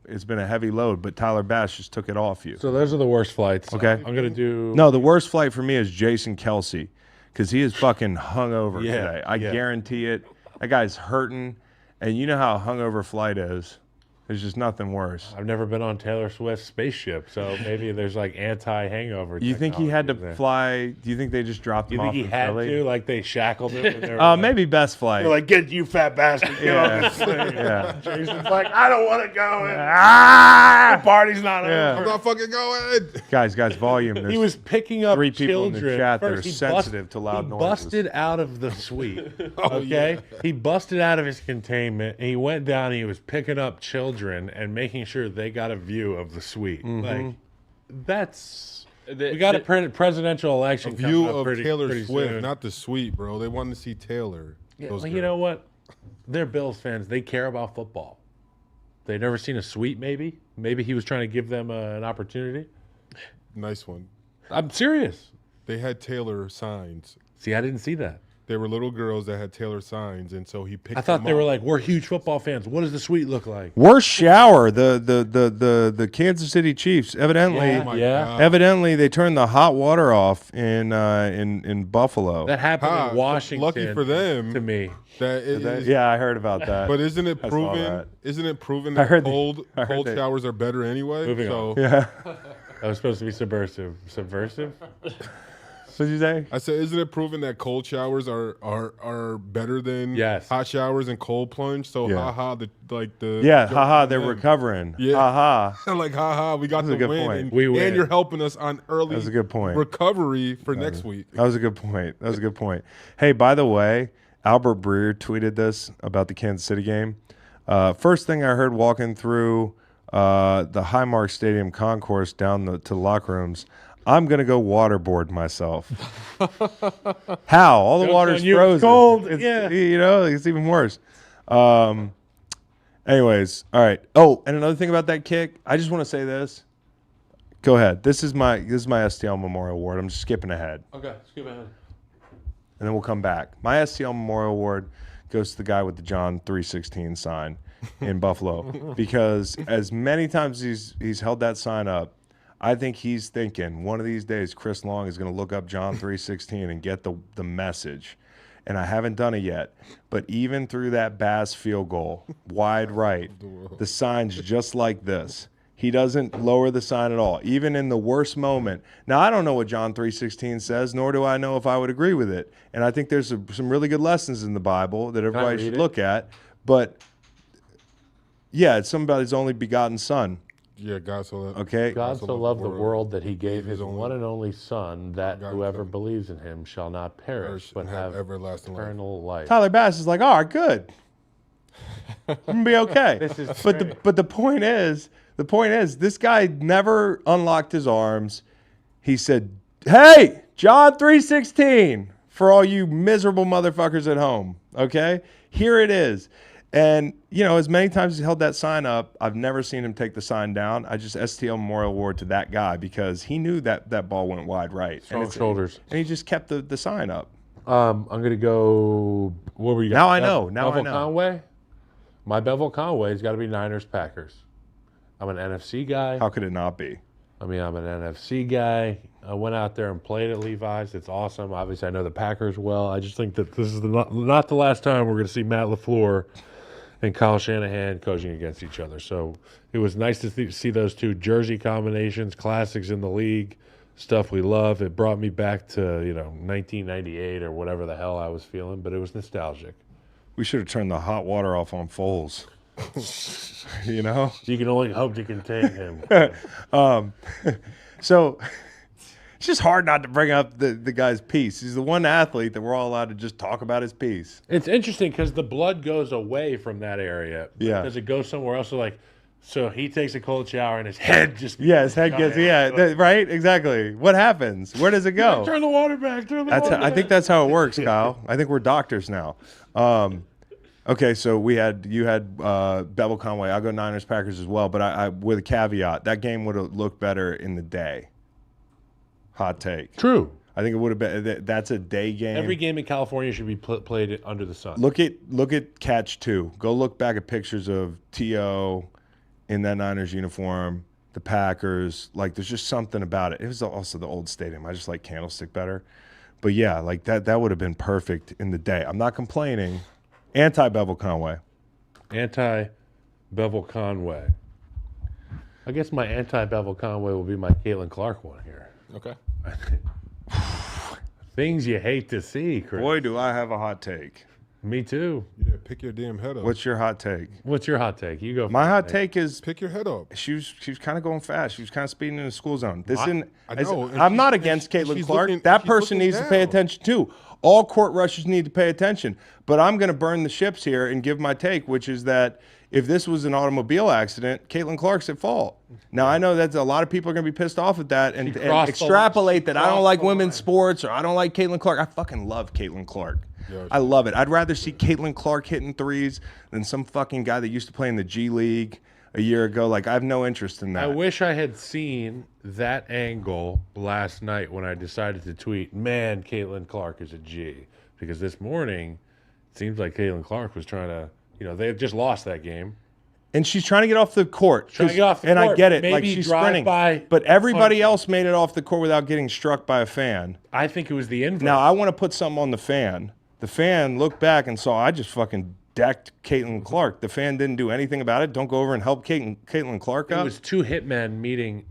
it's been a heavy load, but Tyler Bass just took it off you. So those are the worst flights. Okay. I'm gonna do. No, the worst flight for me is Jason Kelce, because he is fucking hungover today. I guarantee it. That guy's hurting, and you know how a hungover flight is. There's just nothing worse. I've never been on Taylor Swift's spaceship, so maybe there's like anti-hangover. You think he had to technology there. fly? Do you think they just dropped Do you him think off he in had Philly? to? Like they shackled him? And they were Maybe best flight. like, get you fat bastard. Get on this thing. yeah. Jason's like, I don't want to go. Ah! The party's not Yeah. I'm over. not fucking going. Guys, volume. There's He was picking up 3 people in the children. chat that are First, he sensitive to loud he noises. busted out of the suite. Oh, Okay, he busted out of his containment. And he went down. And he was picking up children and making sure they got a view of the suite. Mm-hmm. Like that's we got a presidential election. A view coming up of pretty Taylor pretty Swift, soon. not the suite, bro. They wanted to see Taylor. Yeah, Those well, you girls. know what? They're Bills fans. They care about football. They've never seen a suite. Maybe he was trying to give them an opportunity. Nice one. I'm serious. They had Taylor signs. See, I didn't see that. They were little girls that had Taylor signs, and so he picked. I thought them they were up. like, we're huge football fans. What does the suite look like? Worst shower. The Kansas City Chiefs. Evidently, Yeah. Oh my Yeah. God. evidently they turned the hot water off in Buffalo. That happened Ha, in Washington. lucky for them. To me. That is, Yeah, I heard about that. But isn't it I saw proven? that. Isn't it proven I that heard cold that- showers are better anyway? Moving so on. yeah. That was supposed to be subversive. Subversive? What'd you say? I said, isn't it proven that cold showers are better than Yes. hot showers and cold plunge? So Yeah. haha, the Yeah, joke haha, on they're them. recovering. Yeah. Haha. Like haha, we got That's a the good win, point. and, We win. and you're helping us on early That's a good point. recovery for next week. That was a good point. Hey, by the way, Albert Breer tweeted this about the Kansas City game. First thing I heard walking through the Highmark Stadium concourse down to the locker rooms, I'm going to go waterboard myself. How? All the Joke's water's on you, it's frozen. cold. It's, Yeah. You know, it's even worse. Anyways, all right. Oh, and another thing about that kick, I just want to say this. Go ahead. This is my STL Memorial Award. I'm just skipping ahead. Okay, skip ahead. And then we'll come back. My STL Memorial Award goes to the guy with the John 3:16 sign in Buffalo, because as many times he's held that sign up, I think he's thinking one of these days Chris Long is going to look up John 3:16 and get the message. And I haven't done it yet. But even through that Bass field goal, wide right, the sign's just like this. He doesn't lower the sign at all, even in the worst moment. Now, I don't know what John 3:16 says, nor do I know if I would agree with it. And I think there's some really good lessons in the Bible that everybody read should it? look at. But, yeah, it's something about his only begotten son. Yeah, God so loved. Okay. God so loved the world that he gave his only one and only Son, that begotten whoever Son. believes in him shall not perish, but and have everlasting life. eternal life. Tyler Bass is like, all right, good. I'm gonna be okay. This is but the point is, this guy never unlocked his arms. He said, "Hey, John 3:16 for all you miserable motherfuckers at home." Okay, here it is. And as many times as he held that sign up, I've never seen him take the sign down. I just STL Memorial Award to that guy because he knew that ball went wide right. Strong shoulders. And he just kept the sign up. I'm going to go. What were you? Now I know. Now I Bevel know. Conway? My Bevel Conway's got to be Niners Packers. I'm an NFC guy. How could it not be? I'm an NFC guy. I went out there and played at Levi's. It's awesome. Obviously, I know the Packers well. I just think that this is not the last time we're going to see Matt LaFleur and Kyle Shanahan coaching against each other. So it was nice to see those two jersey combinations, classics in the league, stuff we love. It brought me back to 1998 or whatever the hell I was feeling, but it was nostalgic. We should have turned the hot water off on Foles. You can only hope to contain him. So it's just hard not to bring up the guy's piece. He's the one athlete that we're all allowed to just talk about his piece. It's interesting because the blood goes away from that area. Yeah. Does it go somewhere else? So he takes a cold shower and his head just... Yeah, his head gets, right? Exactly. What happens? Where does it go? Turn the water back. I think that's how it works, Kyle. I think we're doctors now. Okay, so you had Bevel Conway. I'll go Niners Packers as well, but I with a caveat. That game would have looked better in the day. Hot take. True. I think it would have been. That's a day game. Every game in California should be played under the sun. Look at Catch 2. Go look back at pictures of T.O. in that Niners uniform, the Packers. Like, there's just something about it. It was also the old stadium. I just like Candlestick better. But yeah, like that would have been perfect in the day. I'm not complaining. Anti-Bevel Conway. Anti-Bevel Conway. I guess my anti-Bevel Conway will be my Caitlin Clark one here. Okay. Things you hate to see, Chris. Boy, do I have a hot take. Me too. Yeah, pick your damn head up. What's your hot take? What's your hot take? You go. My hot take is Pick your head up. she was kind of going fast. She was kind of speeding in the school zone. I know, and I'm she's- not and against she- Caitlin she's Clark. looking- That she's person looking needs to pay down. attention too. All court rushers need to pay attention. But I'm going to burn the ships here and give my take, which is that if this was an automobile accident, Caitlin Clark's at fault. Now, I know that a lot of people are going to be pissed off at that and extrapolate that I don't like women's sports or I don't like Caitlin Clark. I fucking love Caitlin Clark. I love it. I'd rather see Caitlin Clark hitting threes than some fucking guy that used to play in the G League a year ago. Like, I have no interest in that. I wish I had seen that angle last night when I decided to tweet, man, Caitlin Clark is a G. Because this morning, it seems like Caitlin Clark was trying to, they had just lost that game. And she's trying to get off the court. Trying to get off the and court, I get it. maybe Like, she's drive sprinting. by, But everybody punch. else made it off the court without getting struck by a fan. I think it was the inverse. Now, I want to put something on the fan. The fan looked back and saw I just fucking decked Caitlin Clark. The fan didn't do anything about it. Don't go over and help Caitlin Clark It up. was two hitmen meeting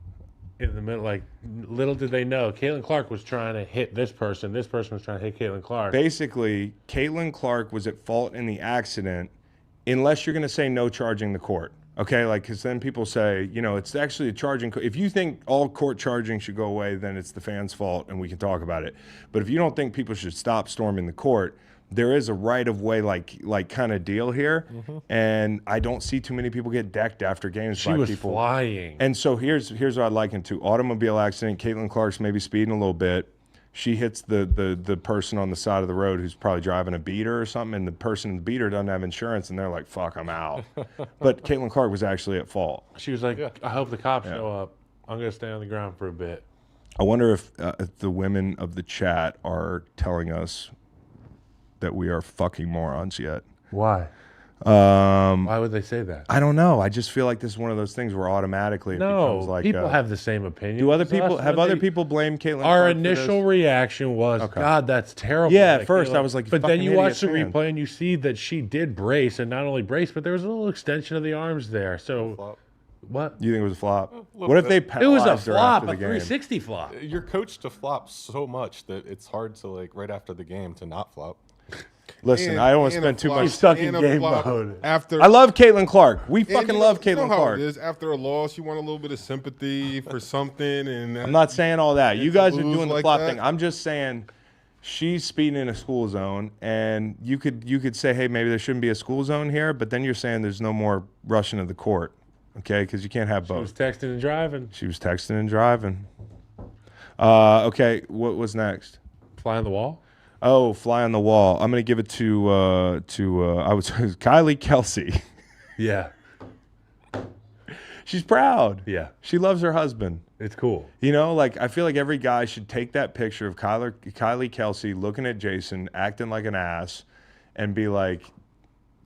in the middle. Like, little did they know, Caitlin Clark was trying to hit this person. This person was trying to hit Caitlin Clark. Basically, Caitlin Clark was at fault in the accident unless you're going to say no charging the court. Okay, because then people say, it's actually a charging. If you think all court charging should go away, then it's the fan's fault, and we can talk about it. But if you don't think people should stop storming the court, there is a right-of-way like kind of deal here, and I don't see too many people get decked after games She by was people. flying. And so here's what I'd like into. Automobile accident, Caitlin Clark's maybe speeding a little bit. She hits the person on the side of the road who's probably driving a beater or something, and the person in the beater doesn't have insurance, and they're like, fuck, I'm out. But Caitlin Clark was actually at fault. She was like, I hope the cops show up. I'm going to stay on the ground for a bit. I wonder if the women of the chat are telling us that we are fucking morons yet. Why? Why would they say that? I don't know. I just feel like this is one of those things where automatically it becomes like people have the same opinion. Do other as people us, have but other they- people blame Caitlin? Our Clark for initial this? reaction was, God, that's terrible. Yeah, at that first Caitlin- I was like, but then fucking you watch the idiot fan. replay and you see that she did brace, and not only brace, but there was a little extension of the arms there. So what? You think it was a flop? little What if they bit. It was a penalized her flop, after a the game? 360 flop. You're coached to flop so much that it's hard to right after the game to not flop. Listen, I don't want to spend too much. He's stuck in and a game flop mode. After I love Caitlin Clark. We and fucking you love know Caitlin how Clark. it is. After a loss, you want a little bit of sympathy for something. And I'm not saying all that. You to guys are lose doing the like flop that. thing. I'm just saying she's speeding in a school zone, and you could say, hey, maybe there shouldn't be a school zone here, but then you're saying there's no more rushing to the court, okay? Because you can't have He was both. texting and driving. She was texting and driving. Okay, what was next? Fly on the wall? Oh, fly on the wall. I'm gonna give it to I was Kylie Kelce. Yeah. She's proud. Yeah. She loves her husband. It's cool. You know, like I feel like every guy should take that picture of Kylie Kelce looking at Jason, acting like an ass, and be like,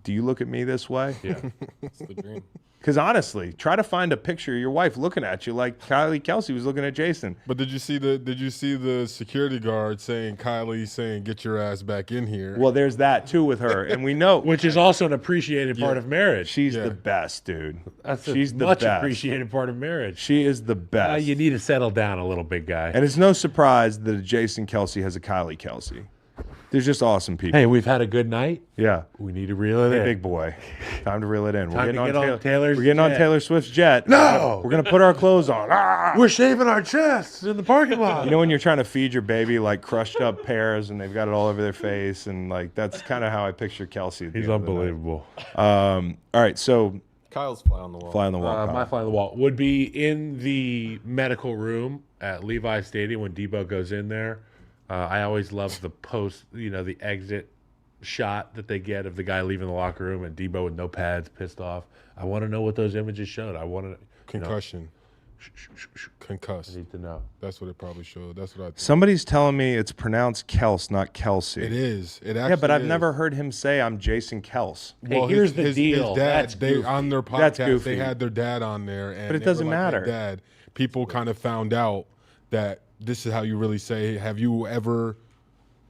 "Do you look at me this way?" Yeah. That's the dream. Because honestly, try to find a picture of your wife looking at you like Kylie Kelce was looking at Jason. But did you see the security guard saying get your ass back in here? Well, there's that too with her, and we know Which is also an appreciated part of marriage. she's Yeah. the best, dude. She's the much best. appreciated part of marriage. She is the best. You need to settle down a little, big guy. And it's no surprise that Jason Kelce has a Kylie Kelce. They're just awesome people. Hey, we've had a good night. Yeah. We need to reel it Hey, in. big boy. Time to reel it in. Time to get on Taylor's We're getting on jet. Taylor Swift's jet. No! We're going to put our clothes on. Ah! We're shaving our chests in the parking lot. You know when you're trying to feed your baby like crushed up pears and they've got it all over their face, and like that's kind of how I picture Kelce. At the He's end of the night. unbelievable. All right, so Kyle's fly on the wall. fly on the wall. My Kyle. fly on the wall would be in the medical room at Levi Stadium when Debo goes in there. I always love the post, the exit shot that they get of the guy leaving the locker room and Debo with no pads, pissed off. I want to know what those images showed. I want to Concussion. I Concuss. need to know. That's what it probably showed. That's what I think. Somebody's telling me it's pronounced Kels, not Kelce. It is. It actually Yeah, but I've is. never heard him say I'm Jason Kels. Hey, here's the deal. His dad, That's they goofy. on their That's podcast, goofy. they had their dad on there, and But it they doesn't were like, "Hey, matter." Dad, people kind of found out that this is how you really say. Have you ever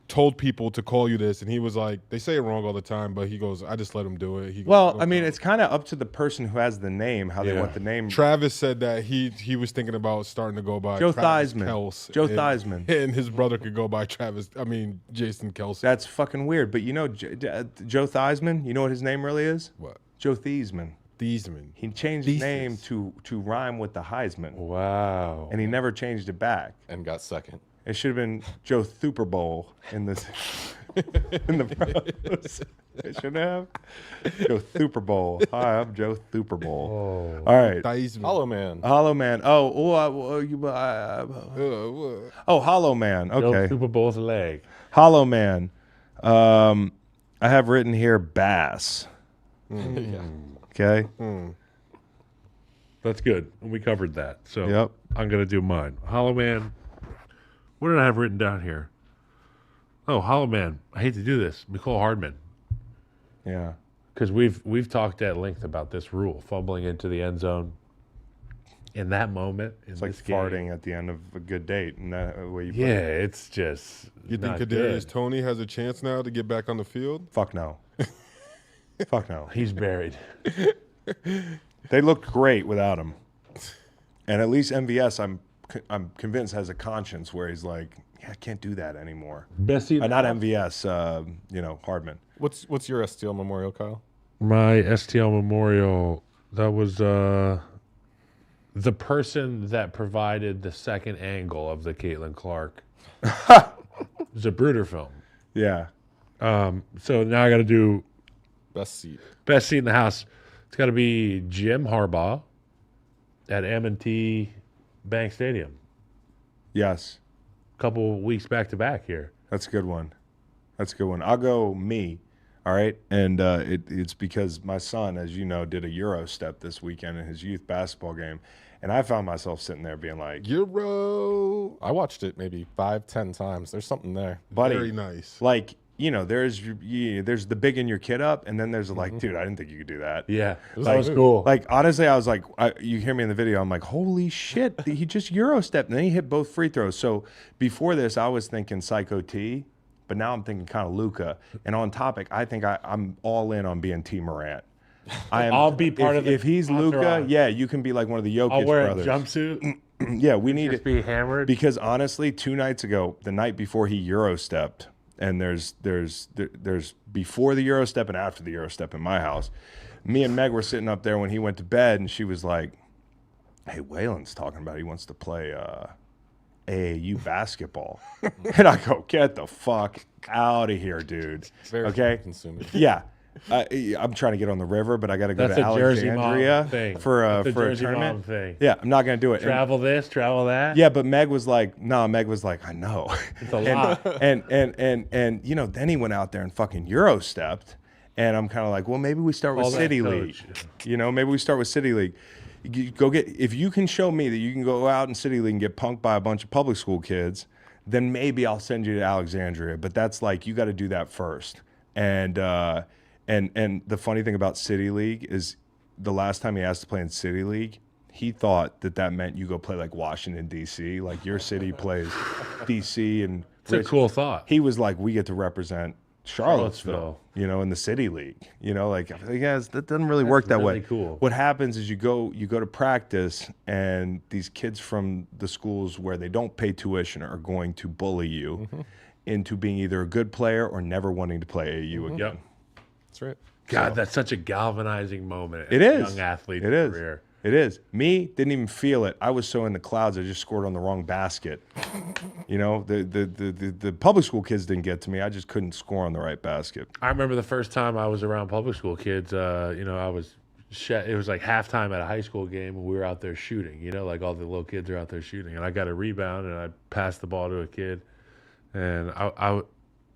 told people to call you this? And he was like, they say it wrong all the time, but he goes, I just let him do it. He goes, Well, "No I mean, problem." it's kind of up to the person who has the name, how they Yeah. want the name. Travis said that he was thinking about starting to go by Joe Travis Theismann. Kelce, Joe and- Theismann. and his brother could go by Jason Kelce. That's fucking weird. But Joe Theismann, you know what his name really is? What? Joe Theismann. Thiesman. He changed his Thesis. name to rhyme with the Heisman, Wow. and he never changed it back. And got second. It should have been Joe Super Bowl in this in the pros. It shouldn't have. Joe Super Bowl. Hi, I'm Joe Super Bowl. All right. Thiesman. Hollow Man. Hollow Man. Oh, Hollow Man. Joe Okay. Super Bowl's leg. Hollow Man. I have written here Bass. Yeah. Okay. That's good. We covered that. So Yep. I'm going to do mine. Hollow Man. What did I have written down here? Oh, Hollow Man. I hate to do this. Nicole Hardman. Yeah. Because we've talked at length about this rule, fumbling into the end zone. In that moment, in It's like this game, farting at the end of a good date, and that way you put Yeah, it. it's just You think not Kadarius good. Toney has a chance now to get back on the field? Fuck no. Fuck no. He's buried. They looked great without him, and at least MVS, I'm convinced has a conscience where he's like, yeah, I can't do that anymore. Best seat. Not MVS. Hardman. What's your STL memorial, Kyle? My STL memorial. That was the person that provided the second angle of the Caitlin Clark. It's a Bruder film. Yeah. So now I got to do Best seat. best seat in the house. It's got to be Jim Harbaugh at M&T Bank Stadium. Yes. A couple weeks back to back here. That's a good one. That's a good one. I'll go me. All right. And it's because my son, as you know, did a Eurostep this weekend in his youth basketball game. And I found myself sitting there being like, Euro. I watched it maybe 5-10 times. There's something there. buddy, Very nice. like, there's the bigging your kid up, and then there's like, dude, I didn't think you could do that. Yeah, Like, that was cool. Like, honestly, I was like, you hear me in the video, I'm like, holy shit, he just Eurostepped, and then he hit both free throws. So before this, I was thinking Psycho T, but now I'm thinking kind of Luka. And on topic, I think I'm all in on being T Morant. I'll be part of the if he's Luka, entourage. yeah, you can be like one of the Jokic I'll wear brothers. a jumpsuit. Yeah, we need Just it. be hammered. Because honestly, 2 nights ago, the night before he Eurostepped, and there's before the Eurostep and after the Eurostep in my house. Me and Meg were sitting up there when he went to bed, and she was like, "Hey, Waylon's talking about he wants to play AAU basketball." And I go, "Get the fuck out of here, dude." Very Okay? consuming. Yeah. I'm trying to get on the river, but I got to go That's to a Jersey Alexandria mom thing. for That's a Jersey tournament. mom thing. Yeah, I'm not going to do it. Travel this, travel that. Yeah, but Meg was like, I know. It's a lot. and then he went out there and fucking Eurostepped, and I'm kind of like, well, maybe we start with Call that City coach. League. Maybe we start with City League. You go get, if you can show me that you can go out in City League and get punked by a bunch of public school kids, then maybe I'll send you to Alexandria. But that's like, you got to do that first. And the funny thing about City League is the last time he asked to play in City League, he thought that meant you go play like Washington, D.C., like your city plays D.C. and It's a cool thought. He was like, we get to represent Charlottesville, in the City League. That doesn't really work that really way. cool. What happens is you go to practice, and these kids from the schools where they don't pay tuition are going to bully you into being either a good player or never wanting to play AAU again. Yep. That's right. God, that's such a galvanizing moment. It in a is. young athlete's It is. career. It is. Me, didn't even feel it. I was so in the clouds, I just scored on the wrong basket. The public school kids didn't get to me. I just couldn't score on the right basket. I remember the first time I was around public school kids. It was like halftime at a high school game, and we were out there shooting. Like all the little kids are out there shooting, and I got a rebound, and I passed the ball to a kid, and I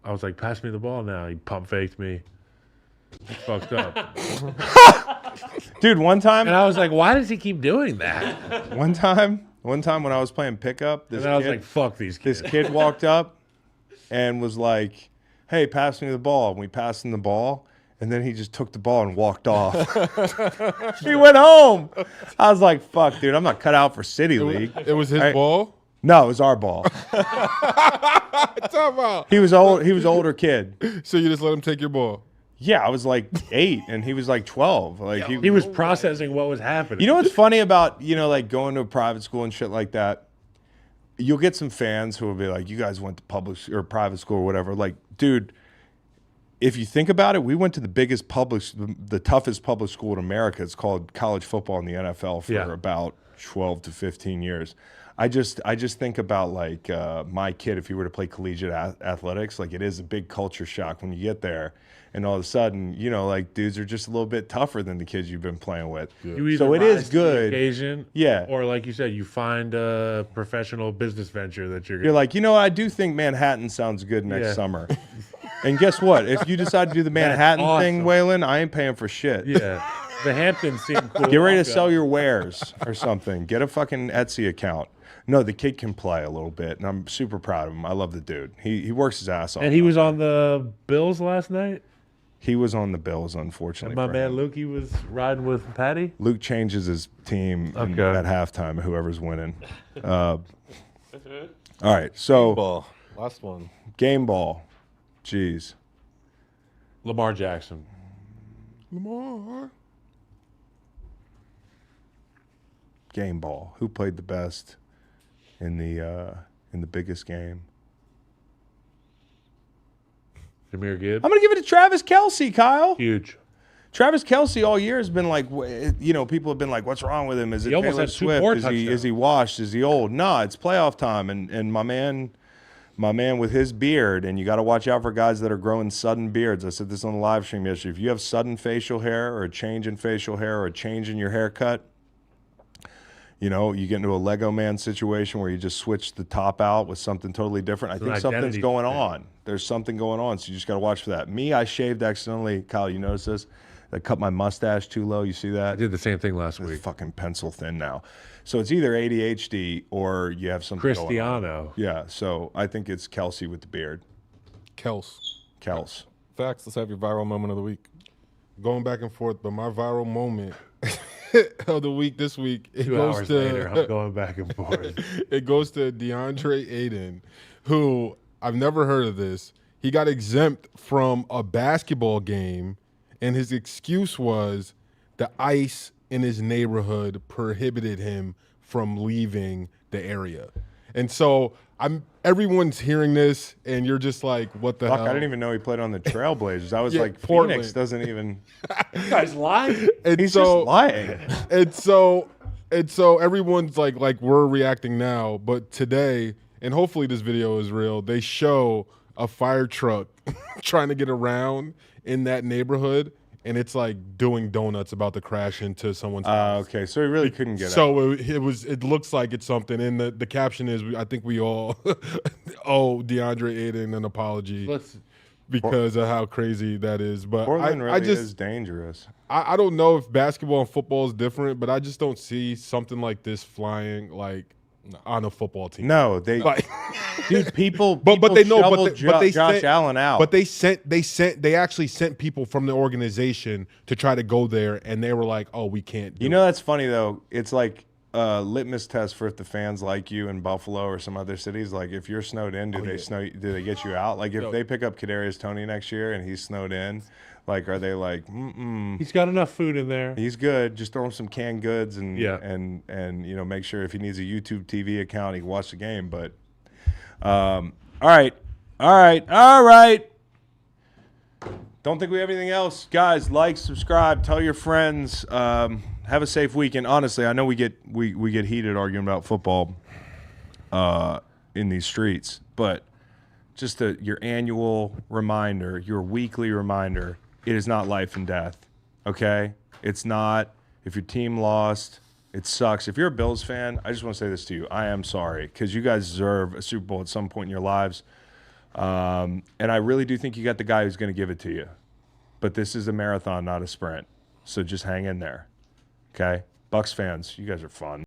was like, "Pass me the ball now." He pump faked me. It's fucked up. Dude, one time, And I was like, "Why does he keep doing that?" one time when I was playing pickup, And I was like, "Fuck these kids." this kid walked up and was like, "Hey, pass me the ball." And we passed him the ball, and then he just took the ball and walked off. He went home. I was like, "Fuck, dude, I'm not cut out for City League." It was his Right. ball. No, it was our ball. Talk about. He was old. He was an older kid. So you just let him take your ball. Yeah, I was like 8, and he was like 12. Like He was processing what was happening. You know what's funny about, like going to a private school and shit like that? You'll get some fans who will be like, you guys went to public or private school or whatever. Like, dude, if you think about it, we went to the toughest public school in America. It's called college football in the NFL for about 12 to 15 years. I just think about like my kid, if he were to play collegiate athletics, like it is a big culture shock when you get there. And all of a sudden, like dudes are just a little bit tougher than the kids you've been playing with. You either So it rise is to the good. occasion, Yeah. or like you said, you find a professional business venture that you're You're like, I do think Manhattan sounds good next Yeah. summer. And guess what? If you decide to do the Manhattan thing, awesome. Waylon, I ain't paying for shit. Yeah, the Hamptons seem cool. Get ready to sell your wares or something. Get a fucking Etsy account. No, the kid can play a little bit, and I'm super proud of him. I love the dude. He works his ass off. And he was on the Bills last night. He was on the Bills, unfortunately. And my for man him. Luke, he was riding with Patty. Luke changes his team at halftime, whoever's winning. All right, so Ball. Last one. game ball. Jeez. Lamar Jackson. Lamar. Game ball. Who played the best in the biggest game? Jahmyr Gibbs. I'm gonna give it to Travis Kelce, Kyle. Huge. Travis Kelce all year has been like, people have been like, what's wrong with him? Is it He almost Taylor had 2 Swift? more Is touchdowns. he washed? Is he old? No, it's playoff time, and my man with his beard, and you got to watch out for guys that are growing sudden beards. I said this on the live stream yesterday. If you have sudden facial hair or a change in facial hair or a change in your haircut, you get into a Lego man situation where you just switch the top out with something totally different. I think something's identity going thing. on. There's something going on, so you just got to watch for that. Me, I shaved accidentally. Kyle, you notice this? I cut my mustache too low. You see that? I did the same thing last It's week. fucking pencil thin now. So it's either ADHD or you have something going on. Cristiano. Yeah, so I think it's Kelce with the beard. Kels. Kels. Facts. Let's have your viral moment of the week. Going back and forth, but my viral moment of the week this week, it 2 goes hours to later, I'm going back and forth. it goes to DeAndre Ayton, who I've never heard of this. He got exempt from a basketball game, and his excuse was the ICE in his neighborhood prohibited him from leaving the area. And so everyone's hearing this, and you're just like, what the Fuck, hell? I didn't even know he played on the Trailblazers. I was Yeah, like, Portland. Phoenix doesn't even. You guys lying? And He's so, just lying. And so everyone's like we're reacting now, but today, and hopefully this video is real, they show a fire truck trying to get around in that neighborhood, and it's like doing donuts about to crash into someone's house. Okay, so he really couldn't get out. So it looks like it's something, and the caption is, I think we all owe DeAndre Ayton an apology because of how crazy that is. But Portland really I just is dangerous. I don't know if basketball and football is different, but I just don't see something like this flying like on a football team. No, they, Like, dude, people. but they know, shoveled but they Josh sent, Allen out. But they actually sent people from the organization to try to go there, and they were like, "Oh, we can't." You know, that's funny though. It's like a litmus test for if the fans like you in Buffalo or some other cities. Like if you're snowed in, do they get you out? Like if they pick up Kadarius Toney next year and he's snowed in, like are they like, He's got enough food in there. he's good, just throw him some canned goods and Yeah. and you know, make sure if he needs a YouTube TV account he can watch the game. But all right. Don't think we have anything else, guys. Like, subscribe, tell your friends. Have a safe weekend. Honestly, I know we get heated arguing about football in these streets, but just your annual reminder, your weekly reminder, it is not life and death. Okay, it's not. If your team lost, it sucks. If you're a Bills fan, I just want to say this to you: I am sorry, because you guys deserve a Super Bowl at some point in your lives. And I really do think you got the guy who's going to give it to you. But this is a marathon, not a sprint. So just hang in there. Okay? Bucks fans, you guys are fun.